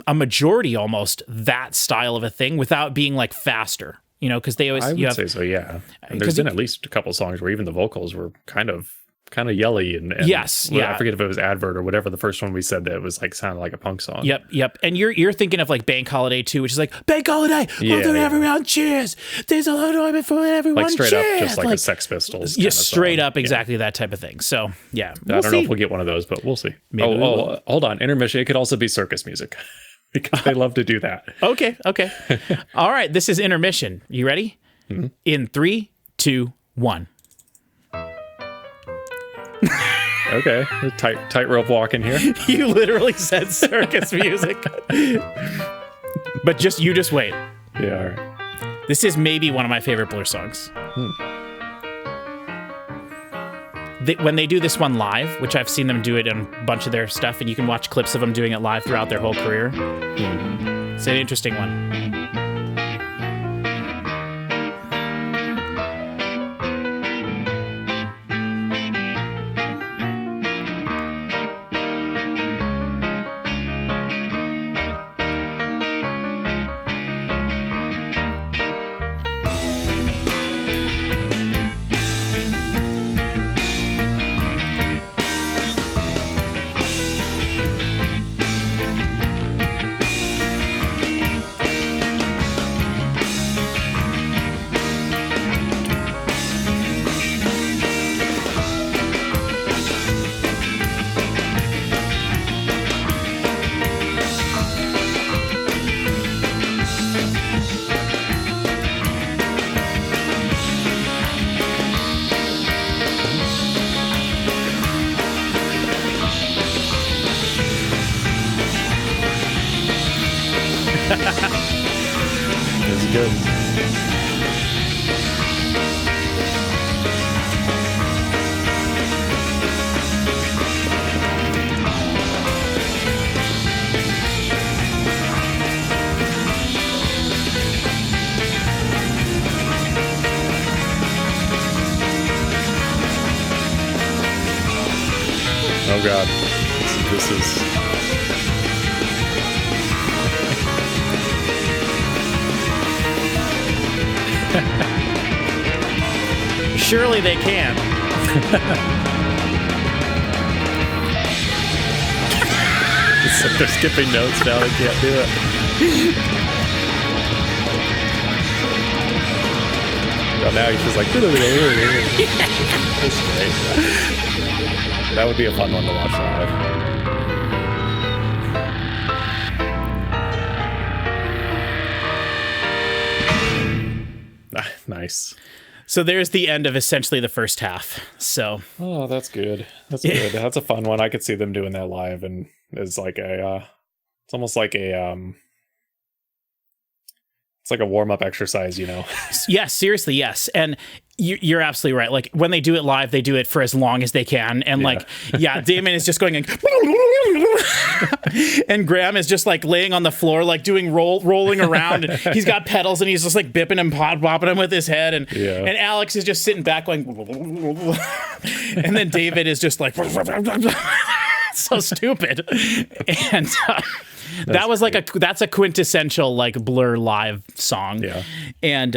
a majority almost that style of a thing without being like faster. You know, because they always... I would say so, yeah. And there's been at least a couple songs where even the vocals were kind of yelly and yes, yeah. I forget if it was Advert or whatever the first one we said that was like sounded like a punk song. Yep. And you're thinking of like Bank Holiday too, which is like Bank Holiday, we'll do everyone cheers. There's a lot of before everyone like straight cheers. up, just like a Sex Pistols. Yeah, straight up, exactly that type of thing. So yeah, I don't know if we'll get one of those, but we'll see. Maybe we will. Hold on, Intermission. It could also be circus music because they love to do that. Okay. All right, this is Intermission. You ready? Mm-hmm. In 3, 2, 1. Okay, tightrope walking here. You literally said circus music, but you just wait. Yeah, all right. This is maybe one of my favorite Blur songs. When they do this one live, which I've seen them do it on a bunch of their stuff, and you can watch clips of them doing it live throughout their whole career. It's an interesting one. That's good. Oh God, this is. Surely they can. It's like they're skipping notes now. They can't do it. Well, now he's just like. That's great. That would be a fun one to watch live. Nice. So there's the end of essentially the first half. So oh, that's good. That's good. That's a fun one. I could see them doing that live, and it's like it's almost like it's like a warm up exercise, you know. Yes, seriously, yes. And you're absolutely right. Like when they do it live, they do it for as long as they can, and Damon is just going and Graham is just like laying on the floor, like doing rolling around. And he's got pedals, and he's just like bipping and bopping them with his head, and Alex is just sitting back going, and then David is just like so stupid, and that was like that's a quintessential like Blur live song, and.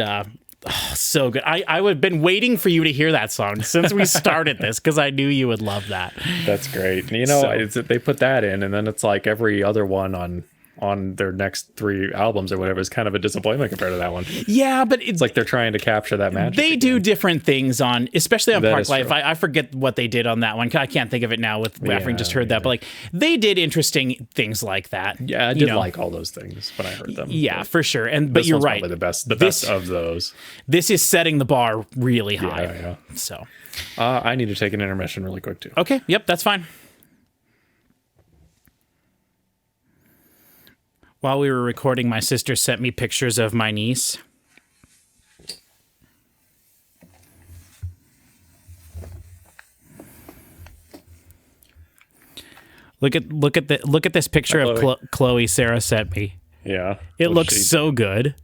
Oh, so good. I would have been waiting for you to hear that song since we started this because I knew you would love that. That's great. You know, they put that in, and then it's like every other one on on their next 3 albums or whatever is kind of a disappointment compared to that one. Yeah, but It's like they're trying to capture that magic. they do again. different things on, especially on That Park is Life. true. I forget what they did on that one. I can't think of it now with having just heard that, but like they did interesting things like that. Yeah, I did like all those things when I heard them. Yeah, for sure. But This you're one's right. probably the best of those. This is setting the bar really high. Yeah. So, I need to take an intermission really quick too. okay. Yep, that's fine. While we were recording, my sister sent me pictures of my niece. Look at this picture Hi, of Chloe Sarah sent me. Yeah, It looks so good.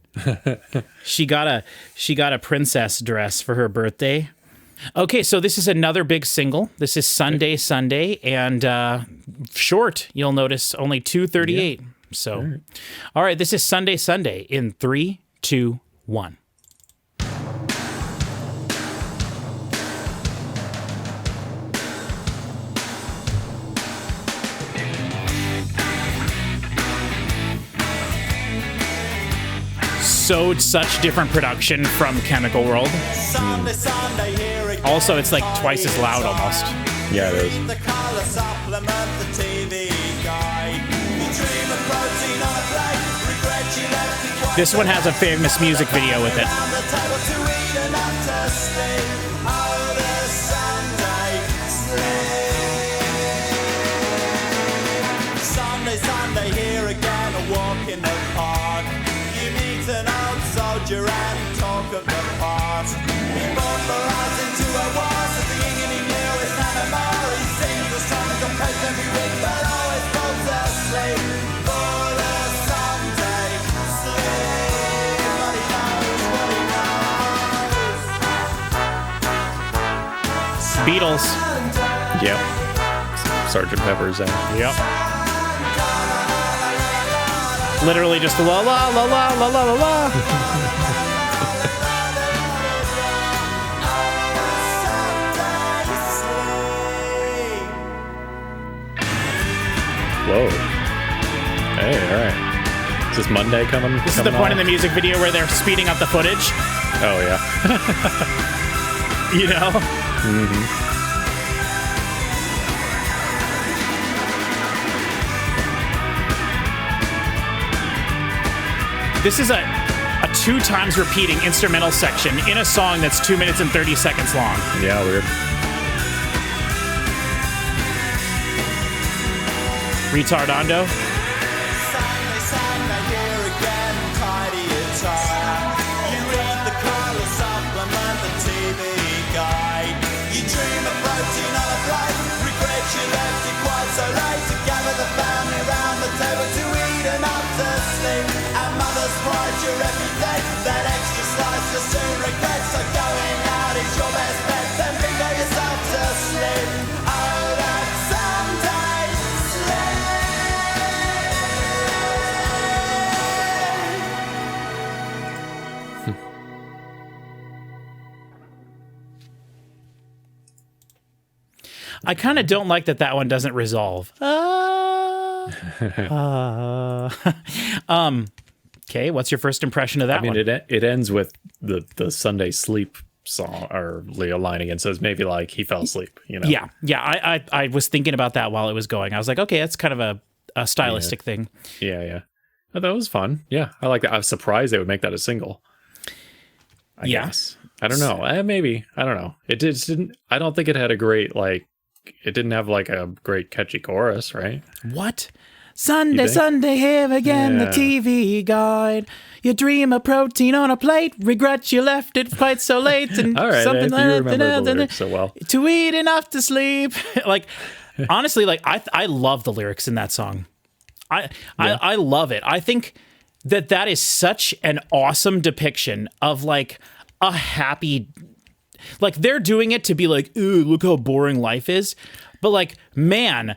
She got a princess dress for her birthday. Okay, so this is another big single. This is Sunday, and short. You'll notice only 2:38. So, all right, this is Sunday in 3, 2, 1. So such different production from Chemical World. Sunday, here again. Also, it's like twice as loud almost. Yeah, it is. The color supplement, the TV guide. You dream of protein on a plate. Regret you left it twice. This one has a famous music video with it. On the table to eat enough to sleep. Oh, the Sunday sleep. Sunday, here again. A walk in the park. You meet an old soldier and talk of the past. He fought for us into a war, so the and he knew his Panama. He sings the songs of post every week, but always falls asleep. For the Sunday sleep. But he knows what he knows. Beatles. Yep. Sergeant Pepper's. Yep. Literally just la la la la la la la la. Whoa. Hey, all right. Is this Monday coming? This is the point in the music video where they're speeding up the footage. Oh yeah. You know? This is a 2 times repeating instrumental section in a song that's 2 minutes and 30 seconds long. Yeah, weird. Retardando. Sunday, here again, tidy attire. You read the color supplement, the TV guide. You dream of protein on a plate. Regret you left it quite so late to gather the family round the table to eat enough to sleep. And mother's pride your every day. That extra slice you soon regret. So going out is your best bet. Then bingo yourself to sleep. Oh, that Sunday I kind of don't like that one doesn't resolve. Okay, what's your first impression of that I mean, one? it ends with the Sunday sleep song or Leo line again. So it's maybe like he fell asleep. You know? Yeah. I was thinking about that while it was going. I was like, okay, that's kind of a stylistic thing. Yeah. I thought it was fun. Yeah, I like that. I was surprised they would make that a single. I guess. I don't know. Maybe. I don't know. It just didn't. I don't think it had a great It didn't have like a great catchy chorus, right? What? Sunday, here again, Yeah. the TV guide. You dream of protein on a plate, regret you left it quite so late, and All right, something you remember the lyrics so well. to eat enough to sleep. Honestly, I love the lyrics in that song. I love it. I think that is such an awesome depiction of like a happy. Like they're doing it to be like, ooh, look how boring life is, but like, man.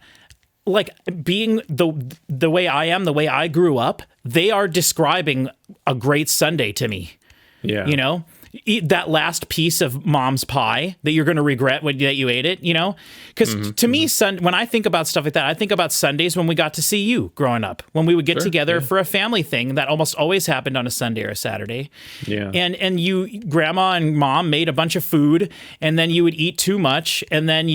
Like being the way I am, the way I grew up, they are describing a great Sunday to me. Yeah. You know, eat that last piece of mom's pie that you're going to regret that you ate it, you know? Because to me, when I think about stuff like that, I think about Sundays when we got to see you growing up, when we would get together for a family thing that almost always happened on a Sunday or a Saturday. Yeah. And grandma and mom made a bunch of food, and then you would eat too much, and then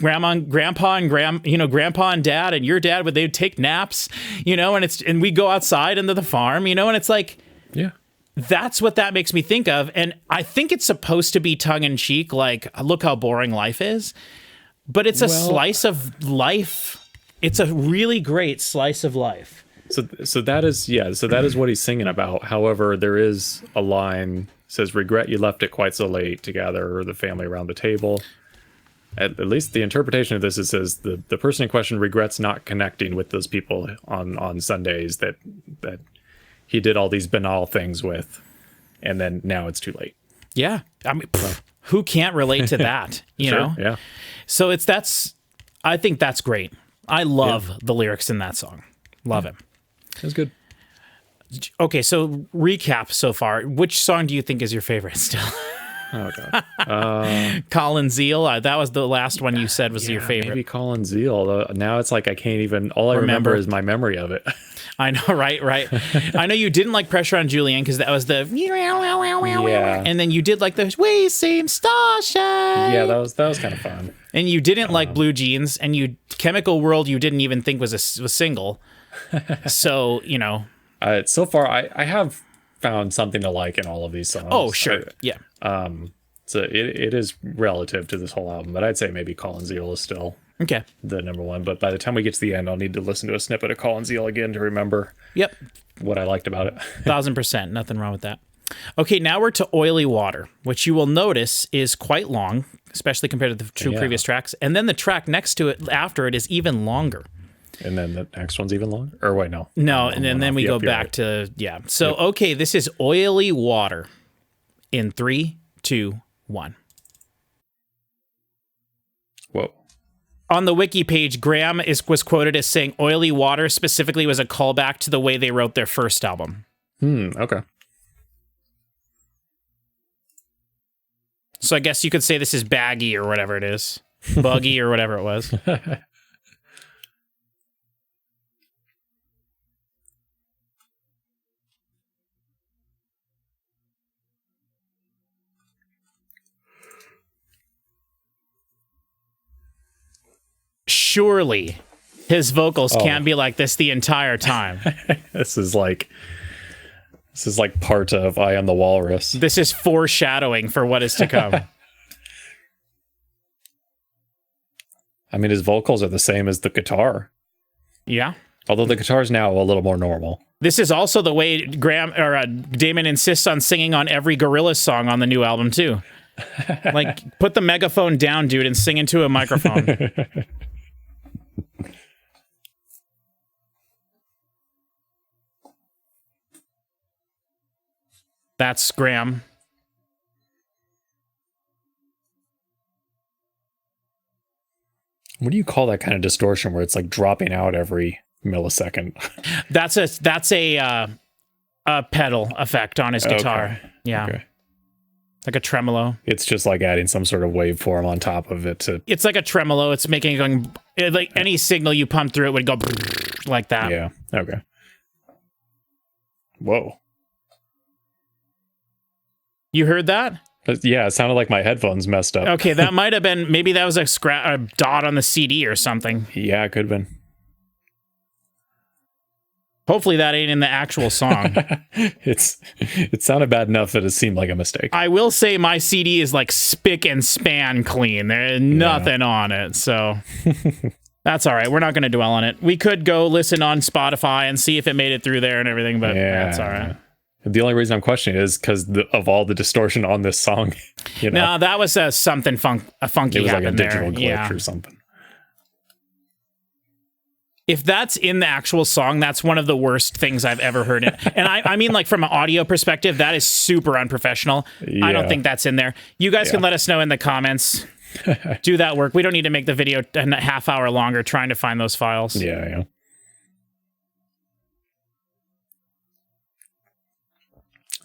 grandpa and dad and your dad they'd take naps, you know, and we go outside into the farm, you know, and it's like, Yeah. that's what that makes me think of. And I think it's supposed to be tongue in cheek, like, look how boring life is. But it's a slice of life. It's a really great slice of life. So that is what he's singing about. However, there is a line says, "Regret you left it quite so late to gather the family around the table." At least the interpretation of this, it says the person in question regrets not connecting with those people on Sundays that he did all these banal things with, and then now it's too late. Yeah. I mean, who can't relate to that, you know? Yeah. So I think that's great. I love the lyrics in that song. Love it. That's good. Okay, so recap so far. Which song do you think is your favorite still? Oh, God. Colin Zeal. That was the last one you said was your favorite. Maybe Colin Zeal. Now it's like I can't even... All I remember is my memory of it. I know, right? I know you didn't like Pressure on Julian because that was the... Yeah. And then you did like the We Seem Starshaped. Yeah, that was kind of fun. And you didn't like Blue Jeans, and Chemical World you didn't even think was a single. So, you know... So far, I have found something to like in all of these songs. Oh, sure. Yeah. So it is relative to this whole album, but I'd say maybe Colin Zeal is still Okay. the number one. But by the time we get to the end, I'll need to listen to a snippet of Colin Zeal again to remember Yep. what I liked about it. 1000%. Nothing wrong with that. Okay, now we're to Oily Water, which you will notice is quite long, especially compared to the two previous tracks. And then the track next to it, after it, is even longer. And then the next one's even longer? Or wait, no. No, and then we go back to, So, okay, this is Oily Water in 3, 2, 1. Whoa. On the wiki page, Graham was quoted as saying Oily Water specifically was a callback to the way they wrote their first album. Okay. So I guess you could say this is baggy or whatever it is. Buggy or whatever it was. Surely his vocals can't be like this the entire time. This is like part of I Am the Walrus. This is foreshadowing for what is to come. I mean, his vocals are the same as the guitar. Yeah. Although the guitar's now a little more normal. This is also the way Damon insists on singing on every Gorillaz song on the new album too. Like, put the megaphone down, dude, and sing into a microphone. That's Graham. What do you call that kind of distortion where it's like dropping out every millisecond? That's a pedal effect on his guitar. Okay. Yeah. Okay. Like a tremolo. It's just like adding some sort of waveform on top of it to... It's like a tremolo. It's making it going... Like any signal you pump through it would go like that. Yeah. Okay. Whoa. You heard that? Yeah, it sounded like my headphones messed up. Okay, that might have been... Maybe that was a dot on the CD or something. Yeah, it could have been. Hopefully that ain't in the actual song. It sounded bad enough that it seemed like a mistake. I will say my CD is like spick and span clean. There's nothing on it, so that's all right. We're not going to dwell on it. We could go listen on Spotify and see if it made it through there and everything, but that's all right. The only reason I'm questioning it is because of all the distortion on this song. You know? No, that was something funky. It was like a digital there. glitch or something. If that's in the actual song, that's one of the worst things I've ever heard. And I mean, like, from an audio perspective, that is super unprofessional. Yeah. I don't think that's in there. You guys can let us know in the comments. Do that work. We don't need to make the video a half hour longer trying to find those files. Yeah.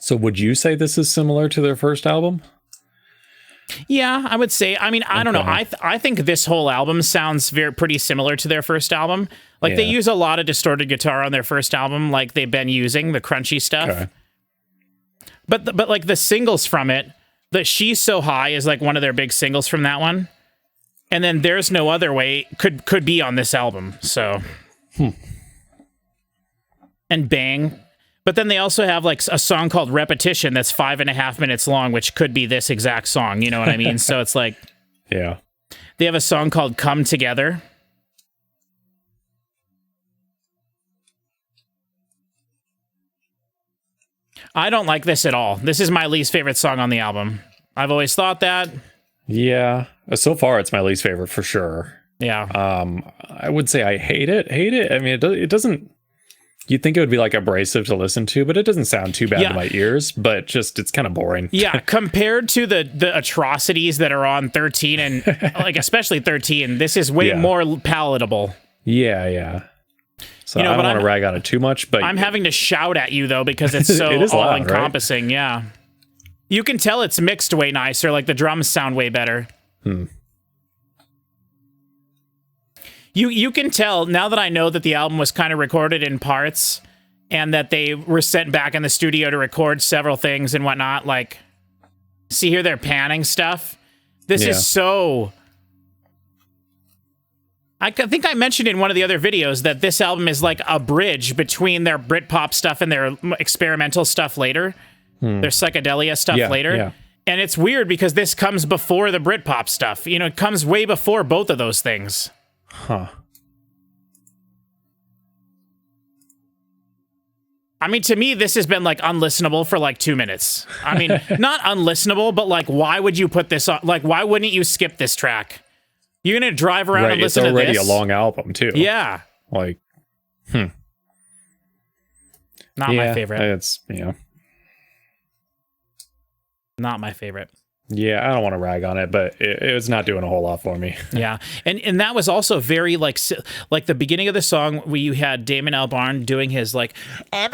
So would you say this is similar to their first album? Yeah, I would say. I mean, I don't know. Okay. I think this whole album sounds pretty similar to their first album. Like, they Yeah. use a lot of distorted guitar on their first album, like they've been using the crunchy stuff. Okay. But like the singles from it, the She's So High is like one of their big singles from that one. And then There's No Other Way could be on this album. So. And Bang. But then they also have like a song called Repetition that's 5.5 minutes long, which could be this exact song. You know what I mean? So it's like, Yeah. they have a song called Come Together. I don't like this at all. This is my least favorite song on the album. I've always thought that. Yeah. So far, it's my least favorite for sure. Yeah. I would say I hate it. I mean, it doesn't. You'd think it would be like abrasive to listen to, but it doesn't sound too bad Yeah. to my ears. But just it's kind of boring. Yeah, compared to the atrocities that are on 13 and like especially 13, this is way Yeah. more palatable. Yeah. So You know, I but don't want I'm- to rag on it too much, but I'm having to shout at you though because it's so It is loud, all encompassing. Yeah, you can tell it's mixed way nicer. Like the drums sound way better. You can tell now that I know that the album was kind of recorded in parts and that they were sent back in the studio to record several things and whatnot. Like, see here, they're panning stuff. This Yeah. is so. I think I mentioned in one of the other videos that this album is like a bridge between their Britpop stuff and their experimental stuff later, their psychedelia stuff Yeah, later. yeah. And it's weird because this comes before the Britpop stuff. You know, it comes way before both of those things. Huh. I mean, to me, this has been like unlistenable for like 2 minutes. I mean, not unlistenable, but like, why would you put this on? Like, why wouldn't you skip this track? You're going to drive around Right. and It's listen to already this? a long album too. Yeah. Like, Not my favorite. It's Not my favorite. Yeah, I don't want to rag on it, but it's not doing a whole lot for me. Yeah, and that was also very like the beginning of the song where you had Damon Albarn doing his like Yeah,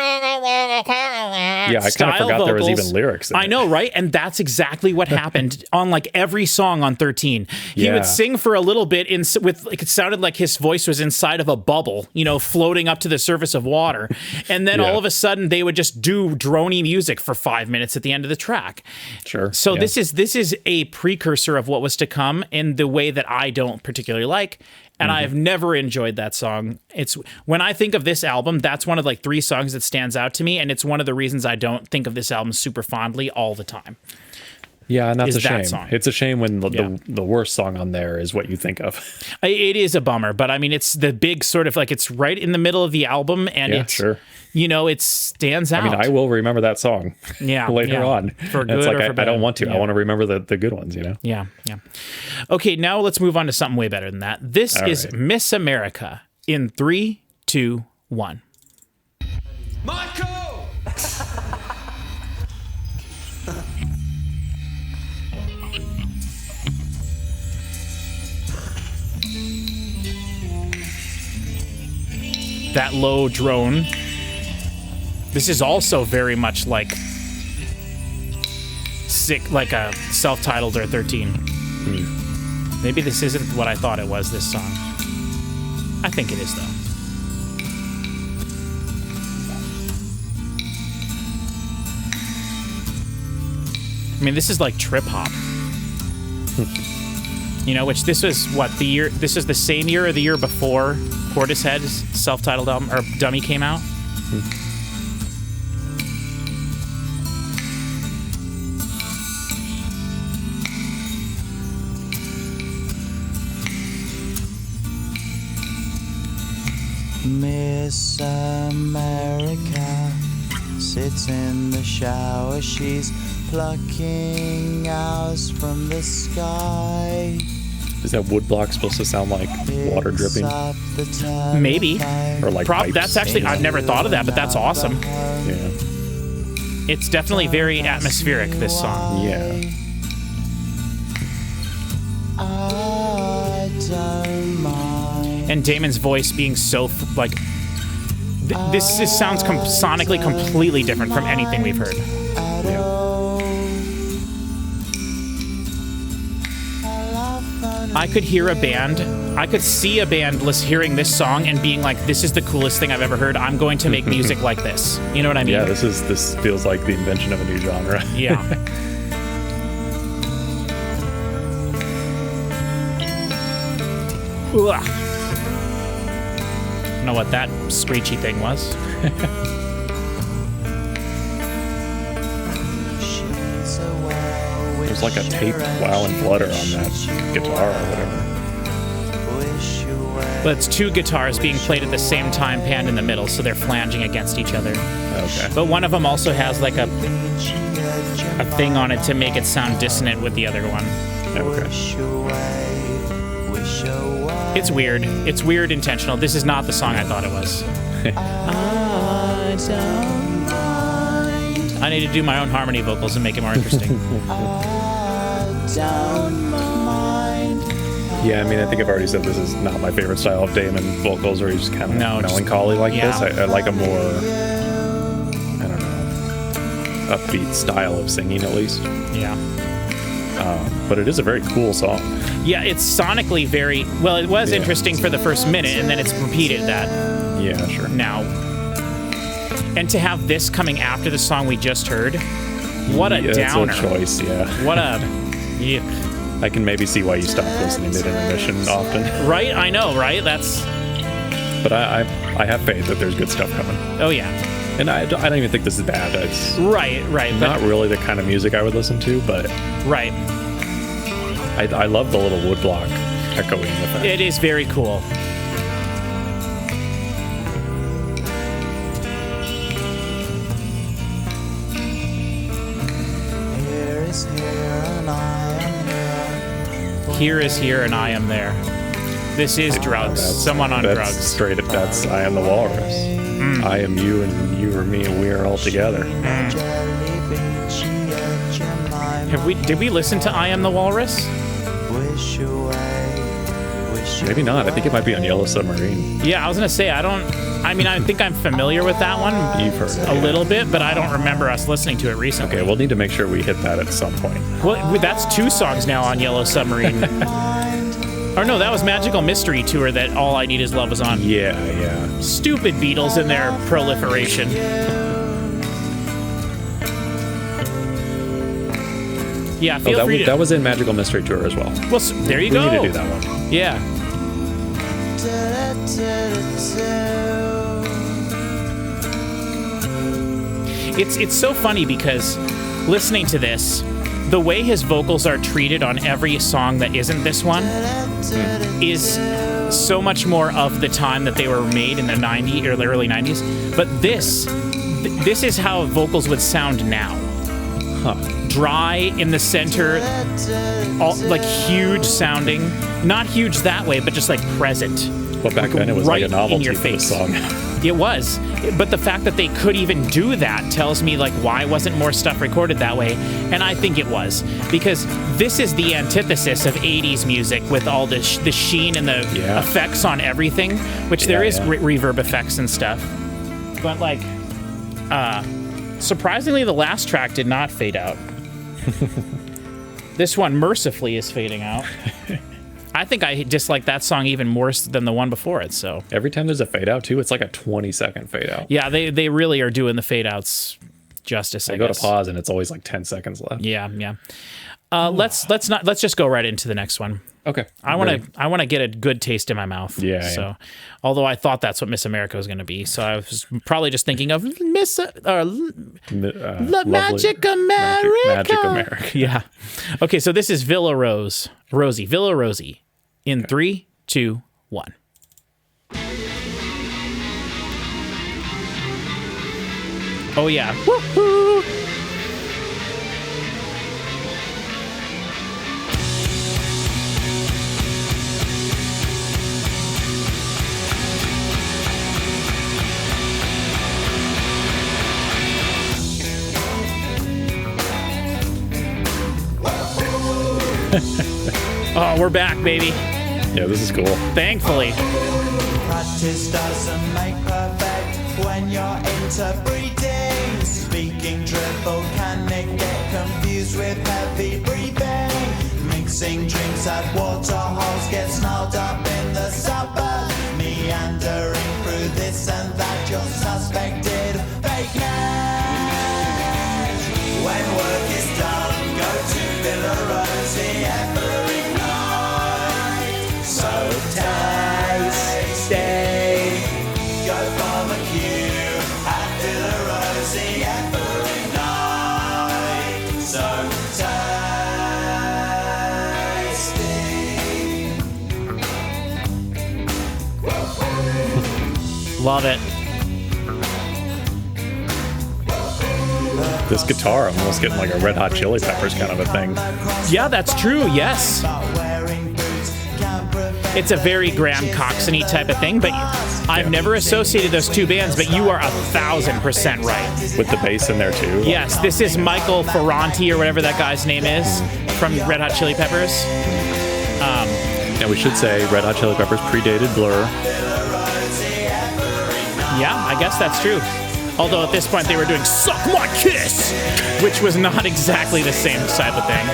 I kind of style forgot there was vocals. even lyrics in I it. know, right? And that's exactly what happened on like every song on 13. He Yeah. would sing for a little bit with like it sounded like his voice was inside of a bubble, you know, floating up to the surface of water. And then Yeah. all of a sudden they would just do drony music for 5 minutes at the end of the track. Sure. So yeah. this is a precursor of what was to come in the way that I don't particularly like, and I've never enjoyed that song. It's when I think of this album, that's one of like 3 songs that stands out to me, and it's one of the reasons I don't think of this album super fondly all the time. Yeah, and that's is a shame. that song. It's a shame when Yeah. the worst song on there is what you think of. It is a bummer, but I mean, it's the big sort of like it's right in the middle of the album, and Yeah, it's sure. you know, it stands out. I mean, I will remember that song Yeah, later yeah. on. For And it's good like or for I bad. don't want to. Yeah. I want to remember the good ones, you know? Yeah. Okay, now let's move on to something way better than that. This All is right. Miss America in 3, 2, 1. Michael! That low drone. This is also very much like like a self-titled or 13. Maybe this isn't what I thought it was, this song. I think it is, though. I mean, this is like trip hop. You know, which this was what the year. This is the same year or the year before Portishead's self-titled album or Dummy came out. Miss America sits in the shower. She's plucking hours from the sky. Is that wood block supposed to sound like water dripping? Maybe. Or like pipes? That's actually I've never thought of that, but that's awesome. Yeah. It's definitely very atmospheric, this song. Yeah. I don't mind. And Damon's voice being so this sounds sonically completely different from anything we've heard. I could hear a band. I could see a band hearing this song and being like, "This is the coolest thing I've ever heard. I'm going to make music like this." You know what I mean? Yeah, this feels like the invention of a new genre. Yeah. Ugh. I don't know what that screechy thing was. There's like a taped wow and flutter on that guitar or whatever. But it's two guitars being played at the same time, panned in the middle, so they're flanging against each other. Okay. But one of them also has like a thing on it to make it sound dissonant with the other one. Okay. It's weird. It's weird intentional. This is not the song I thought it was. I don't mind. I need to do my own harmony vocals and make it more interesting. I don't mind. Yeah, I mean, I think I've already said this is not my favorite style of Damon vocals, where he's just kind of melancholy like this. I like a more, I don't know, upbeat style of singing at least. Yeah. But it is a very cool song. Yeah, it's sonically very... Well, it was interesting for the first minute, and then it's repeated that. Yeah, sure. Now. And to have this coming after the song we just heard, what a downer. It's a choice, yeah. What a... Yeah. I can maybe see why you stopped listening to Intermission often. Right? I know, right? That's... But I have faith that there's good stuff coming. Oh, yeah. And I don't even think this is bad. It's right. Not really the kind of music I would listen to, but... Right. I love the little woodblock echoing effect. It is very cool. Here is here and I am there. This is drugs. Someone on drugs. Straight up, that's I am the walrus. I am you and you are me and we are all together. Did we listen to I Am the Walrus? Maybe not. I think it might be on Yellow Submarine. Yeah, I was going to say, I think I'm familiar with that one. You've heard it. A little bit, but I don't remember us listening to it recently. Okay, we'll need to make sure we hit that at some point. Well, that's 2 songs now on Yellow Submarine. Or no, that was Magical Mystery Tour that All I Need Is Love was on. Yeah. Stupid Beatles and their proliferation. Yeah, feel free to... That was in Magical Mystery Tour as well. Well, there you go. We need to do that one. Yeah. It's so funny because listening to this, the way his vocals are treated on every song that isn't this one is so much more of the time that they were made in the 90s or the early 90s. But this is how vocals would sound now. Huh. Dry in the center, like huge sounding. Not huge that way, but just like present. But back then it was right like a novelty in your for face. the song. It was. But the fact that they could even do that tells me like why wasn't more stuff recorded that way? And I think it was. Because this is the antithesis of 80s music with all the sheen and the effects on everything, which there is reverb effects and stuff. But like, surprisingly, the last track did not fade out. This one mercifully is fading out. I think I dislike that song even more than the one before it. So every time there's a fade out too, it's like a 20-second fade out. Yeah, they really are doing the fade outs justice. I go guess. to pause and it's always like 10 seconds left. Yeah. Let's just go right into the next one. Okay. I want to get a good taste in my mouth. Yeah. So, although I thought that's what Miss America was going to be, so I was probably just thinking of Magic America. Magic America. Yeah. Okay. So this is Villa Rosie, in 3, 2, 1. Oh yeah. Woohoo! Oh, we're back, baby. Yeah, this is cool. Thankfully. Practice doesn't make perfect. when you're interbreeding. Speaking triple, can it get confused with heavy breathing? Mixing drinks at waterholes, get snarled up in the suburbs. Meandering through this and that, you're suspected of fakeness. When work is done, go to Villa Rosie every night. So tasty. Go from a queue at Villa Rosie every night. So tasty. Love it. This guitar, I'm almost getting like a Red Hot Chili Peppers kind of a thing. Yeah, that's true. Yes. It's a very Graham Coxon-y type of thing, but I've never associated those two bands, but you are 1,000% right. With the bass in there too. Yes, this is Michael Ferranti or whatever that guy's name is from Red Hot Chili Peppers. And we should say Red Hot Chili Peppers predated Blur. Yeah, I guess that's true. Although at this point they were doing Suck My Kiss, which was not exactly the same type of thing.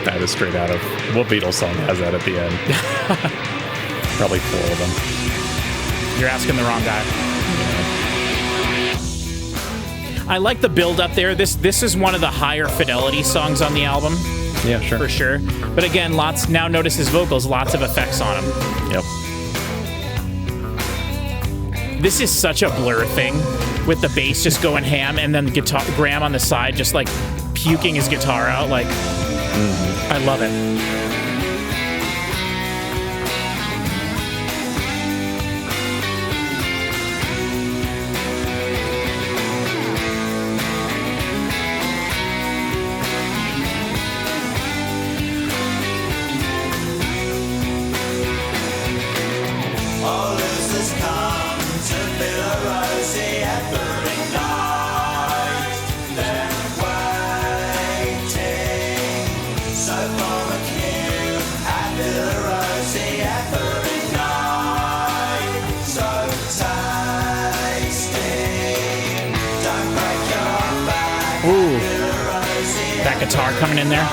That is straight out of what Beatles song has that at the end? Probably 4 of them. You're asking the wrong guy. I like the build up there. This is one of the higher fidelity songs on the album. Yeah, sure. For sure. But again, now notice his vocals, lots of effects on him. Yep. This is such a Blur thing with the bass just going ham and then Graham on the side just like puking his guitar out. Like, I love it. That guitar coming in there.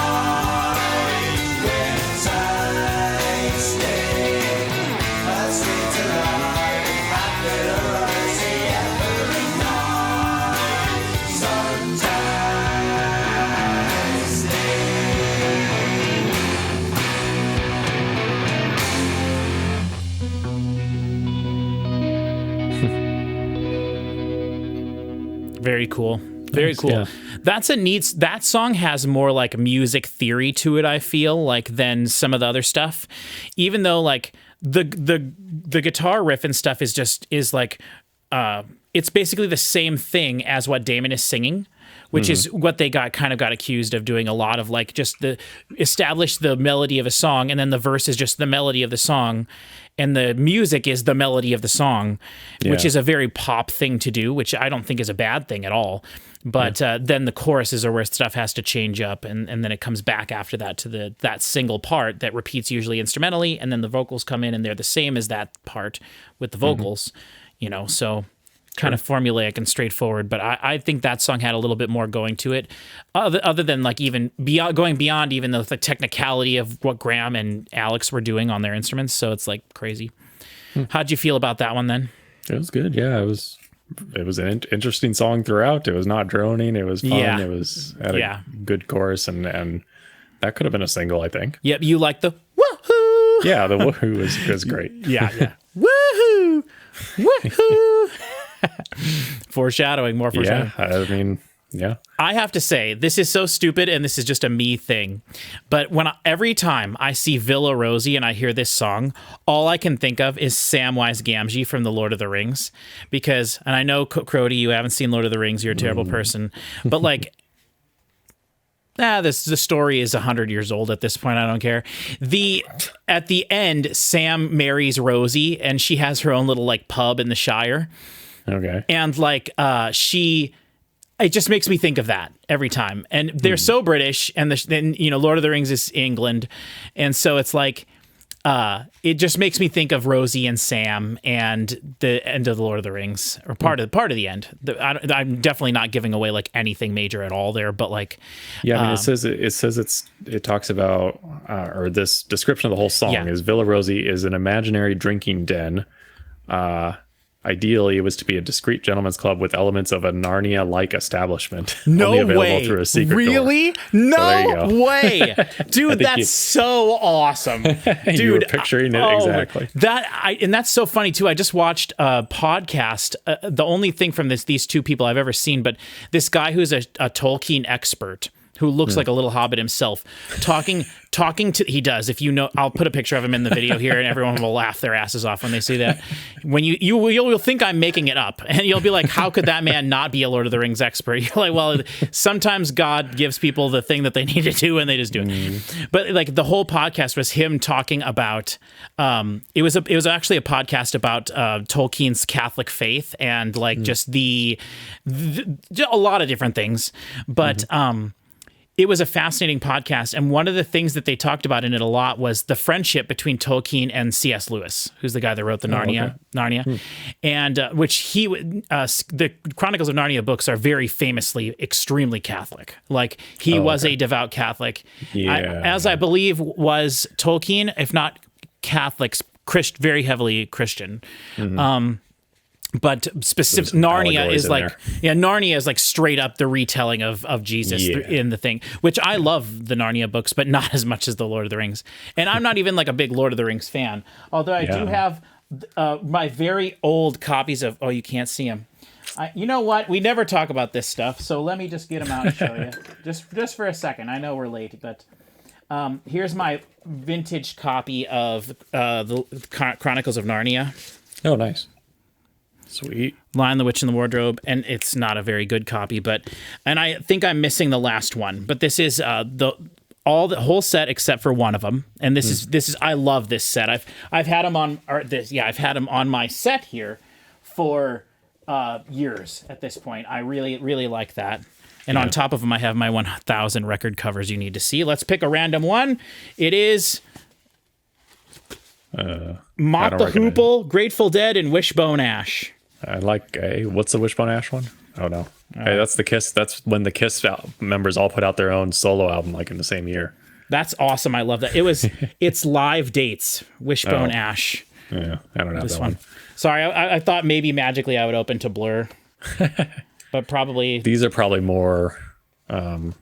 Very cool. Very cool. Yeah. That song has more like music theory to it, I feel, like than some of the other stuff. Even though like the guitar riff and stuff is like it's basically the same thing as what Damon is singing, which is what they got accused of doing a lot of, like just establish the melody of a song and then the verse is just the melody of the song and the music is the melody of the song, which is a very pop thing to do, which I don't think is a bad thing at all. But then the choruses are where stuff has to change up, and then it comes back after that to that single part that repeats usually instrumentally, and then the vocals come in and they're the same as that part with the vocals, so kind of formulaic and straightforward. But I think that song had a little bit more going to it, other than like even going beyond even the technicality of what Graham and Alex were doing on their instruments. So it's like crazy. How'd you feel about that one then? It was good. Yeah, it was an interesting song throughout. It was not droning. It was fun. Yeah. It was had a good chorus, and that could have been a single, I think. Yep, you like the woohoo. Yeah, the woohoo was great. Yeah. Woohoo! Woohoo! Foreshadowing, more foreshadowing. Yeah, I mean, yeah. I have to say, this is so stupid, and this is just a me thing. But every time I see Villa Rosie and I hear this song, all I can think of is Samwise Gamgee from The Lord of the Rings. And I know, Cody, you haven't seen Lord of the Rings, you're a terrible person. But like, the story is 100 years old at this point. I don't care. At the end, Sam marries Rosie, and she has her own little like pub in the Shire. Okay. And like she it just makes me think of that every time. And they're so British, and then Lord of the Rings is England, and so it's like it just makes me think of Rosie and Sam and the end of the Lord of the Rings, or part of the end. I'm definitely not giving away like anything major at all there, but like I mean, it talks about or this description of the whole song is Villa Rosie is an imaginary drinking den. Ideally, it was to be a discreet gentleman's club with elements of a Narnia-like establishment. No only available way. Through a secret really? door. No way. Dude, that's so awesome. Dude, you were picturing it exactly. And that's so funny too. I just watched a podcast. The only thing from these two people I've ever seen, but this guy who's a Tolkien expert who looks like a little hobbit himself, talking to, he does, if you know, I'll put a picture of him in the video here and everyone will laugh their asses off when they see that. When you'll think I'm making it up, and you'll be like, how could that man not be a Lord of the Rings expert? You're like, well, sometimes God gives people the thing that they need to do and they just do it. But like the whole podcast was him talking about, it was actually a podcast about Tolkien's Catholic faith and like just a lot of different things. But, it was a fascinating podcast, and one of the things that they talked about in it a lot was the friendship between Tolkien and C.S. Lewis, who's the guy that wrote the Narnia, and which the Chronicles of Narnia books are very famously extremely Catholic. Like he was a devout Catholic, as I believe was Tolkien, if not Catholics, very heavily Christian. But specific Narnia is like Narnia is like straight up the retelling of Jesus in the thing, which I love the Narnia books, but not as much as the Lord of the Rings. And I'm not even like a big Lord of the Rings fan, although I do have my very old copies of. Oh, you can't see them. You know what? We never talk about this stuff, so let me just get them out and show you, just for a second. I know we're late, but here's my vintage copy of the Chronicles of Narnia. Oh, nice. Sweet. Lion, the Witch, and the Wardrobe, and it's not a very good copy, and I think I'm missing the last one, but this is the whole set except for one of them, and this is I love this set. I've had them on I've had them on my set here for years at this point. I really like that. And on top of them, I have my 1,000 record covers you need to see. Let's pick a random one. It is Mott the Hoople, Grateful Dead, and Wishbone Ash. I like what's the Wishbone Ash one? Oh no, that's the Kiss. That's when the Kiss members all put out their own solo album like in the same year. That's awesome. I love that. It's live dates. Wishbone Ash. Yeah, I don't have this one. Sorry, I thought maybe magically I would open to Blur, but probably these are probably more 70s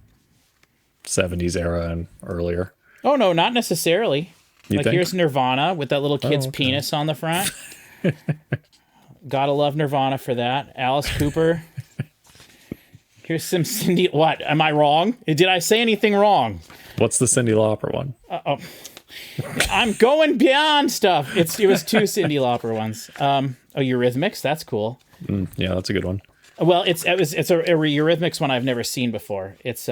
era and earlier. Oh no, not necessarily. Here's Nirvana with that little kid's penis on the front. Gotta love Nirvana for that. Alice Cooper. Here's some Cindy. What? Am I wrong? Did I say anything wrong? What's the Cyndi Lauper one? I'm going beyond stuff. It was two Cyndi Lauper ones. Eurythmics. That's cool. Yeah, that's a good one. Well, it's a Eurythmics one I've never seen before. It's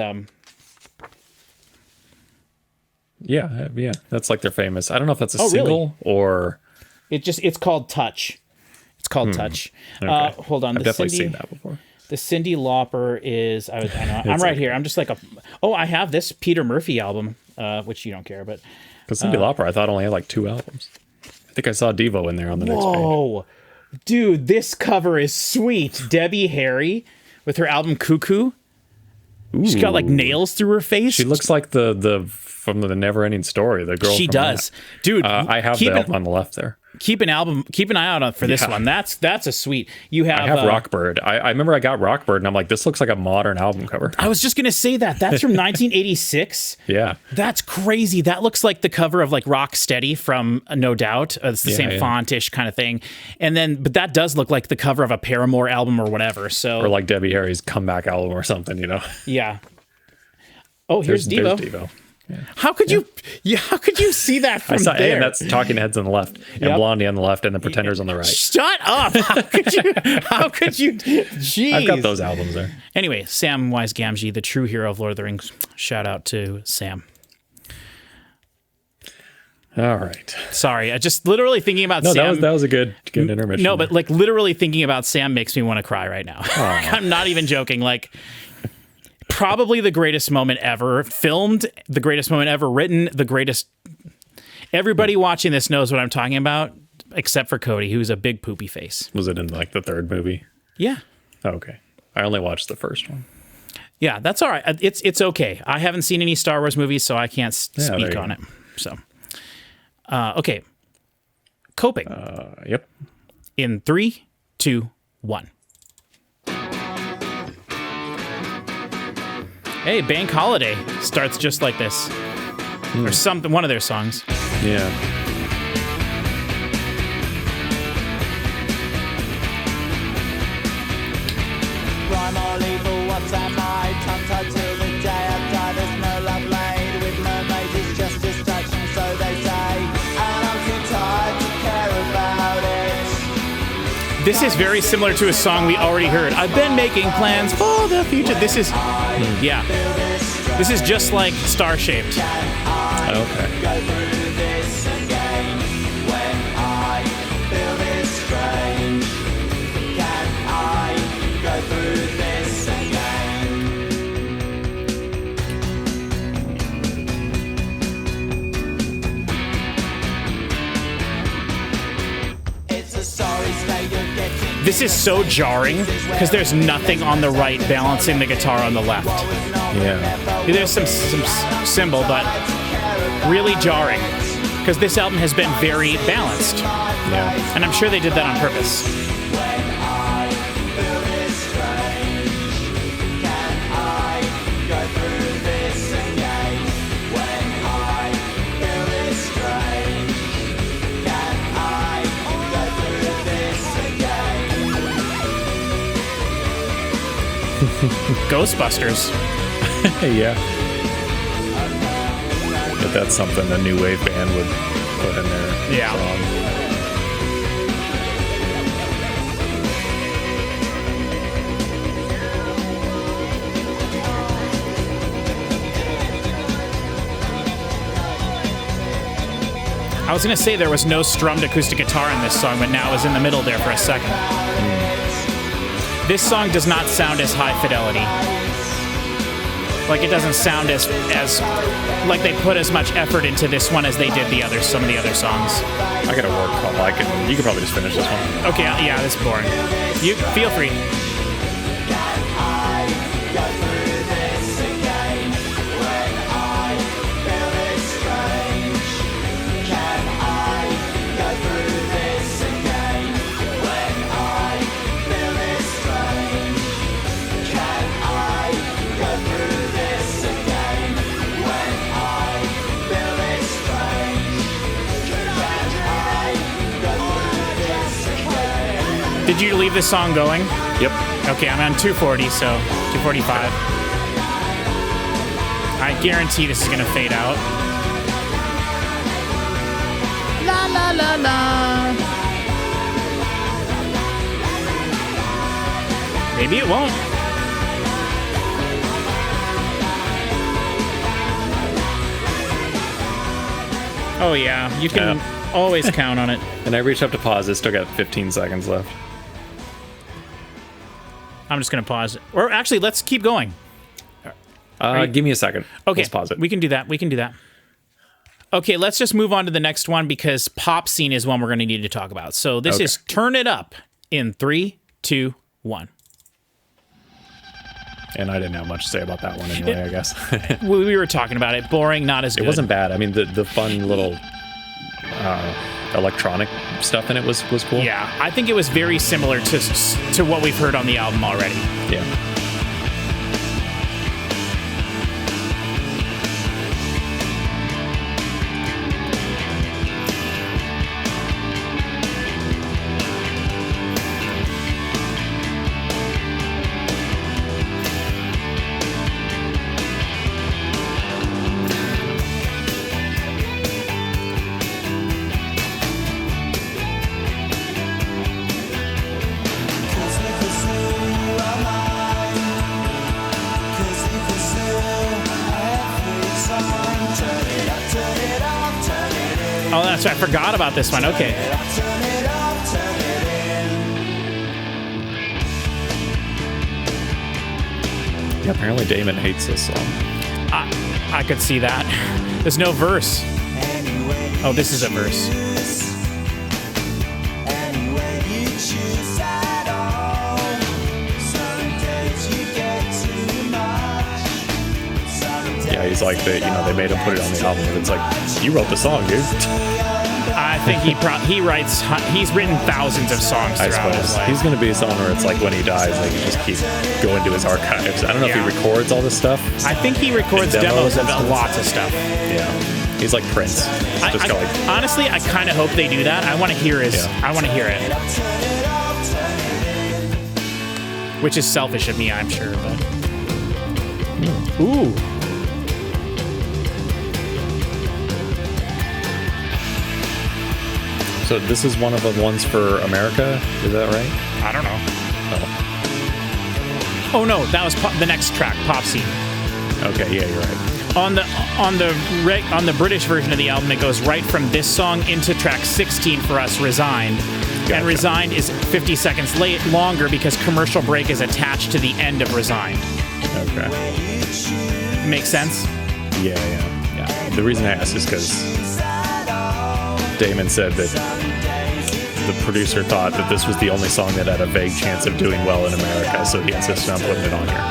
Yeah, that's like they're famous. I don't know if that's a single or it's called Touch. It's called Touch. Okay. Hold on, I've definitely seen that before. The Cyndi Lauper is I know I'm right here. I'm just like I have this Peter Murphy album, which you don't care, but because Cyndi Lauper I thought only had like 2 albums. I think I saw Devo in there on the next page. Whoa, dude, this cover is sweet. Debbie Harry with her album Cuckoo. Ooh. She's got like nails through her face. She looks like the from the Never-Ending Story. The girl. She does, dude. I have the album on the left there. Keep an eye out for this one. That's a sweet. I have Rockbird. I remember I got Rockbird and I'm like, this looks like a modern album cover. I was just gonna say that's from 1986. Yeah, that's crazy. That looks like the cover of like Rocksteady from No Doubt. It's the same fontish kind of thing. And then, but that does look like the cover of a Paramore album or whatever. So or like Debbie Harry's comeback album or something, you know? Yeah. Oh, here's Devo. There's Devo. Yeah. How could you see that from there? And that's Talking Heads on the left, and Blondie on the left, and the Pretenders on the right. Shut up! How could you? Jeez. I've got those albums there. Anyway, Samwise Gamgee, the true hero of Lord of the Rings. Shout out to Sam. All right. Sorry, I just literally thinking about No, Sam. that was a good intermission. No, but like literally thinking about Sam makes me want to cry right now. Aw. I'm not even joking. Like, probably the greatest moment ever filmed, the greatest moment ever written, the greatest. Everybody watching this knows what I'm talking about, except for Cody, who's a big poopy face. Was it in like the third movie? Yeah. Oh, okay. I only watched the first one. Yeah, that's all right. It's okay. I haven't seen any Star Wars movies, so I can't there speak you on go. it. So, okay. Coping Yep. in 3, 2, 1. Hey, Bank Holiday starts just like this, or something. One of their songs. Yeah. Crime or lethal, what's am I? Tongue tied till the day I die. There's no love laid with mermaids, it's just distraction, so they say. And I'm too tired to care about it. This is very similar to a song we already heard. I've been making plans for the future. This is, yeah. This is just like Starshaped. Okay. Go through this again when I feel this strange. Can I go through this again? It's a sorry state you're getting. This is so jarring because there's nothing on the right balancing the guitar on the left. Yeah. There's some cymbal, but really jarring because this album has been very balanced. Yeah. And I'm sure they did that on purpose. Ghostbusters. Yeah. If that's something a new wave band would put in their Yeah. song. I was going to say there was no strummed acoustic guitar in this song, but now it's in the middle there for a second. This song does not sound as high fidelity. Like, it doesn't sound as like they put as much effort into this one as they did some of the other songs. I got a work call. You could probably just finish this one. Okay, yeah, this is boring. You feel free. Did you leave this song going? Yep. Okay, I'm on 240, so 245. I guarantee this is going to fade out. La la la la. Maybe it won't. Oh yeah, you can always count on it. And I reached up to pause. It's still got 15 seconds left. I'm just going to pause it. Or actually, let's keep going. Give me a second. Okay, Let's pause it. We can do that. Okay, let's just move on to the next one because Popscene is one we're going to need to talk about. So this is Turn It Up in 3, 2, 1. And I didn't have much to say about that one anyway, I guess. We were talking about it. Boring, not as good. It wasn't bad. I mean, the fun little electronic stuff in it was cool. Yeah, I think it was very similar to what we've heard on the album already. Yeah. Oh, that's right. I forgot about this one. Okay. Turn it up, turn it in. Yeah, apparently Damon hates this song. I could see that. There's no verse. Anyway, Oh, this is a verse. anyway you choose at all. Some days you get too much. Some days Yeah, he's like, they made him put it on the album, but it's like, you wrote the song, dude. I think he's written thousands of songs I throughout his suppose. life. He's going to be someone where it's like when he dies, like you just keep going to his archives. I don't know if Yeah. he records all this stuff. I think he records And demos demos of and stuff. lots of stuff. Yeah. He's like Prince. He's just got like, Honestly, I kind of hope they do that. I want to hear his. Yeah. I want to hear it. Which is selfish of me, I'm sure. But ooh, so this is one of the ones for America? Is that right? I don't know. Oh. Oh no, that was the next track, Popscene. Okay, yeah, you're right. On the British version of the album, it goes right from this song into track 16 for us, Resigned. Gotcha. And Resigned is 50 seconds longer because commercial break is attached to the end of Resigned. Okay. Make sense? Yeah. The reason I asked is because Damon said that the producer thought that this was the only song that had a vague chance of doing well in America, so he insisted on putting it on here.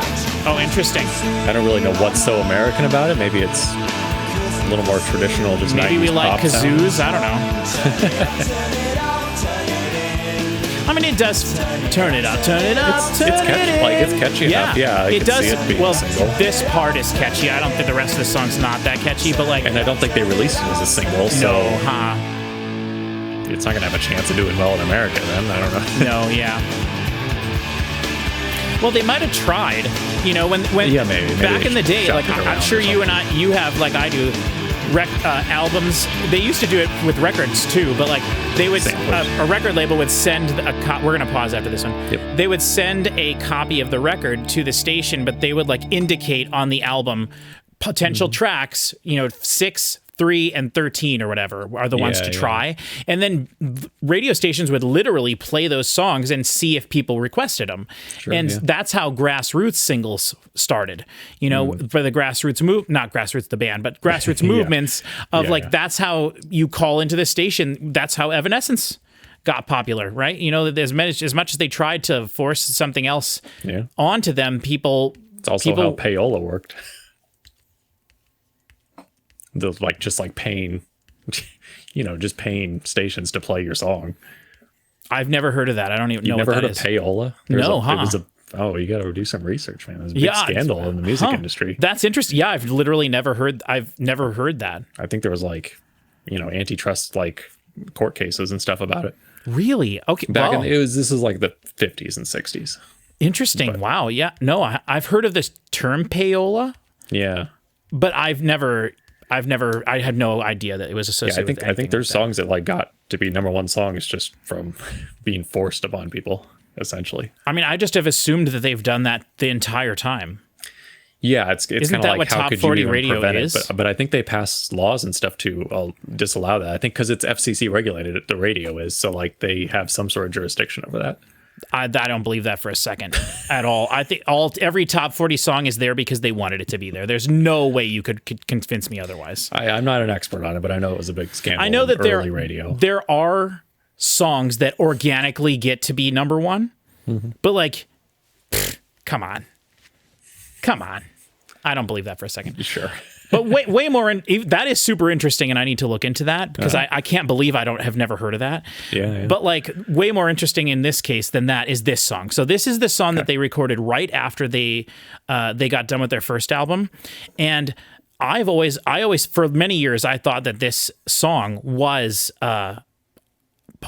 Oh, interesting. I don't really know what's so American about it. Maybe it's a little more traditional, just Maybe 90s we like pop sound. kazoos. I don't know. I mean, it does turn it up, turn it up, It's turn catchy, it in. like, it's catchy enough. Yeah, I it could does. see it being well, a single. this part is catchy. I don't think the rest of the song's not that catchy, but like, And I don't think they released it as a single, so no, huh? it's not going to have a chance of doing well in America then. I don't know. No, yeah. Well, they might have tried. You know, when Yeah, maybe back they in the day, shopped like it I'm around sure or you and you have, like I do, albums. They used to do it with records too, but like they would Samplers. a record label would send we're gonna pause after this one. Yep. They would send a copy of the record to the station, but they would like indicate on the album potential tracks. 6, 3, and 13 or whatever are the ones to Yeah. try, and then radio stations would literally play those songs and see if people requested them. And yeah. that's how grassroots singles started. For the grassroots not grassroots the band, but grassroots movements of Yeah, like yeah. that's how you call into the station. That's how Evanescence got popular, right? As much as they tried to force something else Yeah. onto them, people. It's also how payola worked. Those just paying, just paying stations to play your song. I've never heard of that. I don't even know You've never what heard that of is. payola? No, huh? It was you got to do some research, man. It was a big scandal in the music industry. That's interesting. Yeah, I've literally never heard. I've never heard that. I think there was antitrust court cases and stuff about it. Really? Okay. Back Wow. this is like the 50s and 60s. Interesting. Wow. Yeah. No, I've heard of this term payola, Yeah. but I had no idea that it was Yeah, associated I think there's songs that got to be number one songs just from being forced upon people, essentially. I mean, I just have assumed that they've done that the entire time. Yeah, it's Isn't kind of that like what how Top could 40 you even radio prevent is? it? But I think they pass laws and stuff to disallow that. I think because it's FCC regulated, the radio is, so they have some sort of jurisdiction over that. I don't believe that for a second at all. I think every Top 40 song is there because they wanted it to be there. There's no way you could convince me otherwise. I'm not an expert on it, but I know it was a big scandal. I know that in early radio. there are songs that organically get to be number one, but come on. I don't believe that for a second. Sure. But way more. That is super interesting, and I need to look into that because I can't believe I have never heard of that. Yeah. But way more interesting in this case than that is this song. So this is the song that they recorded right after they got done with their first album, and I always for many years I thought that this song was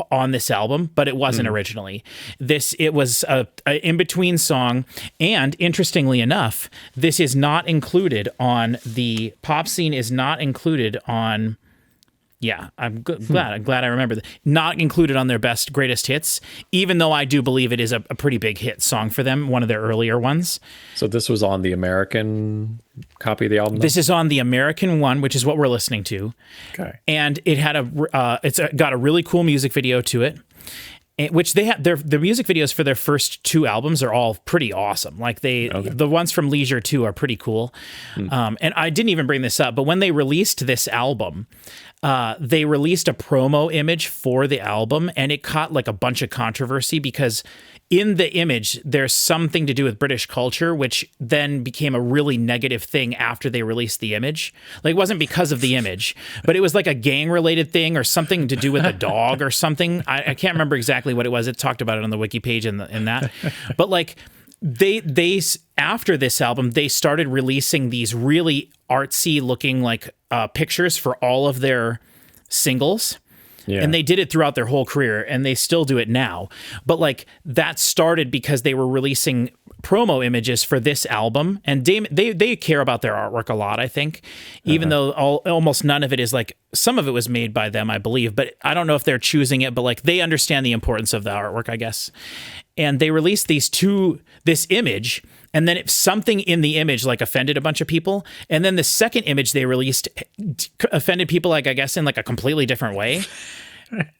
on this album, but it wasn't originally. It was a in-between song, and interestingly enough, this is not included on the Popscene is not included on Yeah, I'm glad. I'm glad I remember that. Not included on their best greatest hits, even though I do believe it is a pretty big hit song for them, one of their earlier ones. So this was on the American copy of the album? This is on the American one, which is what we're listening to. Okay. And it had got a really cool music video to it. Which they have the music videos for their first 2 albums are all pretty awesome. Like the ones from Leisure 2 are pretty cool. And I didn't even bring this up, but when they released this album, they released a promo image for the album, and it caught like a bunch of controversy because in the image, there's something to do with British culture, which then became a really negative thing after they released the image. Like, it wasn't because of the image, but it was like a gang-related thing or something to do with a dog or something. I can't remember exactly what it was. It talked about it on the wiki page in that. But like, they after this album, they started releasing these really artsy-looking like pictures for all of their singles. Yeah. And they did it throughout their whole career, and they still do it now. But like, that started because they were releasing promo images for this album, and they care about their artwork a lot, I think, even though almost none of it is like, some of it was made by them, I believe, but I don't know if they're choosing it, but like, they understand the importance of the artwork, I guess. And they released this image, and then if something in the image like offended a bunch of people, and then the second image they released offended people, like, I guess in like a completely different way.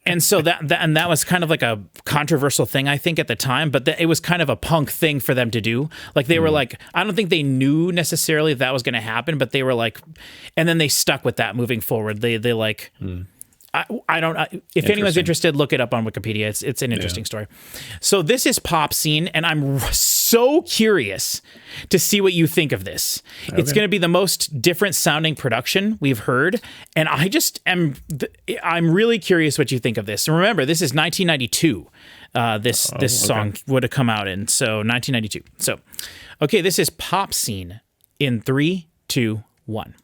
And so that was kind of like a controversial thing, I think, at the time, but it was kind of a punk thing for them to do. Like, they were like, I don't think they knew necessarily that was going to happen, but they were like, and then they stuck with that moving forward. They like, I don't. If anyone's interested, look it up on Wikipedia. It's an interesting story. So this is Popscene, and I'm so curious to see what you think of this. Okay. It's going to be the most different sounding production we've heard, and I'm really curious what you think of this. And remember, this is 1992. This song would have come out in 1992. So, okay, this is Popscene in 3, 2, 1.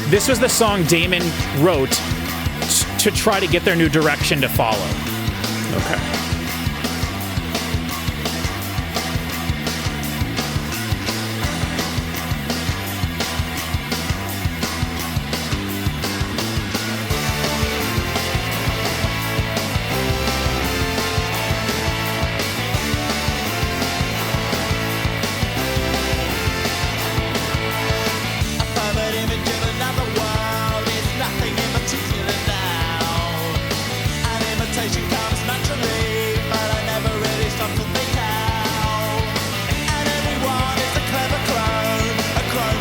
This was the song Damon wrote to try to get their new direction to follow. Okay.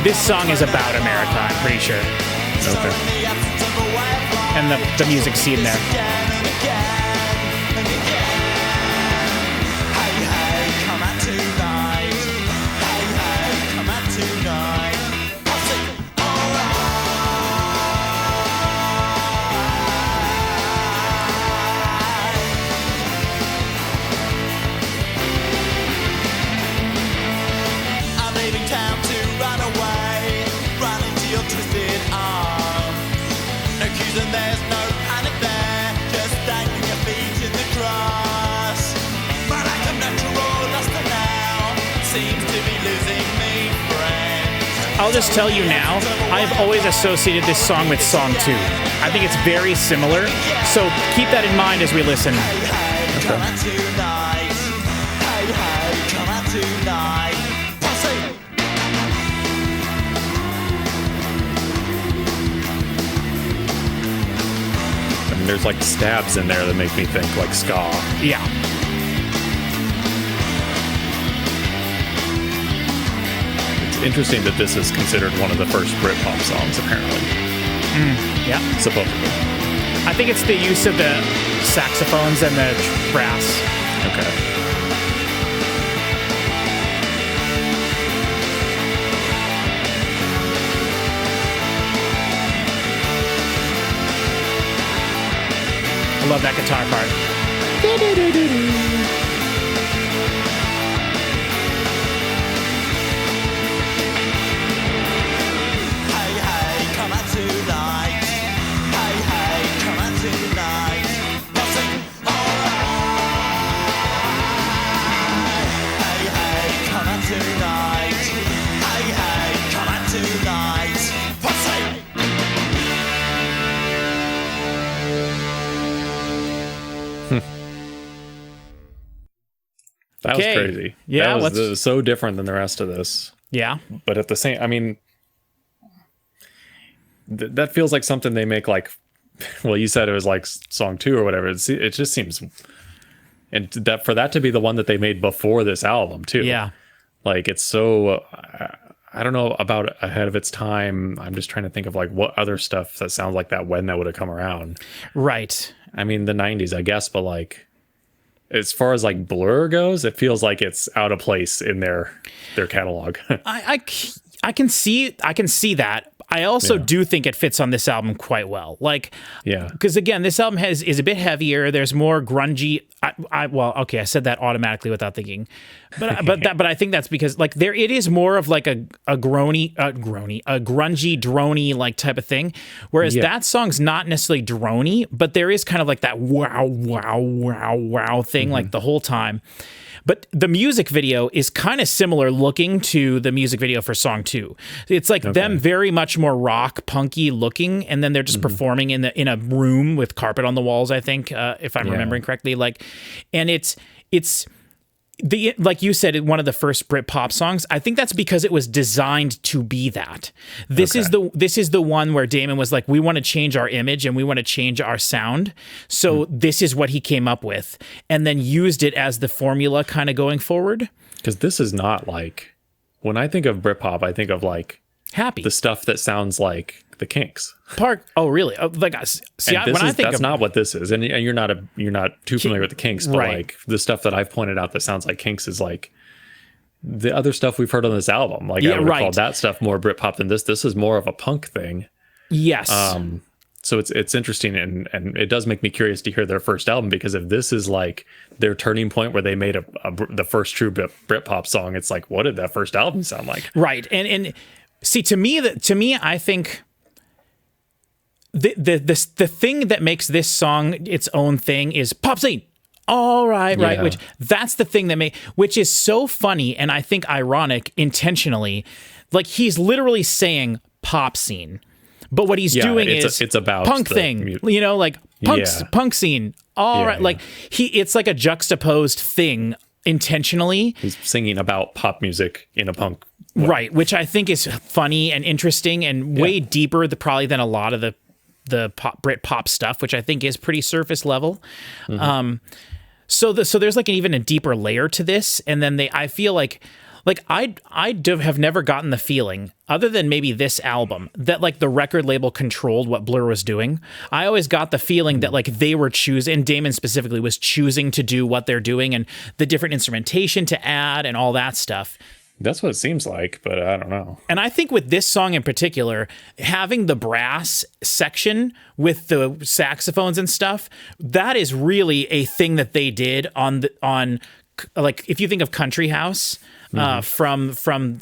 This song is about America, I'm pretty sure. Okay. And the music scene there. There's no panic there, just dangling your feet in the grass. But like a natural luster now, seems to be losing me friends. I'll just tell you now, I've always associated this song with Song 2. I think it's very similar, so keep that in mind as we listen. Hey, hey, come out tonight. Hey, hey, come out tonight. There's like stabs in there that make me think like ska. Yeah. It's interesting that this is considered one of the first Britpop songs, apparently. Yeah. Supposedly. I think it's the use of the saxophones and the brass. Okay. I love that guitar part. was crazy. Yeah, that was so different than the rest of this. Yeah, but at the same, I mean, that feels like something they make like. Well, you said it was like song 2 or whatever. It just seems, and that for that to be the one that they made before this album too. Yeah, like it's so. I don't know about ahead of its time. I'm just trying to think of like what other stuff that sounds like that when that would have come around. Right. I mean, the 90s, I guess, but like as far as like Blur goes, it feels like it's out of place in their catalog. I can see that. I also do think it fits on this album quite well. Like, yeah, because again, this album is a bit heavier. There's more grungy. I said that automatically without thinking, but I think that's because like it is more of like a grungy, droney like type of thing. Whereas that song's not necessarily droney, but there is kind of like that wow thing like the whole time. But the music video is kind of similar looking to the music video for song 2. It's like them very much more rock punky looking, and then they're just performing in a room with carpet on the walls, I think, if I'm remembering correctly. Like, and it's like you said, one of the first Britpop songs. I think that's because it was designed to be that. This is the one where Damon was like, we want to change our image and we want to change our sound. So this is what he came up with, and then used it as the formula kind of going forward. Because this is not like, when I think of Britpop, I think of like Happy, the stuff that sounds like the Kinks. Oh, really? Like, see, that's not what this is, and you're not too familiar with the Kinks, but like the stuff that I've pointed out that sounds like Kinks is like the other stuff we've heard on this album. Like I would call that stuff more Britpop than this. This is more of a punk thing. Yes. So it's interesting, and it does make me curious to hear their first album, because if this is like their turning point where they made the first true Britpop song, it's like, what did that first album sound like? Right, and see, to me, I think. The thing that makes this song its own thing is Popscene. All right, right. Which that's the thing that which is so funny, and I think ironic intentionally. Like, he's literally saying pop scene, but what he's doing it's about punk thing. You know, like punk scene. All right, like it's like a juxtaposed thing intentionally. He's singing about pop music in a punk way. Right, which I think is funny and interesting and way deeper probably than a lot of the Britpop stuff, which I think is pretty surface level. So there's like even a deeper layer to this, and then I feel like I have never gotten the feeling, other than maybe this album, that like the record label controlled what Blur was doing. I always got the feeling that like they were choosing, and Damon specifically was choosing to do what they're doing and the different instrumentation to add and all that stuff. That's what it seems like, but I don't know. And I think with this song in particular, having the brass section with the saxophones and stuff, that is really a thing that they did on like, if you think of Country House, from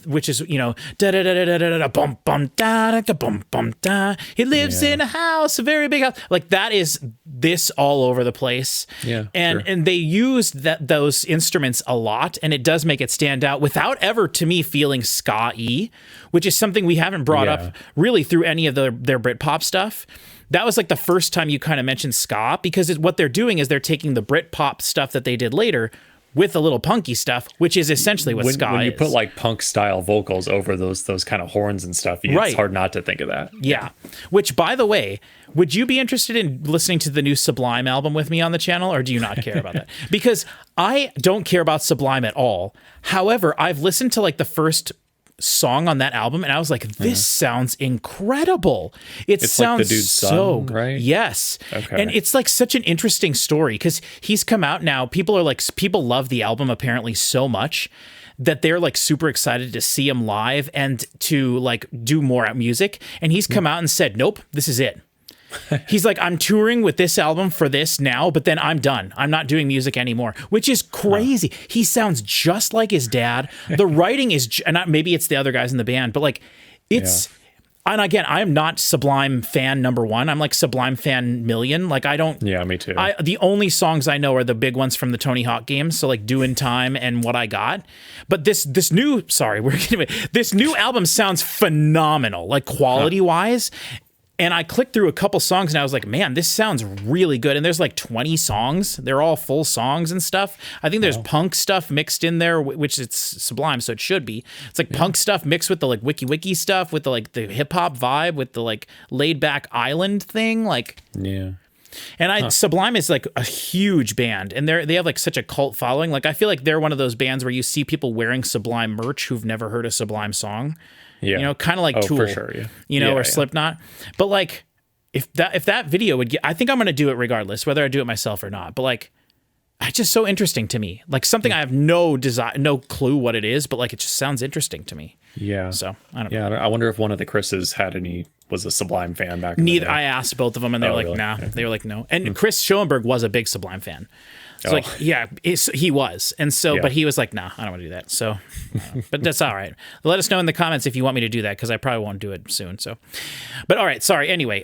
which is, you know, da da da da da da bum bum da da bum bum da. He lives in a house, a very big house. Like, that is this all over the place. Yeah, and they used those instruments a lot, and it does make it stand out without ever, to me, feeling ska-y, which is something we haven't brought up really through any of their Britpop stuff. That was like the first time you kind of mentioned ska, because what they're doing is they're taking the Britpop stuff that they did later with a little punky stuff, which is essentially what ska is. When you put like punk style vocals over those kind of horns and stuff, it's hard not to think of that. Yeah. Which, by the way, would you be interested in listening to the new Sublime album with me on the channel, or do you not care about that? Because I don't care about Sublime at all. However, I've listened to like the first song on that album, and I was like, this sounds incredible. It sounds like the dude's son, right? Yes. Okay. And it's like such an interesting story, because he's come out now. People love the album apparently so much that they're like super excited to see him live and to like do more music. And he's come out and said, nope, this is it. He's like, I'm touring with this album for this now, but then I'm done. I'm not doing music anymore, which is crazy. He sounds just like his dad. The writing is, and maybe it's the other guys in the band, but like it's, and again, I'm not Sublime fan number one. I'm like Sublime fan million. Like, I don't. Yeah, me too. The only songs I know are the big ones from the Tony Hawk games. So like Doin' Time and What I Got. But this new album sounds phenomenal, like quality wise. And I clicked through a couple songs and I was like, man, this sounds really good. And there's like 20 songs. They're all full songs and stuff. I think there's punk stuff mixed in there, which it's Sublime, so it should be. It's like punk stuff mixed with the like wiki stuff, with the like the hip hop vibe, with the like laid back island thing. Like, Yeah. and Sublime is like a huge band, and they have like such a cult following. Like I feel like they're one of those bands where you see people wearing Sublime merch who've never heard a Sublime song. Yeah. You know, kind of like Tool, for sure, yeah. you know, Yeah, or yeah. Slipknot. But like, if that video would get, I think I'm going to do it regardless, whether I do it myself or not. But like, it's just so interesting to me. Like something I have no clue what it is, but like it just sounds interesting to me. Yeah. So I don't know. Yeah, I wonder if one of the Chris's was a Sublime fan back in the Neither. day. I asked both of them, and they were like, really? "Nah." Yeah. They were like, "No." And Chris Schoenberg was a big Sublime fan. It's Oh. like, yeah, he was, and so, Yeah. but he was like, "Nah, I don't want to do that." So, but that's all right. Let us know in the comments if you want me to do that, because I probably won't do it soon. So, but all right, sorry. Anyway,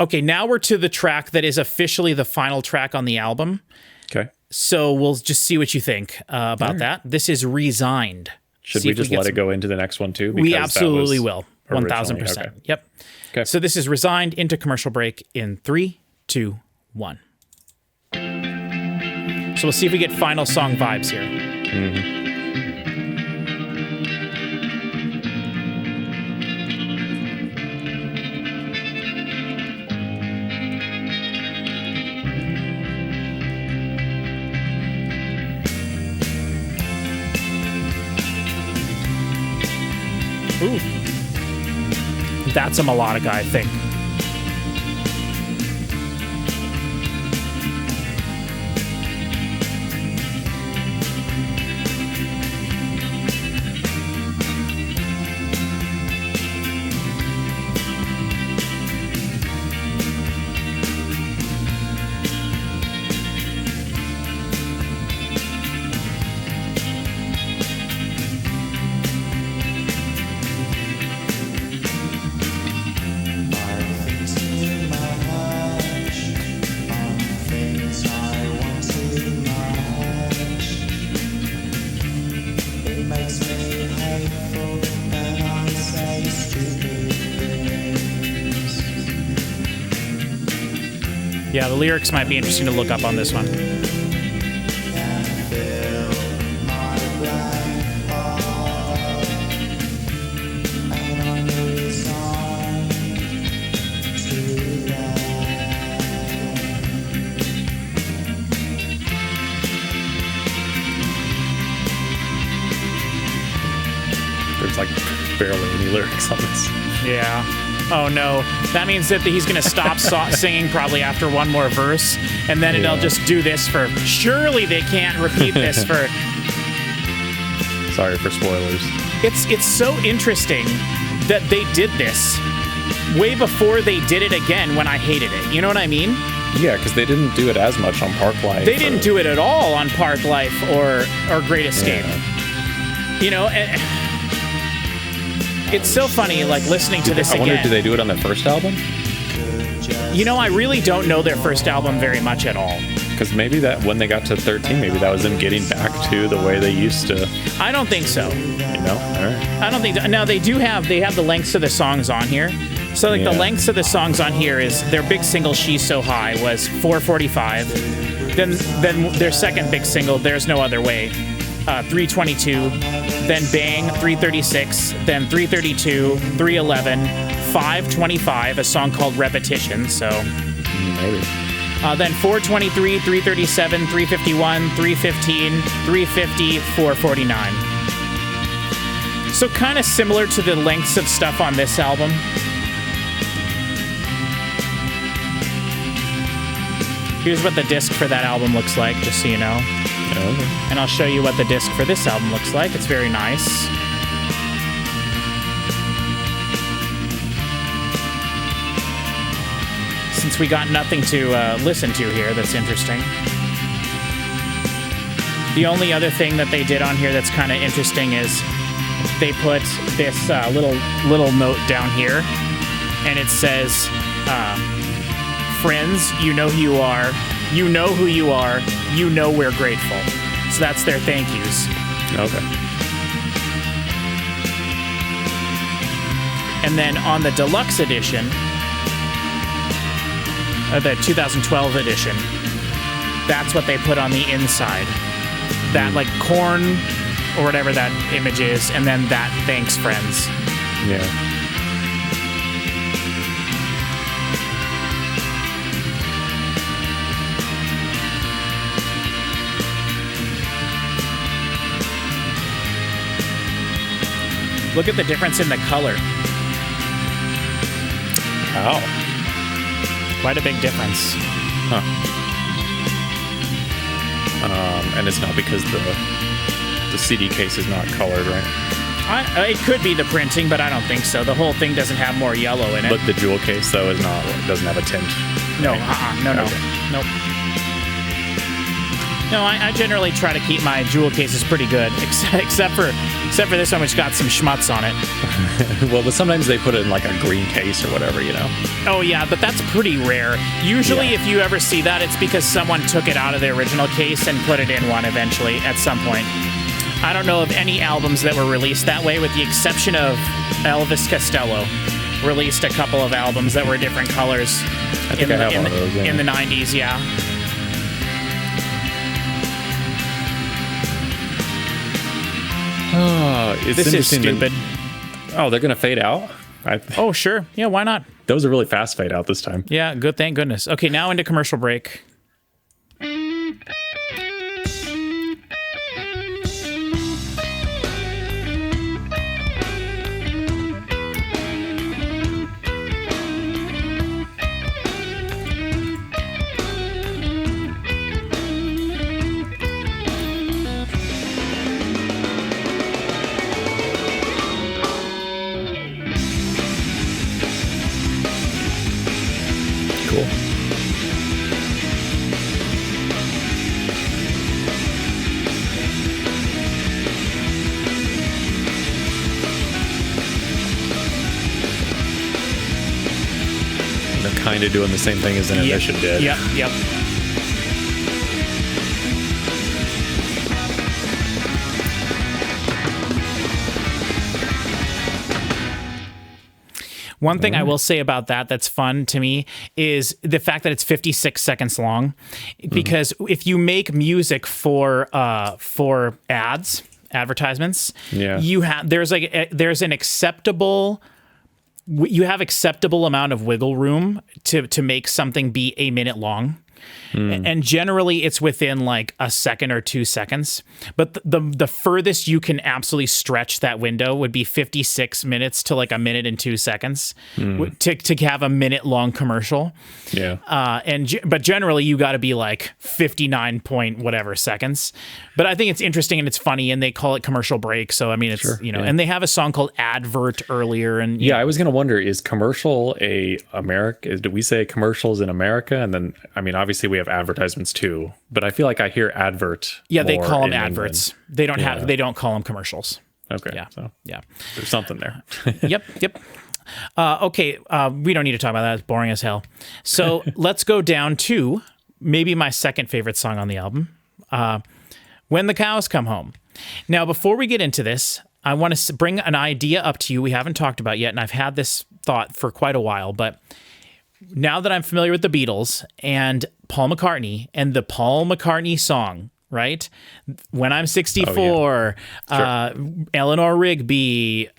okay, now we're to the track that is officially the final track on the album. Okay. So we'll just see what you think about that. This is Resigned. Should See we if just get let it some- go into the next one too? We Because that absolutely was will. originally- 1000%. okay. Yep. Okay. So this is Resigned into commercial break in 3, 2, 1. So we'll see if we get final song vibes here. Ooh. That's a melodica, I think. Yeah, the lyrics might be interesting to look up on this one. There's like barely any lyrics on this. Yeah. Oh no. That means that he's going to stop singing probably after one more verse, and then it'll just do this for. Surely they can't repeat this for. Sorry for spoilers. It's so interesting that they did this way before they did it again when I hated it. You know what I mean? Yeah, because they didn't do it as much on Park Life. They didn't do it at all on Park Life or Great Escape. Yeah. You know, and it's so funny, like listening to this I wonder, again. do they do it on their first album? You know, I really don't know their first album very much at all. Because maybe that when they got to 13, maybe that was them getting back to the way they used to. I don't think so. You know? All right. I don't think. Now they have the lengths of the songs on here. So like the Yeah. lengths of the songs on here is their big single "She's So High" was 4:45. Then their second big single "There's No Other Way," 3:22. Then "Bang," 3:36. Then 3:32, 3:11, 5:25. A song called "Repetition." So. Maybe. Then 4:23, 3:37, 3:51, 3:15, 3:50, 4:49. So kind of similar to the lengths of stuff on this album. Here's what the disc for that album looks like, just so you know. Okay. And I'll show you what the disc for this album looks like. It's very nice. Since we got nothing to listen to here that's interesting. The only other thing that they did on here that's kind of interesting is they put this little note down here, and it says, "Friends, you know who you are. You know who you are. You know we're grateful." So that's their thank yous. Okay. And then on the deluxe edition, the 2012 edition. That's what they put on the inside. That like corn or whatever that image is, and then that thanks friends. Yeah. Look at the difference in the color. Wow. Quite a big difference. Huh. And it's not because the CD case is not colored, right? It could be the printing, but I don't think so. The whole thing doesn't have more yellow in it. But the jewel case, though, is not. Doesn't have a tint. No, right? no. Okay. Nope. No, I generally try to keep my jewel cases pretty good, except for this one, which got some schmutz on it. Well, but sometimes they put it in like a green case or whatever, you know. Oh yeah, but that's pretty rare. Usually, Yeah. if you ever see that, it's because someone took it out of the original case and put it in one eventually at some point. I don't know of any albums that were released that way, with the exception of Elvis Costello. Released a couple of albums that were different colors I think I have one of those, yeah. in the 90s, yeah. Oh, it's This is interesting. stupid. Oh, they're gonna fade out. Oh, sure. Yeah, why not? That was a really fast fade out this time. Yeah, good. Thank goodness. Okay, now into commercial break. Cool. They're kind of doing the same thing as Intermission did. Yep. One thing I will say about that's fun to me is the fact that it's 56 seconds long, because if you make music for advertisements, Yeah. there's an acceptable. You have acceptable amount of wiggle room to make something be a minute long. And generally it's within like a second or 2 seconds. But the furthest you can absolutely stretch that window would be 56 minutes to like a minute and 2 seconds to have a minute long commercial. Yeah. But generally you got to be like 59 point whatever seconds. But I think it's interesting and it's funny, and they call it commercial break. So I mean, it's Sure, yeah. and they have a song called Advert earlier, and Yeah, I was gonna wonder: is commercial America? Do we say commercials in America? And then, I mean, obviously we have advertisements too, but I feel like I hear advert. yeah, they more call them in adverts. England. They don't Yeah. they don't call them commercials. Okay, Yeah, so yeah. there's something there. Yep. Okay, we don't need to talk about that. It's boring as hell. So let's go down to maybe my second favorite song on the album, When the Cows Come Home. Now, before we get into this, I want to bring an idea up to you we haven't talked about yet, and I've had this thought for quite a while, but now that I'm familiar with the Beatles and Paul McCartney and the Paul McCartney song, right? When I'm 64, Eleanor Rigby,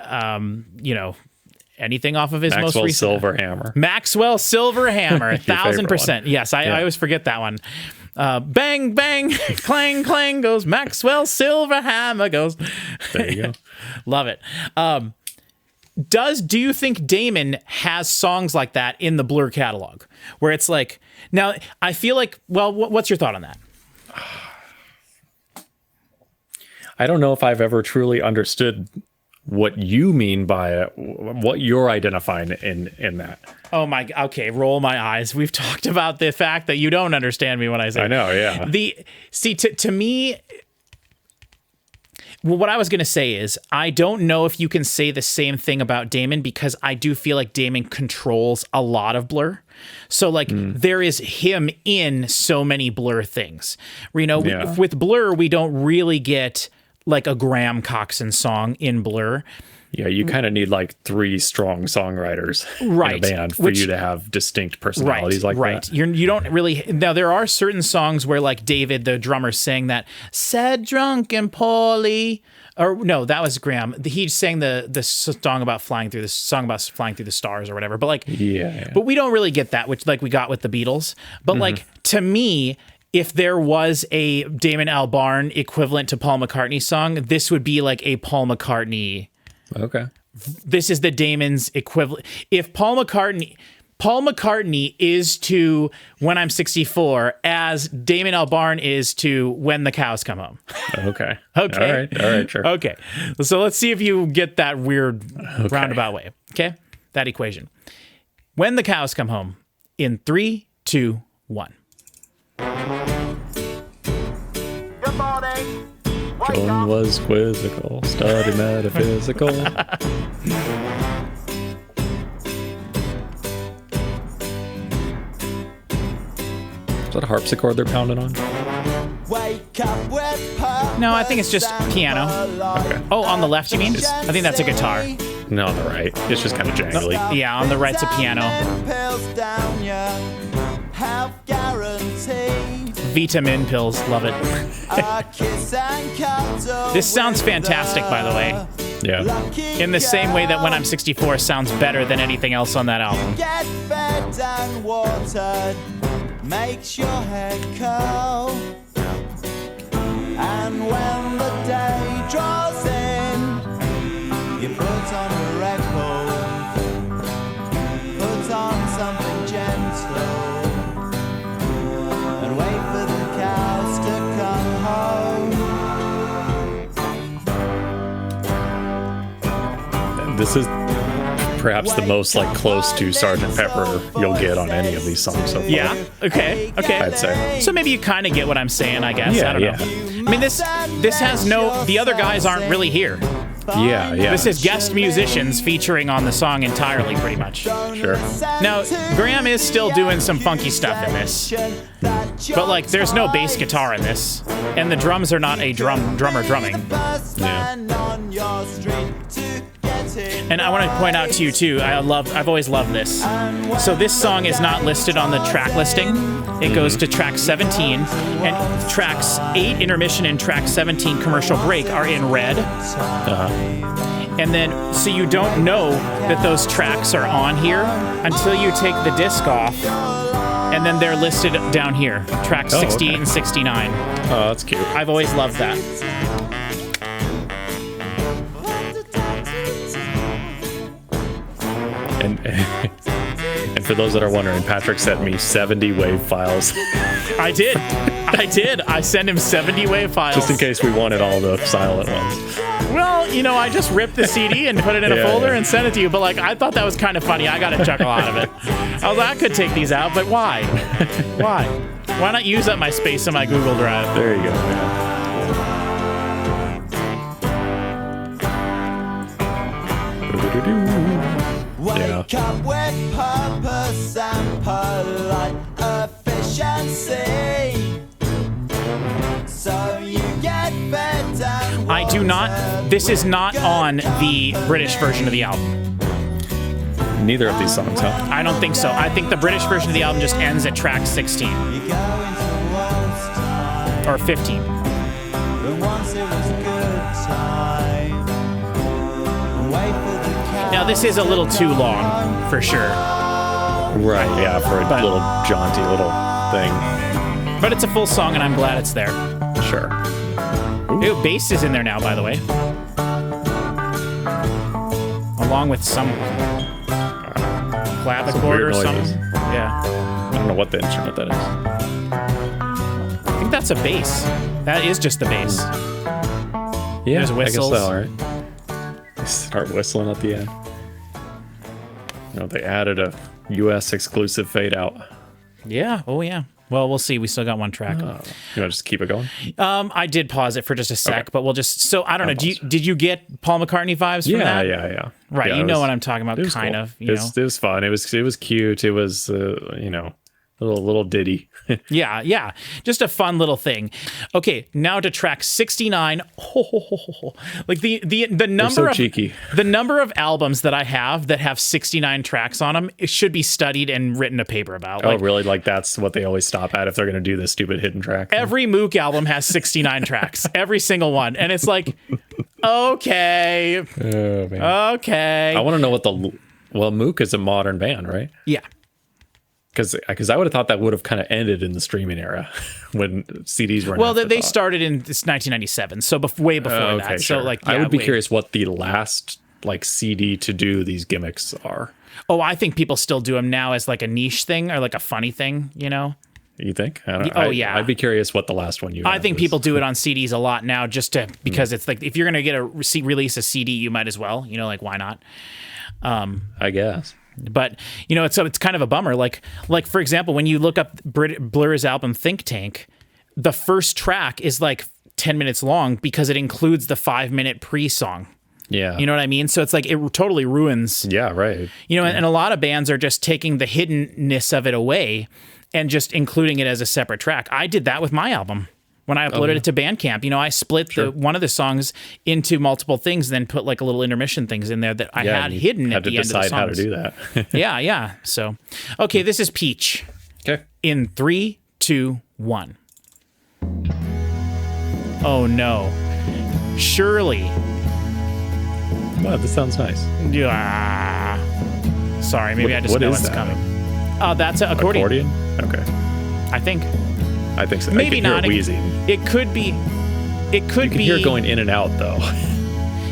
anything off of his most Maxwell recent... Silverhammer. Maxwell Silverhammer, favorite 1,000%. Yes, I always forget that one. Bang, bang, clang, clang goes Maxwell Silverhammer goes. There you go. Love it. Do you think Damon has songs like that in the Blur catalog? Where it's like, now I feel like, well, what's your thought on that? I don't know if I've ever truly understood what you mean by it, what you're identifying in that. Oh my, okay, roll my eyes. We've talked about the fact that you don't understand me when I say I know, yeah. To me, well, what I was going to say is I don't know if you can say the same thing about Damon, because I do feel like Damon controls a lot of Blur. So like there is him in so many Blur things. With Blur, we don't really get like a Graham Coxon song in Blur. Yeah, you kind of need like 3 strong songwriters Right. in a band for you to have distinct personalities like right. that. You don't really. Now, there are certain songs where, like, David, the drummer, sang that sad, drunk, and poorly. Or no, that was Graham. He sang the song about flying through the stars or whatever. But like, Yeah. but we don't really get that, which like we got with the Beatles. But like, to me, if there was a Damon Albarn equivalent to Paul McCartney song, this would be like a Paul McCartney. Okay. This is the Damon's equivalent. If Paul McCartney is to When I'm 64 as Damon Albarn is to When the Cows Come Home. Okay. Okay. All right, sure. Okay. So let's see if you get that weird roundabout way. Okay. That equation. When the Cows Come Home in 3, 2, 1. Good morning. Wake John up. was quizzical, studied metaphysical. Is that a harpsichord they're pounding on? Wake up with No, I think it's just piano. Okay. Oh, on the left, you mean? I think that's a guitar. No, on the right. It's just kind of jangly. Yeah, on the right's a piano. Pills down your health guarantee. Vitamin pills, love it. A kiss and cuddle This sounds with fantastic, by the way. Yeah. lucky In the same way that When girl. I'm 64 sounds better than anything else on that album. Get fed and watered, makes your head curl. And when the day draws in, you put on a record, put on something gentle, and wait for the cows to come home. This is perhaps the most like close to Sgt. Pepper you'll get on any of these songs so far. Yeah? Okay. I'd say. So maybe you kind of get what I'm saying, I guess. Yeah, I don't yeah. know. I mean, this has no... The other guys aren't really here. Yeah. This is guest musicians featuring on the song entirely, pretty much. Sure. Now, Graham is still doing some funky stuff in this. But, like, there's no bass guitar in this. And the drums are not a drummer drumming. Yeah. And I want to point out to you, too, I've always loved this. So this song is not listed on the track listing. It goes to track 17. And tracks 8, Intermission, and track 17, Commercial Break, are in red. And then, so you don't know that those tracks are on here until you take the disc off. And then they're listed down here, tracks 68 okay. and 69. Oh, that's cute. I've always loved that. And and for those that are wondering, Patrick sent me 70 WAV files I did. I sent him 70 WAV files. just in case we wanted all the silent ones. Well, I just ripped the CD and put it in a Yeah, folder yeah. and sent it to you. But like, I thought that was kind of funny. I got a chuckle out of it. I was like, I could take these out, but why? Why? Why not use up my space in my Google Drive? There you go, man. Wake up with purpose and polite efficiency. So you get fed and I do not. This is not on the British version of the album. Neither of these songs, huh? I don't think so. I think the British version of the album just ends at track 16 You go into one's time, or 15. but once it was a good time. Wait for the cow. Now this is a little too long for sure, Right, yeah, for a But- little jaunty little thing. but it's a full song and I'm glad it's there. Sure. Ooh, bass is in there now, by the way, along with some clavichord or weird something. noises. Yeah, I don't know what the instrument that is. I think that's a bass. That is just the bass. Yeah, There's whistles. I guess so, right? They start whistling at the end. They added a US exclusive fade out. Yeah. Oh yeah. Well, we'll see. We still got one track. You want to just keep it going? I did pause it for just a sec, Okay. but we'll just. So I don't know. Did you get Paul McCartney vibes from that? Yeah. Right. Yeah, you it know was- what I'm talking about, It was kind cool. of. It was fun. It was cute. It was a little ditty. Yeah. Just a fun little thing. Okay, now to track 69. Like the number so of cheeky. The number of albums that I have that have 69 tracks on them, it should be studied and written a paper about. Oh, really? Like that's what they always stop at if they're going to do this stupid hidden track. Every Mook album has 69 tracks. Every single one. And it's like, okay. Oh, man. Okay. I want to know what Mook is a modern band, right? Yeah. Because I would have thought that would have kind of ended in the streaming era when CDs were. Well, they started in this 1997, so way before that. Sure. So like, I would be curious what the last like CD to do these gimmicks are. Oh, I think people still do them now as like a niche thing or like a funny thing, you know? You think? I don't know. Oh, yeah. I'd be curious what the last one you. I think people do it on CDs a lot now, just to because it's like if you're gonna release a CD, you might as well, you know, like why not? I guess. But you know, it's kind of a bummer. Like for example, when you look up Blur's album Think Tank, the first track is like 10 minutes long because it includes the 5-minute pre-song. Yeah. You know what I mean? So it's like it totally ruins. Yeah, right. You know, and a lot of bands are just taking the hiddenness of it away and just including it as a separate track. I did that with my album. When I uploaded it to Bandcamp, you know, I split one of the songs into multiple things, then put like a little intermission things in there that I had hidden at the end of the songs. Had to decide how to do that. Yeah. So, okay, this is Peach. Okay. In 3, 2, 1. Oh no. Surely. Wow, this sounds nice. Sorry, maybe I just know what's coming. Oh, that's an accordion. Okay. I think so. Maybe not. Wheezing. It could be. It could be. You can hear going in and out though.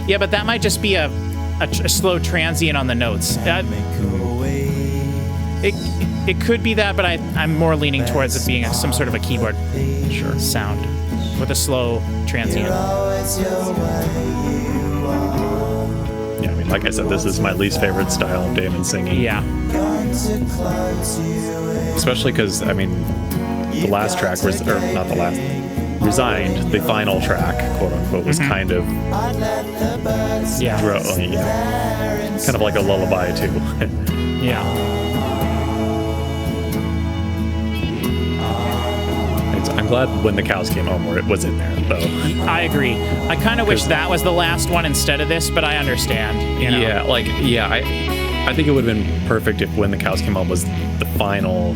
Yeah, but that might just be a slow transient on the notes. It could be that, but I'm more leaning towards it being some sort of a keyboard sound with a slow transient. Yeah, I mean, like I said, this is my least favorite style of Damon singing. Yeah. Especially because, I mean, the last track was, or not the last, Resigned, the final track, quote unquote, was kind of, kind of like a lullaby too. Yeah. I'm glad When the Cows Came Home where it was in there, though. I agree. I kind of wish that was the last one instead of this, but I understand. You know? Yeah, I think it would have been perfect if When the Cows Came Home was the final,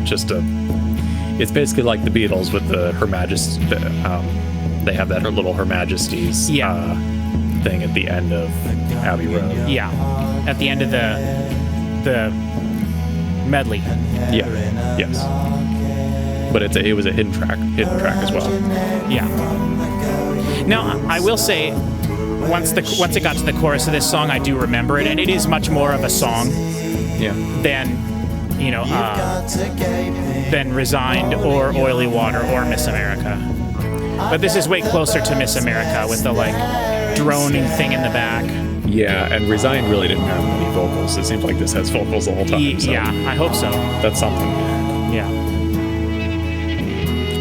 it's basically like the Beatles with the Her Majesty, they have that little Her Majesty's thing at the end of Abbey Road. Yeah, at the end of the medley. Yeah, yes. But it was a hidden track as well. Yeah. Now, I will say, once it got to the chorus of this song, I do remember it, and it is much more of a song than, you know, than Resigned or Oily Water or Miss America. But this is way closer to Miss America with the, like, droning thing in the back. Yeah, and Resigned really didn't have many vocals. It seems like this has vocals the whole time. So yeah, I hope so. That's something. Yeah.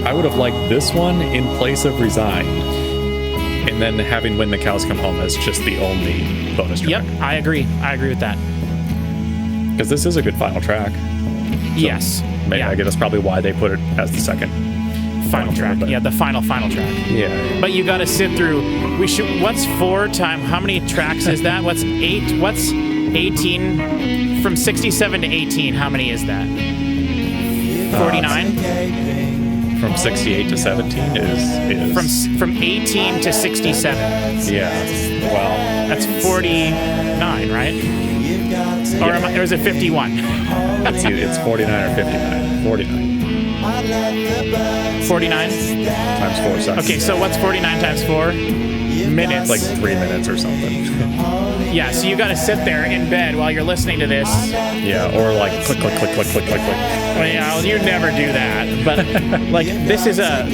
I would have liked this one in place of Resigned, and then having When the Cows Come Home as just the only bonus track. Yep, I agree. I agree with that. Because this is a good final track. So yes. I guess that's probably why they put it as the second final track. Yeah, the final track. Yeah. But you got to sit through. What's 4 times? How many tracks is that? What's 8? What's 18? From 67 to 18, how many is that? 49? From 68 to 17 is from 18 to 67. Yeah. Wow. That's 49, right? Or is it 51? It's 49 or 59. 49. 49? Times 4 seconds. Okay, so what's 49 times 4? Minutes. Like 3 minutes or something. Yeah, so you got to sit there in bed while you're listening to this. Yeah, or like click, click, click, click, click, click, click. Well, yeah, you never do that. But like this is a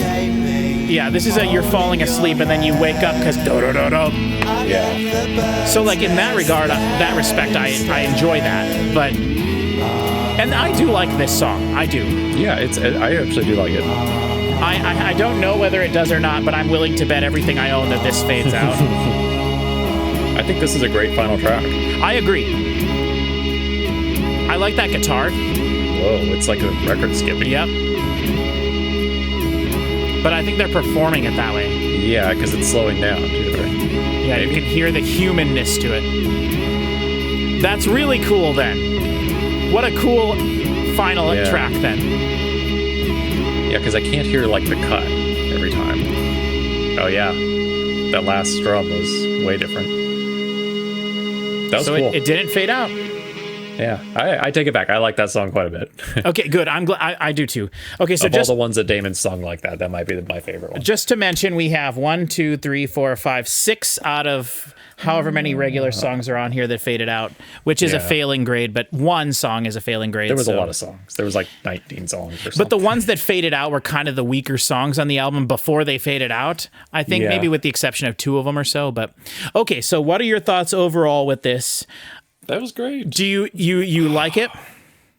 you're falling asleep and then you wake up because do-do-do-do. Yeah. So like in that regard, that respect, I enjoy that. But and I do like this song. I do. Yeah, I actually do like it. I don't know whether it does or not, but I'm willing to bet everything I own that this fades out. I think this is a great final track. I agree. I like that guitar. Whoa, it's like a record skipping. Yep. But I think they're performing it that way. Yeah, because it's slowing down too, right? Yeah, you can hear the humanness to it. That's really cool then. What a cool final track then. Yeah, because I can't hear like the cut every time. Oh yeah, that last drum was way different. That was so cool. it didn't fade out. Yeah, I take it back. I like that song quite a bit. Okay, good. I'm glad. I do too. Okay, so of just all the ones that Damon sung like that, that might be my favorite one. just to mention, we have 1, 2, 3, 4, 5, 6 out of however many regular songs are on here that faded out, which is a failing grade. But one song is a failing grade. There was a lot of songs. There was like 19 songs or something. But the ones that faded out were kind of the weaker songs on the album before they faded out. I think maybe with the exception of 2 of them or so. But okay, so what are your thoughts overall with this? That was great. Do you like it?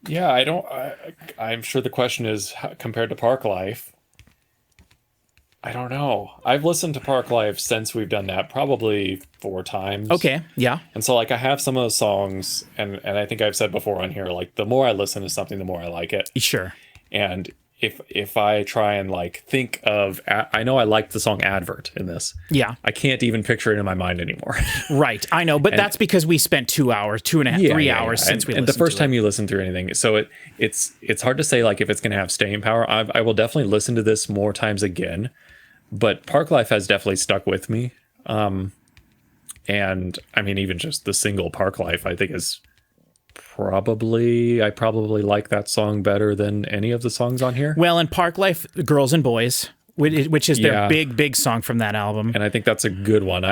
Yeah, I'm sure the question is compared to Park Life. I don't know. I've listened to Park Life since we've done that probably 4 times. Okay, yeah. And so like I have some of those songs and I think I've said before on here, like the more I listen to something, the more I like it. Sure. And if I try and like think of, I know I liked the song Advert in this. Yeah. I can't even picture it in my mind anymore. Right. I know, but that's because we spent 2 hours, 2.5, 3 hours since we listened and the first to time you listen through anything. So it's hard to say like if it's going to have staying power. I will definitely listen to this more times again, but Park Life has definitely stuck with me. And I mean, even just the single Park Life, I think is I probably like that song better than any of the songs on here. Well, in Park Life, Girls and Boys, which is their big song from that album. And I think that's a good one.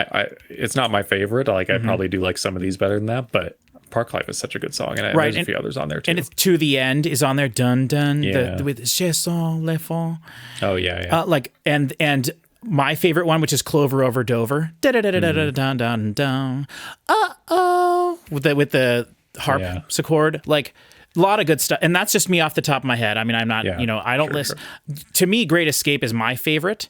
It's not my favorite. Like I probably do like some of these better than that, but Park Life is such a good song. And there's a few others on there too. And it's To the End is on there. Dun dun. Yeah. With Chanson Le Fond. Oh yeah. And my favorite one, which is Clover Over Dover. Da da da da da da dun dun. With the harpsichord, like a lot of good stuff. And that's just me off the top of my head. I mean, I'm not, I don't listen. Sure. To me, Great Escape is my favorite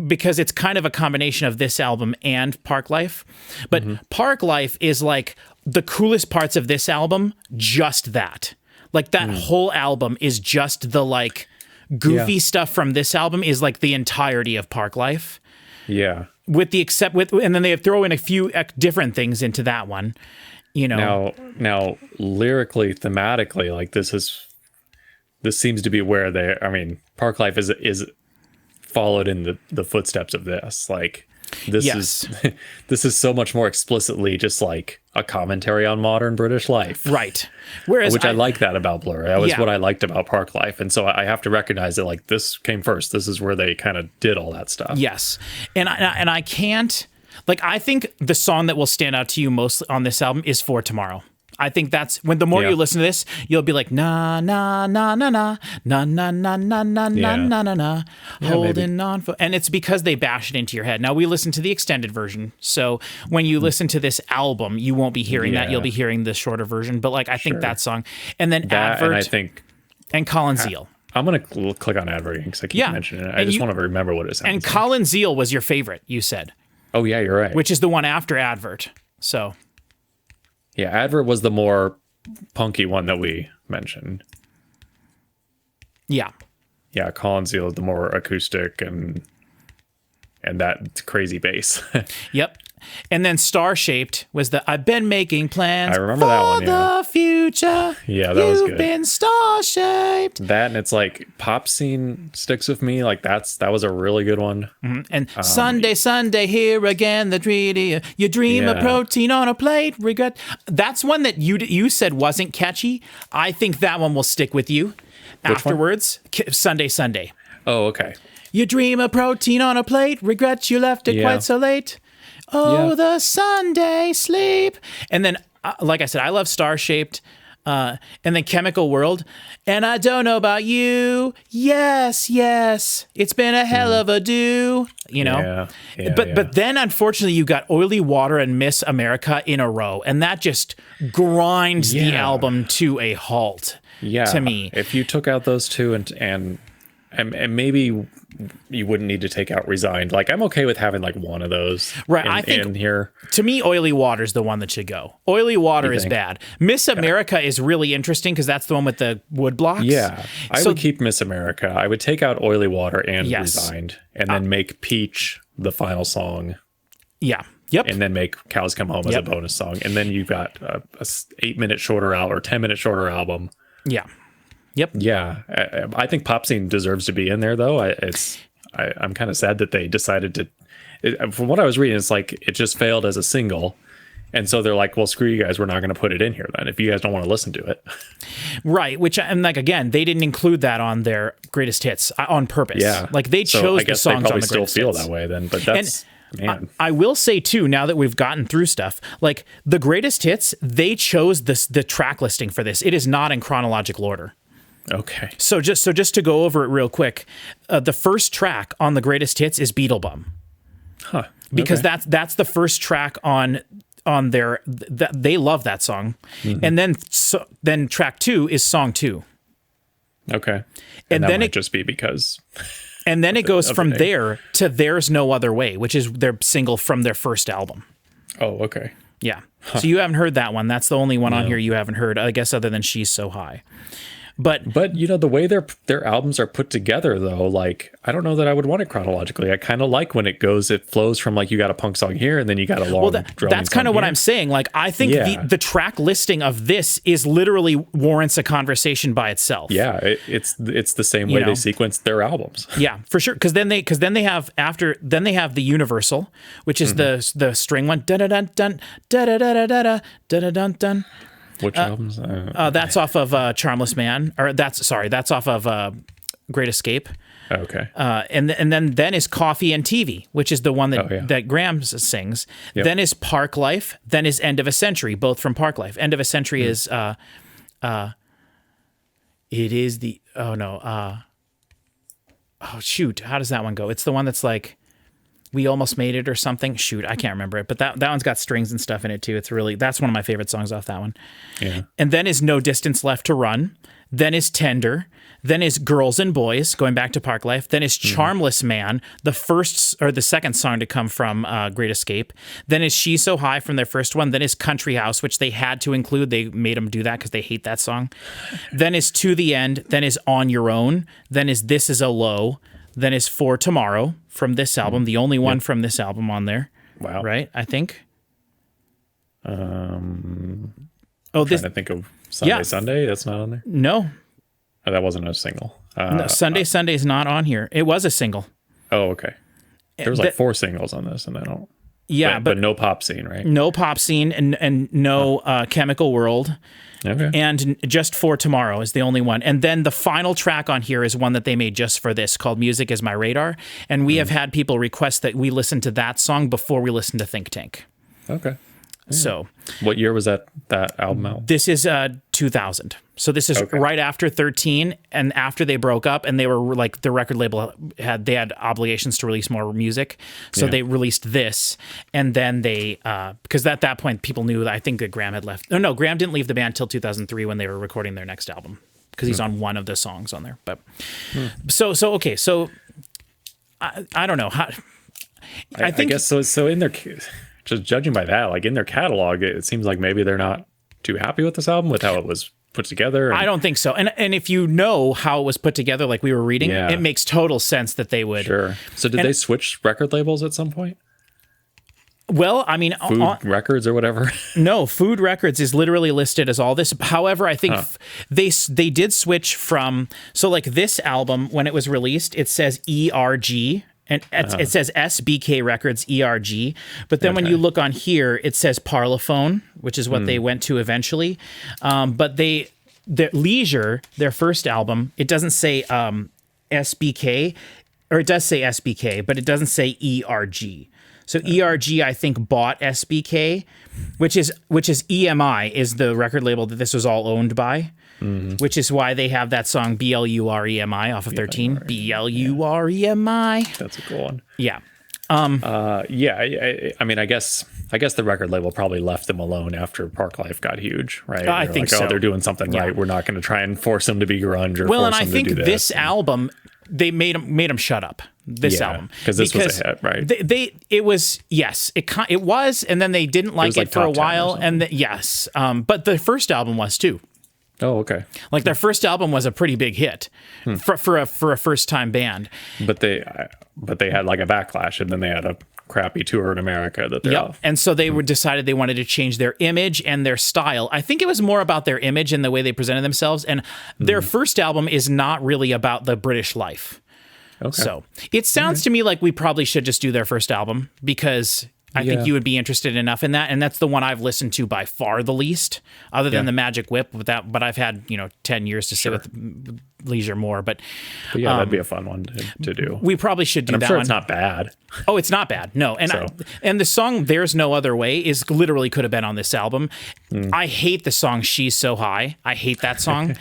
because it's kind of a combination of this album and Park Life. But Park Life is like the coolest parts of this album, just that. Like that whole album is just the like goofy stuff from this album is like the entirety of Park Life. Yeah. And then they throw in a few different things into that one. Now lyrically, thematically, like this seems to be where Park Life is followed in the footsteps of this. Like this is so much more explicitly just like a commentary on modern British life. Right. Whereas I like that about Blur. That was what I liked about Park Life. And so I have to recognize that like this came first. This is where they kind of did all that stuff. Yes. And I can't, like, I think the song that will stand out to you most on this album is For Tomorrow. I think that's when the more you listen to this, you'll be like, na, na, na, na, na, na, na, na, na, na, na, na, na, na, holding on for, and it's because they bash it into your head. Now we listen to the extended version. So when you listen to this album, you won't be hearing that. You'll be hearing the shorter version. But like, I think that song and then Advert and Colin Zeal. I'm going to click on Advert because I keep mentioning it. I just want to remember what it sounds like. And Colin Zeal was your favorite, you said. Oh yeah, you're right. Which is the one after Advert. So. Yeah, Advert was the more punky one that we mentioned. Yeah. Yeah, Colin Zeal is the more acoustic and that crazy bass. Yep. And then Starshaped was the I've been making plans I remember that one, for the future. Yeah, that was good. You've been star-shaped. That and it's like Popscene sticks with me. Like that was a really good one. Mm-hmm. And Sunday, here again, the dreamy. You dream of protein on a plate, regret. That's one that you said wasn't catchy. I think that one will stick with you afterwards. Sunday. Oh, okay. You dream of protein on a plate, regret you left it quite so late. Oh, the Sunday sleep. And then, like I said, I love Starshaped. And then Chemical World. And I don't know about you. Yes. It's been a hell of a do. But then, unfortunately, you got Oily Water and Miss America in a row. And that just grinds the album to a halt to me. If you took out those two and and maybe you wouldn't need to take out Resigned. Like, I'm okay with having like one of those Right, I think in here. To me, Oily Water's the one that should go. Oily Water You is think? bad. Miss America is really interesting because that's the one with the wood blocks. Yeah, I So- would keep Miss America. I would take out Oily Water and Yes. Resigned, and then make Peach the final song, Yeah. Yep. and then make Cows Come Home as a Yep. bonus song, and then you've got a 8-minute shorter album or 10-minute shorter album. Yeah. Yep. Yeah, I think Popscene deserves to be in there, though. I'm kind of sad that they decided to. From what I was reading, it's like it just failed as a single, and so they're like, "Well, screw you guys. We're not going to put it in here then. If you guys don't want to listen to it." Right. Which, and like, again, they didn't include that on their greatest hits on purpose. Yeah, Like, they So chose I guess the songs they probably on the still greatest feel hits. that way then, but that's man. I will say too, now that we've gotten through stuff, like the greatest hits, they chose the track listing for this. It is not in chronological order. Okay. So just to go over it real quick, the first track on the greatest hits is Beetlebum, Huh. because Okay. that's the first track on their they love that song, Mm-hmm. and then track 2 is song 2, Okay. and that then might it just be because. and then it goes of from the name. there to There's No Other Way, which is their single from their first album. Oh, okay. Yeah. So you haven't heard that one. That's the only one on here you haven't heard, I guess, other than She's So High. But But you know the way their albums are put together, though, like I don't know that I would want it chronologically. I kind of like when it flows from like you got a punk song here and then you got a long. that's kind of what I'm saying. Like, I think Yeah. the track listing of this is literally warrants a conversation by itself. Yeah, it's the same way know? they sequence their albums. Yeah, for sure. Because then they have the Universal, which is the string one. Da da dun dun da da da da da da da dun dun. Which albums? That's off of Charmless Man, or that's off of Great Escape. Okay. And then is Coffee and TV, which is the one that, Oh, yeah. that Graham sings. Yep. Then is Park Life. Then is End of a Century, both from Park Life. End of a Century is it is the oh shoot, how does that one go? It's the one that's like We Almost Made It or something. Shoot, I can't remember it, but that one's got strings and stuff in it too. That's one of my favorite songs off that one. Yeah. And then is No Distance Left to Run. Then is Tender. Then is Girls and Boys, going back to Park Life. Then is Charmless Man, the second song to come from Great Escape. Then is She's So High from their first one. Then is Country House, which they had to include. They made them do that because they hate that song. Then is To the End. Then is On Your Own. Then is This Is a Low. Then is For Tomorrow from this album, the only one from this album on there. Wow. Right, I think. Trying This to think of Sunday. Yeah. Sunday. That's not on there. no, Oh, that wasn't a single. no Sunday is not on here. It was a single. Oh, okay. There was like that- 4 singles on this, and I don't. Yeah, but no Popscene, right? no Popscene and no Chemical World. Okay. And Just For Tomorrow is the only one. And then the final track on here is one that they made just for this, called Music Is My Radar. And we have had people request that we listen to that song before we listen to Think Tank. Okay. So What year was that album out? this is 2000. So this is Okay. right after 13 and after they broke up, and they were like, the record label had obligations to release more music. So Yeah. they released this, and then they, because at that point people knew that I think that Graham had left. No, Graham didn't leave the band till 2003 when they were recording their next album, because he's on one of the songs on there. But okay. So I don't know how, I think guess so. So in their, just judging by that, like in their catalog, it seems like maybe they're not too happy with this album, with how it was put together. I don't think so. And if you know how it was put together, like we were reading, Yeah. it makes total sense that they would. Sure. So did And- they switch record labels at some point? Well, I mean, Food Records or whatever? no, Food Records is literally listed as all this. However, I think they did switch from, so like this album, when it was released, it says ERG. And it says SBK Records ERG, but then when Okay. you look on here, it says Parlophone, which is what they went to eventually. But their Leisure, their first album, it doesn't say SBK, or it does say SBK, but it doesn't say ERG. So ERG, I think, bought SBK, which is EMI, is the record label that this was all owned by. Which is why they have that song BLUREMI off of 13. BLUREMI. That's a cool one. Yeah. Yeah, I mean, I guess the record label probably left them alone after Park Life got huge, right? I They're think like, so. Oh, they're doing something Yeah. right. We're not going to try and force them to be grunge or Well, and force I them think to do this album they made him shut up. This album, because this was a hit, right? It was, yes, it was, and then they didn't like it for a while, and yes, but the first album was too. Oh, okay. Like their first album was a pretty big hit for a first time band. But they had like a backlash, and then they had a crappy tour in America that they're off. And so they decided they wanted to change their image and their style. I think it was more about their image and the way they presented themselves. And their first album is not really about the British life. Okay. So it sounds to me like we probably should just do their first album, because I think you would be interested enough in that. And that's the one I've listened to by far the least, other than the Magic Whip. But I've had 10 years to sit with Leisure more. But yeah, that'd be a fun one to do. We probably should do and I'm that sure one. It's not bad. Oh, it's not bad. No. And and the song "There's No Other Way" is literally could have been on this album. I hate the song "She's So High." I hate that song.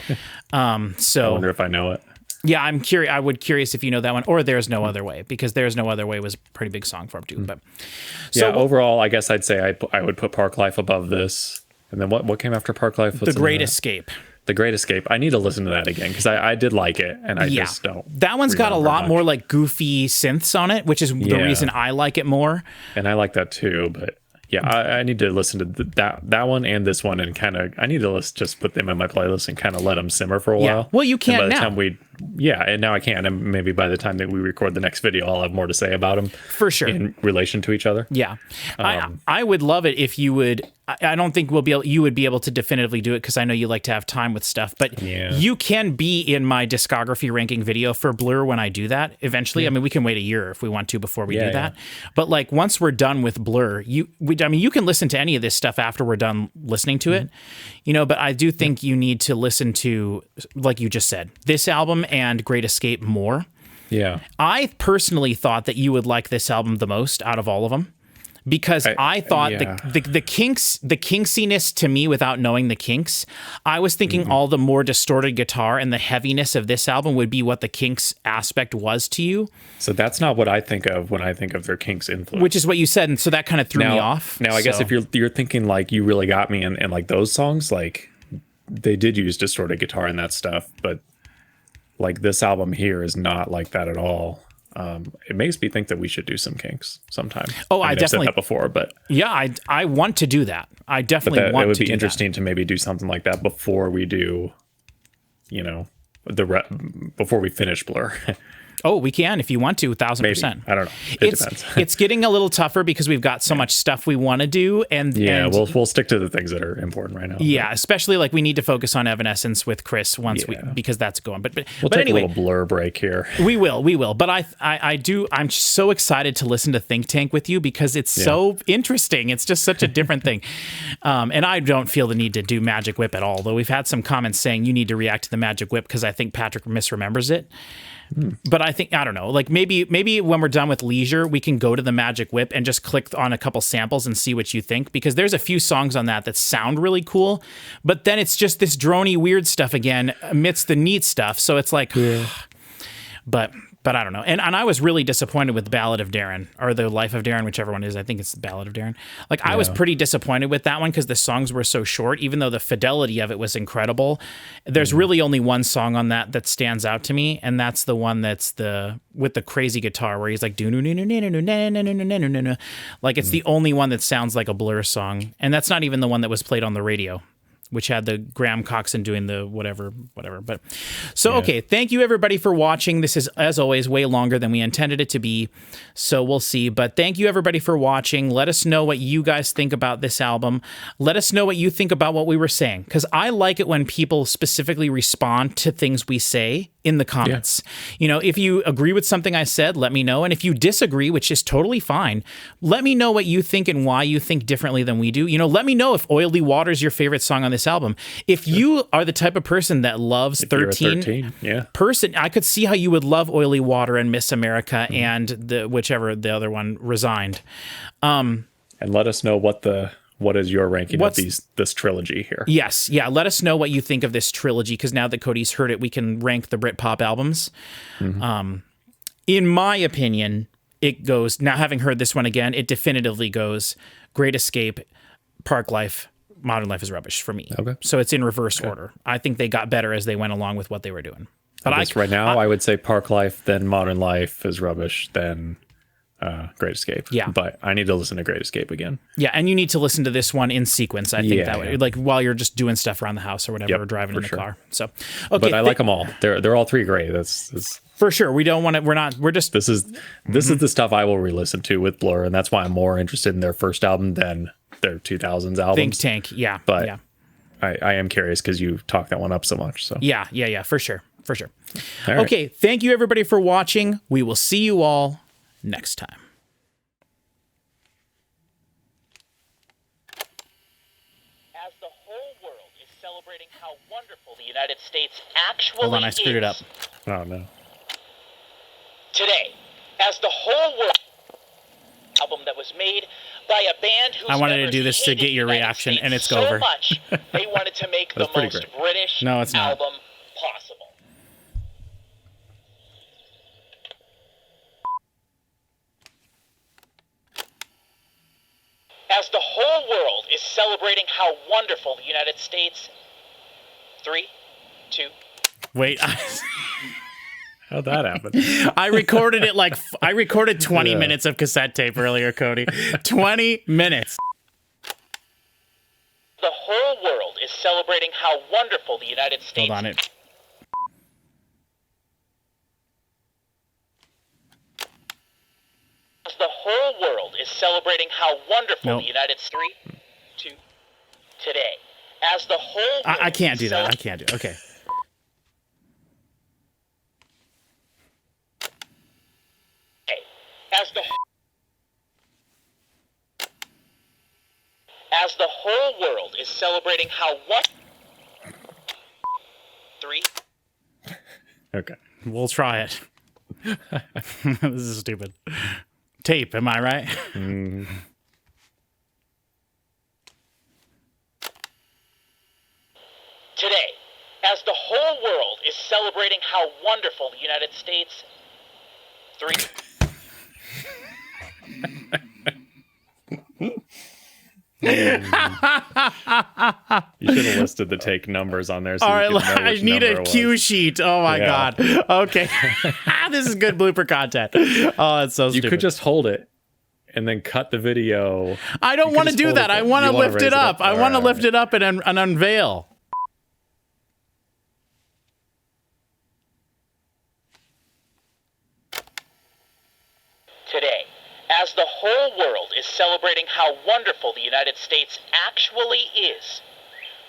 So I wonder if I know it. Yeah, I'm curious. I would curious if you know that one, or "There's No Other Way," because "There's No Other Way" was a pretty big song for him too. But so overall, I guess I'd say I would put Park Life above this. And then what came after Park Life? The Great Escape. The Great Escape. I need to listen to that again, because I did like it, and I just don't. That one's got a lot more like goofy synths on it, which is the reason I like it more. And I like that too, but yeah, I need to listen to that one and this one, and kind of I need to just put them in my playlist and kind of let them simmer for a while. Well, you can't now. And now I can, and maybe by the time that we record the next video, I'll have more to say about them for sure in relation to each other. Yeah, I would love it if you would. I don't think you would be able to definitively do it, because I know you like to have time with stuff, but you can be in my discography ranking video for Blur when I do that eventually. I mean, we can wait a year if we want to before we do that. But like once we're done with Blur, you can listen to any of this stuff after we're done listening to it, but I do think you need to listen to, like you just said, this album and Great Escape more. Yeah. I personally thought that you would like this album the most out of all of them, because I thought the kinksiness to me, without knowing the Kinks, I was thinking all the more distorted guitar and the heaviness of this album would be what the Kinks aspect was to you. So that's not what I think of when I think of their Kinks influence. Which is what you said, and so that kind of threw me off. Now, I guess if you're thinking like You Really Got Me and like those songs, like they did use distorted guitar and that stuff, but like this album here is not like that at all. It makes me think that we should do some Kinks sometime. Oh, I definitely I've said that before, but yeah, I want to do that. I definitely want to do that. It would be interesting to maybe do something like that before we do, before we finish Blur. Oh, we can if you want to, 1,000%. I don't know. It depends. It's getting a little tougher because we've got so much stuff we want to do, and we'll stick to the things that are important right now. Yeah, especially like we need to focus on Evanescence with Chris because that's going. But we'll take anyway, a little Blur break here. We will. But I'm so excited to listen to Think Tank with you because it's so interesting. It's just such a different thing, and I don't feel the need to do Magic Whip at all. Though we've had some comments saying you need to react to the Magic Whip because I think Patrick misremembers it. But I don't know, like maybe when we're done with Leisure, we can go to the Magic Whip and just click on a couple samples and see what you think, because there's a few songs on that sound really cool, but then it's just this droney weird stuff again amidst the neat stuff. So it's like, but I don't know. And I was really disappointed with the Ballad of Darren, or the Life of Darren, whichever one it is. I think it's the Ballad of Darren. Like I was pretty disappointed with that one because the songs were so short, even though the fidelity of it was incredible. There's really only one song on that stands out to me, and that's the one that's with the crazy guitar where he's like like it's the only one that sounds like a Blur song, and that's not even the one that was played on the radio, which had the Graham Coxon doing the whatever. But okay, thank you everybody for watching. This is, as always, way longer than we intended it to be, so we'll see. But thank you everybody for watching. Let us know what you guys think about this album. Let us know what you think about what we were saying, because I like it when people specifically respond to things we say in the comments. If you agree with something I said, let me know. And if you disagree, which is totally fine, let me know what you think and why you think differently than we do. Let me know if Oily Water is your favorite song on this album. If you are the type of person that loves 13, I could see how you would love Oily Water and Miss America and whichever the other one, Resigned. And let us know what is your ranking of this trilogy here? Yes. Yeah. Let us know what you think of this trilogy, because now that Cody's heard it, we can rank the Britpop albums. In my opinion, it goes, now having heard this one again, it definitively goes Great Escape, Park Life, Modern Life is Rubbish for me. Okay. So it's in reverse order. I think they got better as they went along with what they were doing. But I guess right now I would say Park Life, then Modern Life is rubbish, then Great Escape. Yeah. But I need to listen to Great Escape again. Yeah, and you need to listen to this one in sequence. I think Yeah, that way, yeah. like while you're just doing stuff around the house or whatever, Yep, or driving for in the sure. car. So, okay, But I like them all. They're all three great. That's for sure. We don't want to. We're just. this is the stuff I will re-listen to with Blur, and that's why I'm more interested in their first album than their 2000s albums. Think Tank. Yeah. But yeah. I am curious because you talked that one up so much. So Yeah. For sure. All right. Okay. Thank you everybody for watching. We will see you all next time. As the whole world is celebrating how wonderful the United States actually Hold on, I screwed it up. Oh no. Today, as the whole world album that was made by a band whose I wanted to members do this to hated get the your United reaction, States and it's so over. much they wanted to make the That's pretty most great. British No, it's not. album possible. As the whole world is celebrating how wonderful the United States. 3, 2. Wait. How'd that happen? I recorded it I recorded 20 Yeah. minutes of cassette tape earlier, Cody. 20 minutes. The whole world is celebrating how wonderful the United States. Hold on it. As the whole world is celebrating how wonderful Nope. the United States. 3, 2. Today, as the whole world I can't do is that. I can't do it. Okay. As the whole world is celebrating how one. 3. Okay. We'll try it. This is stupid. Tape, am I right? Today, as the whole world is celebrating how wonderful the United States. 3. Mm. You should have listed the take numbers on there. So All you right, could know I which need number a it cue was. sheet. Oh my Yeah. god. Okay. This is good blooper content. Oh, it's so You stupid. could just hold it and then cut the video. I don't you want to could just do hold that. it I there. want to You wanna lift raise it up. I All want to right, lift it up and unveil. Today, as the whole world is celebrating how wonderful the United States actually is,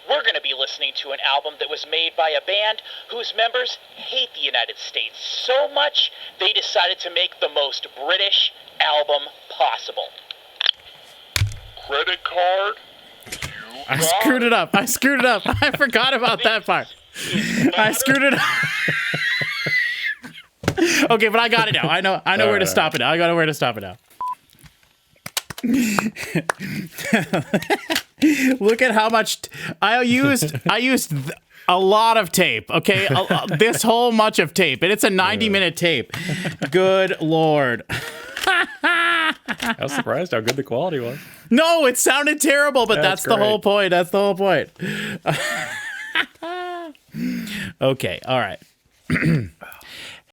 we're going to be listening to an album that was made by a band whose members hate the United States so much they decided to make the most British album possible. Credit card? I screwed it up. I forgot about that part. I screwed it up. Okay, but I got it now. I know where to stop it now. I got where to stop it now. Look at how much I used a lot of tape, okay? This whole much of tape, and it's a 90-minute tape. Good Lord. I was surprised how good the quality was. No, it sounded terrible, but that's the whole point. That's the whole point. Okay, all right.